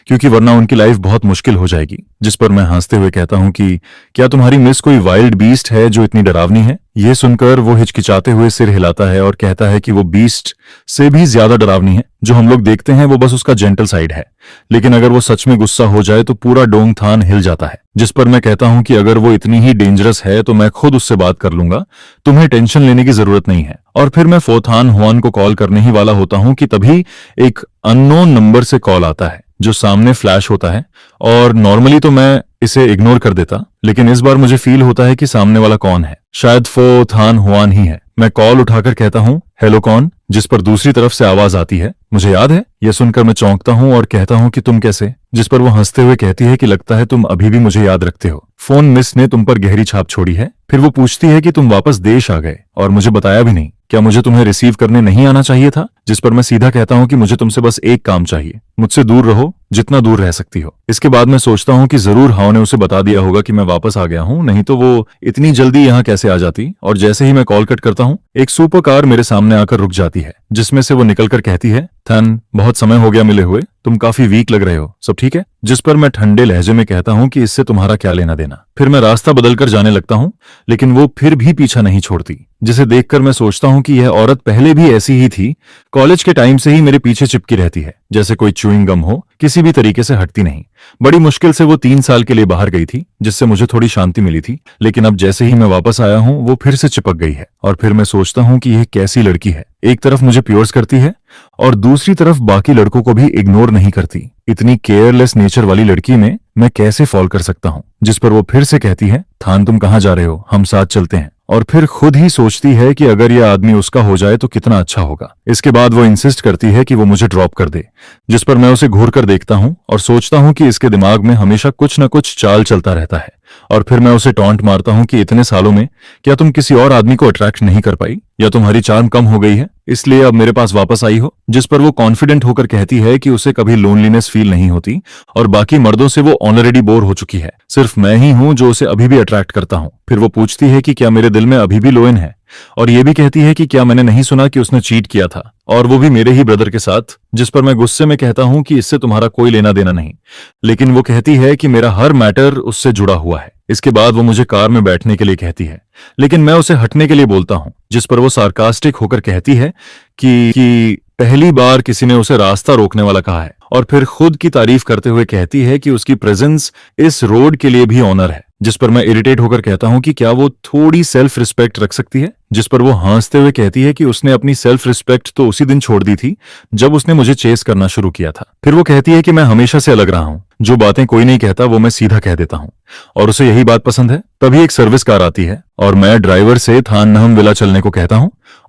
क्योंकि वरना उनकी लाइफ बहुत मुश्किल हो जाएगी। जिस पर मैं हंसते हुए कहता हूं कि क्या तुम्हारी मिस कोई वाइल्ड बीस्ट है जो इतनी डरावनी है? यह सुनकर वो हिचकिचाते हुए सिर हिलाता है और कहता है कि वो बीस्ट से भी ज्यादा डरावनी है। जो हम लोग देखते हैं वो बस उसका जेंटल साइड है, लेकिन अगर वो सच में गुस्सा हो जाए तो पूरा डोंग थान हिल जाता है। जिस पर मैं कहता हूं कि अगर वो इतनी ही डेंजरस है तो मैं खुद उससे बात कर लूंगा, तुम्हें टेंशन लेने की जरूरत नहीं है। और फिर मैं फोथान हुआन को कॉल करने ही वाला होता हूं कि तभी एक अननोन नंबर से कॉल आता है जो सामने फ्लैश होता है, और नॉर्मली तो मैं इसे इग्नोर कर देता, लेकिन इस बार मुझे फील होता है कि सामने वाला कौन है। शायद फोथान हुआन ही है। मैं कॉल उठाकर कहता हूं, हेलो कौन? जिस पर दूसरी तरफ से आवाज आती है, मुझे याद है। यह सुनकर मैं चौंकता हूं और कहता हूं कि तुम कैसे? जिस पर वो हंसते हुए कहती है कि लगता है तुम अभी भी मुझे याद रखते हो, फोन मिस ने तुम पर गहरी छाप छोड़ी है। फिर वो पूछती है कि तुम वापस देश आ गए और मुझे बताया भी नहीं, क्या मुझे तुम्हें रिसीव करने नहीं आना चाहिए था? जिस पर मैं सीधा कहता हूं कि मुझे तुमसे बस एक काम चाहिए, मुझसे दूर रहो जितना दूर रह सकती हो। इसके बाद मैं सोचता हूं कि जरूर हाउ ने उसे बता दिया होगा कि मैं वापस आ गया हूं, नहीं तो वो इतनी जल्दी यहाँ कैसे आ जाती। और जैसे ही मैं कॉल कट करता हूं, एक सुपर कार मेरे सामने आकर रुक जाती है, जिसमें से वो निकलकर कहती है, थन बहुत समय हो गया मिले हुए, तुम काफी वीक लग रहे हो, सब ठीक है? जिस पर मैं ठंडे लहजे में कहता हूं कि इससे तुम्हारा क्या लेना देना। फिर मैं रास्ता बदलकर जाने लगता हूं, लेकिन वो फिर भी पीछा नहीं छोड़ती, जिसे देखकर मैं सोचता हूं कि यह औरत पहले भी ऐसी ही थी। कॉलेज के टाइम से ही मेरे पीछे चिपकी रहती है, जैसे कोई च्युइंग गम हो, किसी भी तरीके से हटती नहीं। बड़ी मुश्किल से वो 3 साल के लिए बाहर गई थी, जिससे मुझे थोड़ी शांति मिली थी, लेकिन अब जैसे ही मैं वापस आया हूं वो फिर से चिपक गई है। और फिर मैं सोचता हूं कि यह कैसी लड़की है, एक तरफ मुझे प्योर्स करती है और दूसरी तरफ बाकी लड़कों को भी इग्नोर नहीं करती। इतनी केयरलेस नेचर वाली लड़की में मैं कैसे फॉल कर सकता हूं? जिस पर वो फिर से कहती है, थान तुम कहां जा रहे हो, हम साथ चलते हैं। और फिर खुद ही सोचती है कि अगर यह आदमी उसका हो जाए तो कितना अच्छा होगा। इसके बाद वो इंसिस्ट करती है कि वो मुझे ड्रॉप कर दे, जिस पर मैं उसे घूर कर देखता हूं और सोचता हूं कि इसके दिमाग में हमेशा कुछ न कुछ चाल चलता रहता है। और फिर मैं उसे टॉन्ट मारता हूं कि इतने सालों में क्या तुम किसी और आदमी को अट्रैक्ट नहीं कर पाई, या तुम्हारी चार्म कम हो गई है? इसलिए अब मेरे पास वापस आई हो। जिस पर वो कॉन्फिडेंट होकर कहती है कि उसे कभी लोनलीनेस फील नहीं होती और बाकी मर्दों से वो ऑलरेडी बोर हो चुकी है, सिर्फ मैं ही हूं जो उसे अभी भी अट्रैक्ट करता हूं। फिर वो पूछती है कि क्या मेरे दिल में अभी भी लोएन है, और ये भी कहती है कि क्या मैंने नहीं सुना कि उसने चीट किया था, और वो भी मेरे ही ब्रदर के साथ। जिस पर मैं गुस्से में कहता हूं कि इससे तुम्हारा कोई लेना देना नहीं, लेकिन वो कहती है कि मेरा हर मैटर उससे जुड़ा हुआ है। इसके बाद वो मुझे कार में बैठने के लिए कहती है, लेकिन मैं उसे हटने के लिए बोलता हूं, जिस पर वो सार्कास्टिक होकर कहती है कि पहली बार किसी ने उसे रास्ता रोकने वाला कहा है, और फिर खुद की तारीफ करते हुए कहती है कि उसकी प्रेजेंस इस रोड के लिए भी ऑनर है। जिस पर मैं इरिटेट होकर कहता हूं कि क्या वो थोड़ी सेल्फ रिस्पेक्ट रख सकती है, जिस पर वो हंसते हुए कहती है कि उसने अपनी सेल्फ रिस्पेक्ट तो उसी दिन छोड़ दी थी जब उसने मुझे चेस करना शुरू किया था। फिर वो कहती है कि मैं हमेशा से अलग रहा हूं, जो बातें कोई नहीं कहता वो मैं सीधा कह देता हूं, और उसे यही बात पसंद है। तभी एक सर्विस कार आती है और मैं ड्राइवर से थाननहम विला चलने को कहता हूं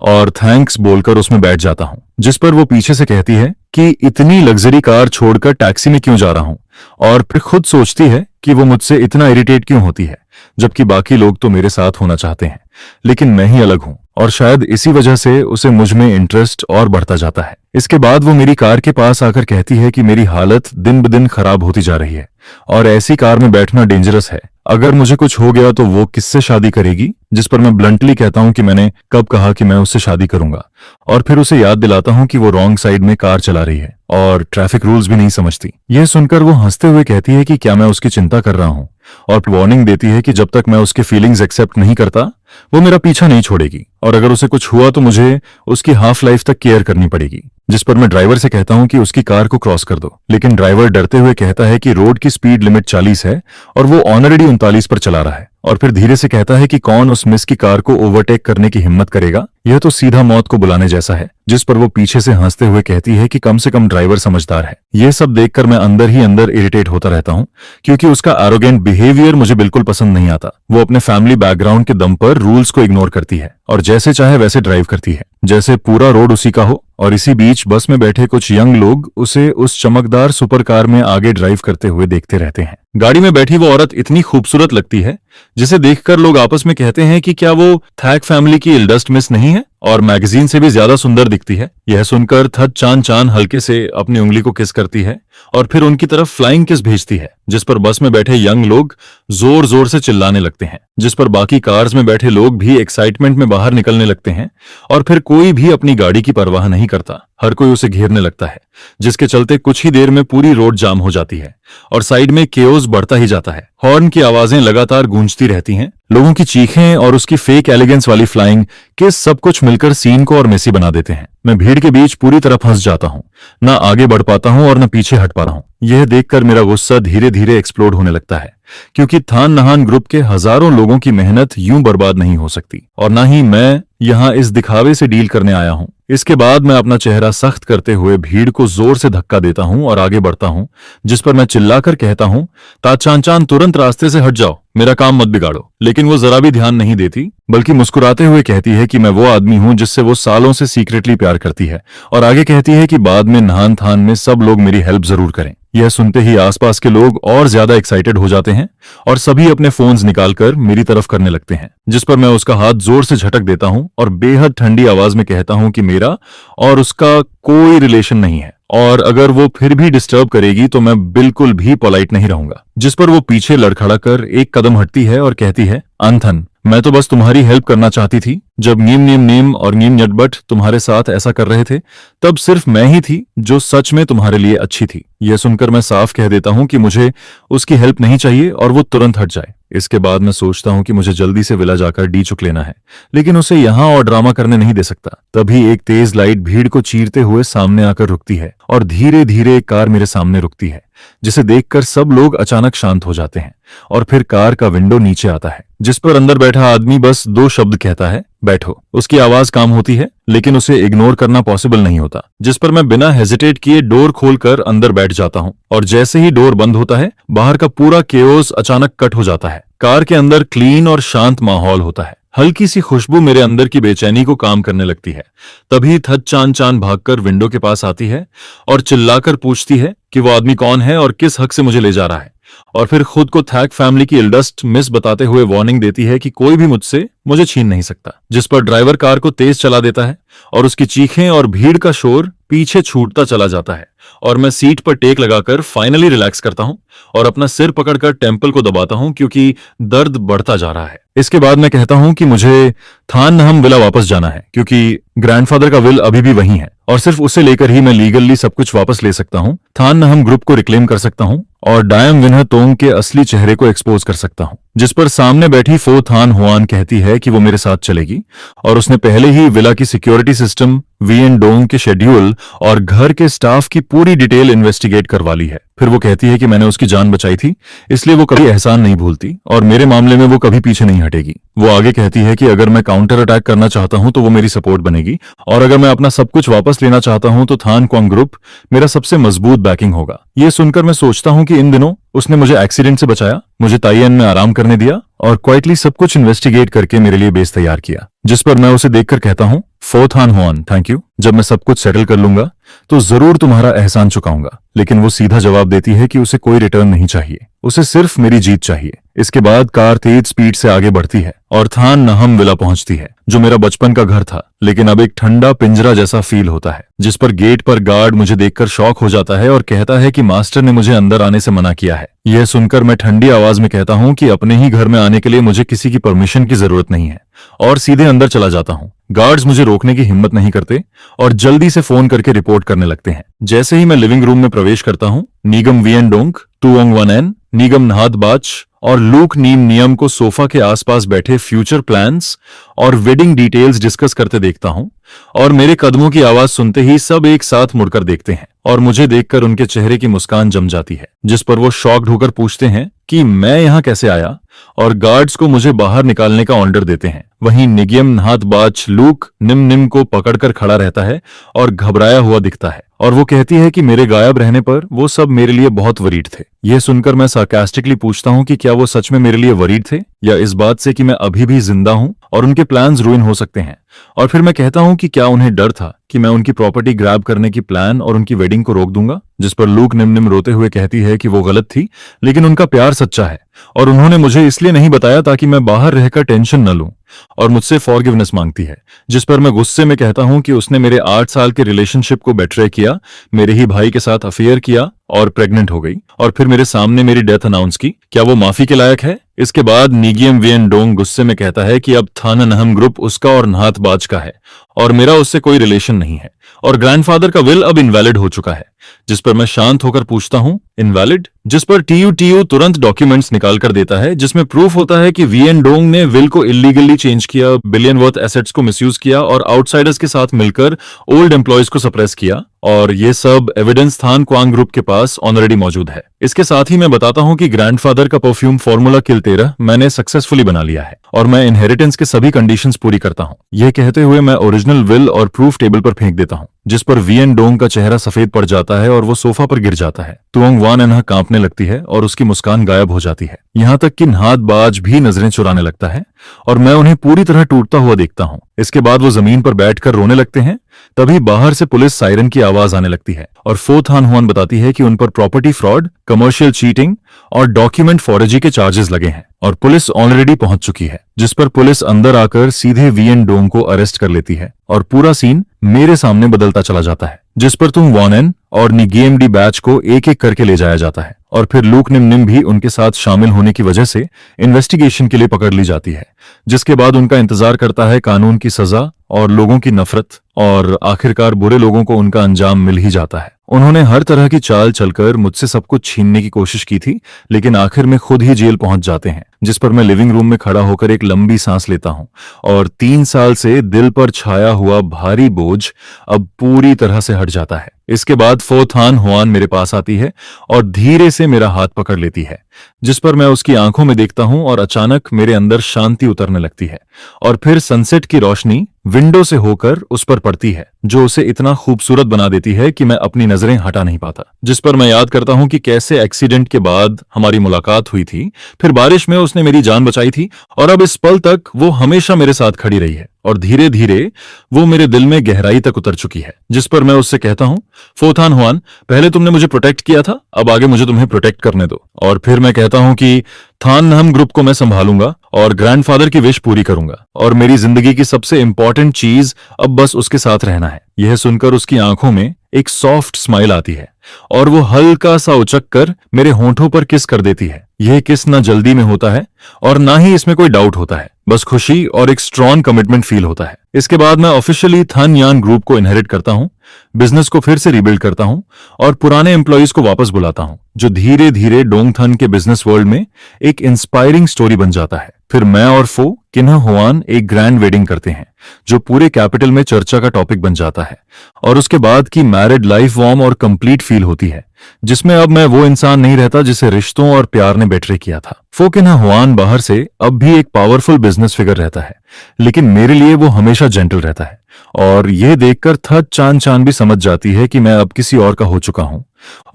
और थैंक्स बोलकर उसमें बैठ जाता हूं, जिस पर वो पीछे से कहती है कि इतनी लग्जरी कार छोड़कर टैक्सी में क्यों जा रहा हूं, और फिर खुद सोचती है कि वो मुझसे इतना इरिटेट क्यों होती है, जबकि बाकी लोग तो मेरे साथ होना चाहते हैं, लेकिन मैं ही अलग हूं, और शायद इसी वजह से उसे मुझ में इंटरेस्ट और बढ़ता जाता है। इसके बाद वो मेरी कार के पास आकर कहती है कि मेरी हालत दिन ब दिन खराब होती जा रही है और ऐसी कार में बैठना डेंजरस है। अगर मुझे कुछ हो गया तो वो किससे शादी करेगी, जिस पर मैं ब्लंटली कहता हूं कि मैंने कब कहा कि मैं उससे शादी करूंगा, और फिर उसे याद दिलाता हूं कि वो रॉन्ग साइड में कार चला रही है और ट्रैफिक रूल्स भी नहीं समझती। यह सुनकर वो हंसते हुए कहती है कि क्या मैं उसकी चिंता कर रहा हूं, और वार्निंग देती है कि जब तक मैं उसके फीलिंग्स एक्सेप्ट नहीं करता वो मेरा पीछा नहीं छोड़ेगी, और अगर उसे कुछ हुआ तो मुझे उसकी हाफ लाइफ तक केयर करनी पड़ेगी। जिस पर मैं ड्राइवर से कहता हूं कि उसकी कार को क्रॉस कर दो, लेकिन ड्राइवर डरते हुए कहता है कि रोड की स्पीड लिमिट 40 है और वो ऑलरेडी 39 पर चला रहा है, और फिर धीरे से कहता है कि कौन उस मिस की कार को ओवरटेक करने की हिम्मत करेगा, यह तो सीधा मौत को बुलाने जैसा है। जिस पर वो पीछे से हंसते हुए कहती है कि कम से कम ड्राइवर समझदार है। यह सब देखकर मैं अंदर ही अंदर इरिटेट होता रहता हूं, क्योंकि उसका एरोगेंट बिहेवियर मुझे बिल्कुल पसंद नहीं आता। वो अपने फैमिली बैकग्राउंड के दम पर रूल्स को इग्नोर करती है और जैसे चाहे वैसे ड्राइव करती है, जैसे पूरा रोड उसी का हो। और इसी बीच बस में बैठे कुछ यंग लोग उसे उस चमकदार सुपर कार में आगे ड्राइव करते हुए देखते रहते हैं। गाड़ी में बैठी वो औरत इतनी खूबसूरत लगती है जिसे देखकर लोग आपस में कहते हैं कि क्या वो थैक फैमिली की इल्डस्ट मिस नहीं है, और मैगजीन से भी ज्यादा सुंदर दिखती है। यह सुनकर थत चान चान हल्के से अपनी उंगली को किस करती है और फिर उनकी तरफ फ्लाइंग किस भेजती है, जिस पर बस में बैठे यंग लोग जोर जोर से चिल्लाने लगते हैं, जिस पर बाकी कार्स में बैठे लोग भी एक्साइटमेंट में बाहर निकलने लगते हैं, और फिर कोई भी अपनी गाड़ी की परवाह नहीं करता। हर कोई उसे घेरने लगता है, जिसके चलते कुछ ही देर में पूरी रोड जाम हो जाती है और साइड में केओस बढ़ता ही जाता है। हॉर्न की आवाजें लगातार गूंजती रहती हैं, लोगों की चीखें और उसकी फेक एलिगेंस वाली फ्लाइंग किस सब कुछ मिलकर सीन को और मेसी बना देते हैं। मैं भीड़ के बीच पूरी तरह फंस जाता हूं, ना आगे बढ़ पाता हूं और न पीछे हट पाता हूं। यह देखकर मेरा गुस्सा धीरे धीरे एक्सप्लोड होने लगता है, क्योंकि थान नहान ग्रुप के हजारों लोगों की मेहनत यूं बर्बाद नहीं हो सकती, और ना ही मैं यहां इस दिखावे से डील करने आया हूं। इसके बाद मैं अपना चेहरा सख्त करते हुए भीड़ को जोर से धक्का देता हूं और आगे बढ़ता हूं, जिस पर मैं चिल्लाकर कहता हूं, ताचान चान तुरंत रास्ते से हट जाओ, मेरा काम मत बिगाड़ो। लेकिन वो जरा भी ध्यान नहीं देती, बल्कि मुस्कुराते हुए कहती है कि मैं वो आदमी हूं जिससे वो सालों से सीक्रेटली प्यार करती है, और आगे कहती है कि बाद में नहान थान में सब लोग मेरी हेल्प जरूर करें। यह सुनते ही आसपास के लोग और ज्यादा एक्साइटेड हो जाते हैं और सभी अपने फोन्स निकालकर मेरी तरफ करने लगते हैं, जिस पर मैं उसका हाथ जोर से झटक देता हूं और बेहद ठंडी आवाज में कहता हूं कि मेरा और उसका कोई रिलेशन नहीं है, और अगर वो फिर भी डिस्टर्ब करेगी तो मैं बिल्कुल भी पोलाइट नहीं रहूंगा। जिस पर वो पीछे लड़खड़ा कर एक कदम हटती है और कहती है, अंथन, मैं तो बस तुम्हारी हेल्प करना चाहती थी। जब नीम नीम नीम और नीम नटबट तुम्हारे साथ ऐसा कर रहे थे, तब सिर्फ मैं ही थी जो सच में तुम्हारे लिए अच्छी थी। यह सुनकर मैं साफ कह देता हूं कि मुझे उसकी हेल्प नहीं चाहिए और वो तुरंत हट जाए। इसके बाद मैं सोचता हूं कि मुझे जल्दी से विला जाकर डी चुक लेना है, लेकिन उसे यहां और ड्रामा करने नहीं दे सकता। तभी एक तेज लाइट भीड़ को चीरते हुए सामने आकर रुकती है और धीरे धीरे एक कार मेरे सामने रुकती है, जिसे देखकर सब लोग अचानक शांत हो जाते हैं, और फिर कार का विंडो नीचे आता है, जिस पर अंदर बैठा आदमी बस 2 शब्द कहता है, बैठो। उसकी आवाज काम होती है, लेकिन उसे इग्नोर करना पॉसिबल नहीं होता, जिस पर मैं बिना हेजिटेट किए डोर खोलकर अंदर बैठ जाता हूं, और जैसे ही डोर बंद होता है, बाहर का पूरा केओस अचानक कट हो जाता है। कार के अंदर क्लीन और शांत माहौल होता है। हल्की सी खुशबू मेरे अंदर की बेचैनी को काम करने लगती है। तभी थत चान चान भागकर विंडो के पास आती है और चिल्लाकर पूछती है कि वो आदमी कौन है और किस हक से मुझे ले जा रहा है। और फिर खुद को थैक फैमिली की इल्डस्ट मिस बताते हुए वार्निंग देती है कि कोई भी मुझे छीन नहीं सकता, जिस पर ड्राइवर कार को तेज चला देता है और उसकी चीखें और भीड़ का शोर पीछे छूटता चला जाता है और मैं सीट पर टेक लगाकर फाइनली रिलैक्स करता हूं और अपना सिर पकड़कर टेम्पल को दबाता हूं क्योंकि दर्द बढ़ता जा रहा है। इसके बाद मैं कहता हूं कि मुझे थान नहम विला वापस जाना है क्योंकि ग्रैंडफादर का विल अभी भी वहीं है और सिर्फ उसे लेकर ही मैं लीगली सब कुछ वापस ले सकता हूं, थान नहम ग्रुप को रिक्लेम कर सकता हूं और डायम विनह तोंग के असली चेहरे को एक्सपोज कर सकता हूं। जिस पर सामने बैठी फो थान हुआन कहती है कि वो मेरे साथ चलेगी और उसने पहले ही विला की सिक्योरिटी सिस्टम, वीएन डोंग के शेड्यूल और घर के स्टाफ की पूरी डिटेल इन्वेस्टिगेट करवा ली है। फिर वो कहती है कि मैंने उसकी जान बचाई थी, इसलिए वो कभी एहसान नहीं भूलती और मेरे मामले में वो कभी पीछे नहीं हटेगी। वो आगे कहती है कि अगर मैं काउंटर अटैक करना चाहता हूं तो वो मेरी सपोर्ट बनेगी और अगर मैं अपना सब कुछ वापस लेना चाहता हूं तो थान क्वांग ग्रुप मेरा सबसे मजबूत बैकिंग होगा। ये सुनकर मैं सोचता हूं कि इन दिनों उसने मुझे एक्सीडेंट से बचाया, मुझे ताइयन में आराम करने दिया और क्वाइटली सब कुछ इन्वेस्टिगेट करके मेरे लिए बेस तैयार किया। जिस पर मैं उसे देखकर कहता हूं, फो थान हुआन, थैंक यू। जब मैं सब कुछ सेटल कर लूंगा तो जरूर तुम्हारा एहसान चुकाऊंगा। लेकिन वो सीधा जवाब देती है कि उसे कोई रिटर्न नहीं चाहिए, उसे सिर्फ मेरी जीत चाहिए। इसके बाद कार तेज स्पीड से आगे बढ़ती है और थान नहम विला पहुंचती है, जो मेरा बचपन का घर था लेकिन अब एक ठंडा पिंजरा जैसा फील होता है। जिस पर गेट पर गार्ड मुझे देखकर शॉक हो जाता है और कहता है कि मास्टर ने मुझे अंदर आने से मना किया है। यह सुनकर मैं ठंडी आवाज में कहता हूं कि अपने ही घर में आने के लिए मुझे किसी की परमिशन की जरूरत नहीं है और सीधे अंदर चला जाता हूं। गार्ड्स मुझे रोकने की हिम्मत नहीं करते और जल्दी से फोन करके रिपोर्ट करने लगते हैं। जैसे ही मैं लिविंग रूम में प्रवेश करता हूं, नीगम वियन डोंग, टुओंग वनएन, नीगम नहात बाच और लूक नीम नियम को सोफा के आसपास बैठे फ्यूचर प्लान्स और वेडिंग डिटेल्स डिस्कस करते देखता हूं और मेरे कदमों की आवाज सुनते ही सब एक साथ मुड़कर देखते हैं और मुझे देखकर उनके चेहरे की मुस्कान जम जाती है। जिस पर वो शॉक्ड होकर पूछते हैं कि मैं यहां कैसे आया और गार्ड्स को मुझे बाहर निकालने का ऑर्डर देते हैं। वहीं निगियम नहात बाच लूक निम को पकड़कर खड़ा रहता है और घबराया हुआ दिखता है और वो कहती है कि मेरे गायब रहने पर वो सब मेरे लिए बहुत वरीड थे। यह सुनकर मैं सार्कास्टिकली पूछता हूं कि क्या वो सच में मेरे लिए वरीड थे या इस बात से कि मैं अभी भी जिंदा हूं और उनके प्लान्स रुइन हो सकते हैं। और फिर मैं कहता हूं कि क्या उन्हें डर था कि मैं उनकी प्रॉपर्टी ग्रैब करने की प्लान और उनकी वेडिंग को रोक दूंगा। जिस पर लूक निम रोते हुए कहती है कि वो गलत थी लेकिन उनका प्यार सच्चा है और उन्होंने मुझे इसलिए नहीं बताया ताकि मैं बाहर रहकर टेंशन न लूं और मुझसे फॉरगिवनेस मांगती है। जिस पर मैं गुस्से में कहता हूं कि उसने मेरे 8 साल के रिलेशनशिप को बेट्रे किया, मेरे ही भाई के साथ अफेयर किया और प्रेग्नेंट हो गई और फिर मेरे सामने मेरी डेथ अनाउंस की। क्या वो माफी के लायक है? इसके बाद नीगियम वियन डोंग गुस्से में कहता है कि अब थाना नहम ग्रुप उसका और नहात बाज का है और मेरा उससे कोई रिलेशन नहीं है और ग्रैंडफादर का विल अब इनवैलिड हो चुका है। जिस पर मैं शांत होकर पूछता हूं, इनवैलिड? जिस पर टीयू तुरंत डॉक्यूमेंट्स निकाल कर देता है जिसमें प्रूफ होता है कि वीएन डोंग ने विल को इलीगली चेंज किया, बिलियन वर्थ एसेट्स को मिसयूज किया और आउटसाइडर्स के साथ मिलकर ओल्ड एम्प्लॉयज को सप्रेस किया और ये सब एविडेंस थान क्वांग ग्रुप के पास ऑलरेडी मौजूद है। इसके साथ ही मैं बताता हूं कि ग्रैंडफादर का परफ्यूम फॉर्मूला किल 13 मैंने सक्सेसफुली बना लिया है और मैं इनहेरिटेंस के सभी कंडीशंस पूरी करता हूं। यह कहते हुए मैं ओरिजिनल विल और प्रूफ टेबल पर फेंक देता हूं, जिस पर वीएन डोंग का चेहरा सफेद पड़ जाता है और वो सोफा पर गिर जाता है। तुओंग वान एनहा कांपने लगती है और उसकी मुस्कान गायब हो जाती है, यहां तक कि नहात बाज भी नजरें चुराने लगता है और मैं उन्हें पूरी तरह टूटता हुआ देखता हूं। इसके बाद वो जमीन पर बैठकर रोने लगते हैं। तभी बाहर से पुलिस सायरन की आवाज आने लगती है और फो थान हुआन बताती है कि उन पर प्रॉपर्टी फ्रॉड, कमर्शियल चीटिंग और डॉक्यूमेंट फॉरेजी के चार्जेस लगे हैं और पुलिस ऑलरेडी पहुंच चुकी है। जिस पर पुलिस अंदर आकर सीधे वीएन डोंग को अरेस्ट कर लेती है और पूरा सीन मेरे सामने बदलता चला जाता है। जिस पर तुम वॉनेन और निगेमडी बैच को एक एक करके ले जाया जाता है और फिर लूक निम भी उनके साथ शामिल होने की वजह से इन्वेस्टिगेशन के लिए पकड़ ली जाती है। जिसके बाद उनका इंतजार करता है कानून की सजा और लोगों की नफरत और आखिरकार बुरे लोगों को उनका अंजाम मिल ही जाता है। उन्होंने हर तरह की चाल चलकर मुझसे सब कुछ छीनने की कोशिश की थी लेकिन आखिर में खुद ही जेल पहुंच जाते हैं। जिस पर मैं लिविंग रूम में खड़ा होकर एक लंबी सांस लेता हूं और 3 साल से दिल पर छाया हुआ भारी बोझ अब पूरी तरह से हट जाता है। इसके बाद फो थान हुआन मेरे पास आती है और धीरे से मेरा हाथ पकड़ लेती है जिस पर मैं उसकी आंखों में देखता हूं और अचानक मेरे अंदर शांति उतरने लगती है। और फिर सनसेट की रोशनी विंडो से होकर उस पर पड़ती है, जो उसे इतना खूबसूरत बना देती है कि मैं अपनी नजरें हटा नहीं पाता। जिस पर मैं याद करता हूं कि कैसे एक्सीडेंट के बाद हमारी मुलाकात हुई थी, फिर बारिश में उसने मेरी जान बचाई थी, और अब इस पल तक वो हमेशा मेरे साथ खड़ी रही है। और धीरे धीरे वो मेरे दिल में गहराई तक उतर चुकी है। जिस पर मैं उससे कहता हूं, फोथान हुआन, पहले तुमने मुझे प्रोटेक्ट किया था, अब आगे मुझे तुम्हें प्रोटेक्ट करने दो। और फिर मैं कहता हूं कि थान नहम ग्रुप को मैं संभालूंगा और ग्रैंडफादर की विश पूरी करूंगा, और मेरी जिंदगी की सबसे इंपॉर्टेंट चीज अब बस उसके साथ रहना है। यह सुनकर उसकी आंखों में एक सॉफ्ट स्माइल आती है और वो हल्का सा उचक कर मेरे होंठों पर किस कर देती है। यह किस ना जल्दी में होता है और ना ही इसमें कोई डाउट होता है, बस खुशी और एक स्ट्रॉन्ग कमिटमेंट फील होता है। इसके बाद मैं ऑफिशियली थान यान ग्रुप को इनहेरिट करता हूं, बिजनेस को फिर से रिबिल्ड करता हूं और पुराने एम्प्लॉइज को वापस बुलाता हूं, जो धीरे धीरे डोंगथन के बिजनेस वर्ल्ड में एक इंस्पायरिंग स्टोरी बन जाता है। फिर मैं और फो किन्ह हुआन एक ग्रैंड वेडिंग करते हैं, जो पूरे कैपिटल में चर्चा का टॉपिक बन जाता है। और उसके बाद की मैरिड लाइफ वार्म और कंप्लीट फील होती है, जिसमें अब मैं वो इंसान नहीं रहता जिसे रिश्तों और प्यार ने बेट्रे किया था। फो किन्ह हुआन बाहर से अब भी एक पावरफुल बिजनेस फिगर रहता है, लेकिन मेरे लिए वो हमेशा जेंटल रहता है। और यह देखकर थक चान चान भी समझ जाती है कि मैं अब किसी और का हो चुका हूं,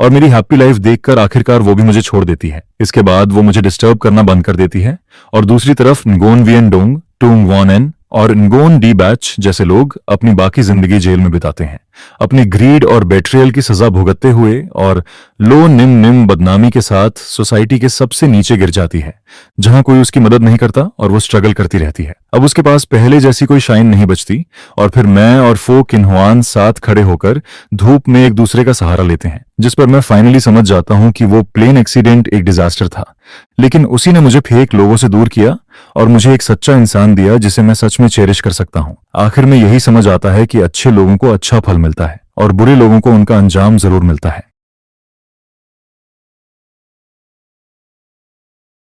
और मेरी हैप्पी लाइफ देखकर आखिरकार वो भी मुझे छोड़ देती है। इसके बाद वो मुझे डिस्टर्ब करना बंद कर देती है, और दूसरी तरफ Nguyen Vien Dong, Tung Van An और नगोन डी बैच जैसे लोग अपनी बाकी जिंदगी जेल में बिताते हैं, अपनी ग्रीड और बेट्रियल की सजा भुगतते हुए, और लो निम निम बदनामी के साथ सोसाइटी के सबसे नीचे गिर जाती है, जहां कोई उसकी मदद नहीं करता और वो स्ट्रगल करती रहती है। अब उसके पास पहले जैसी कोई शाइन नहीं बचती, और फिर मैं और फो किन्ह हुआन साथ खड़े होकर धूप में एक दूसरे का सहारा लेते हैं, जिस पर मैं फाइनली समझ जाता हूं कि वो प्लेन एक्सीडेंट एक डिजास्टर था, लेकिन उसी ने मुझे फेक लोगों से दूर किया और मुझे एक सच्चा इंसान दिया जिसे मैं सच में चेरिश कर सकता हूं। आखिर में यही समझ आता है कि अच्छे लोगों को अच्छा फल मिलता है और बुरे लोगों को उनका अंजाम जरूर मिलता है।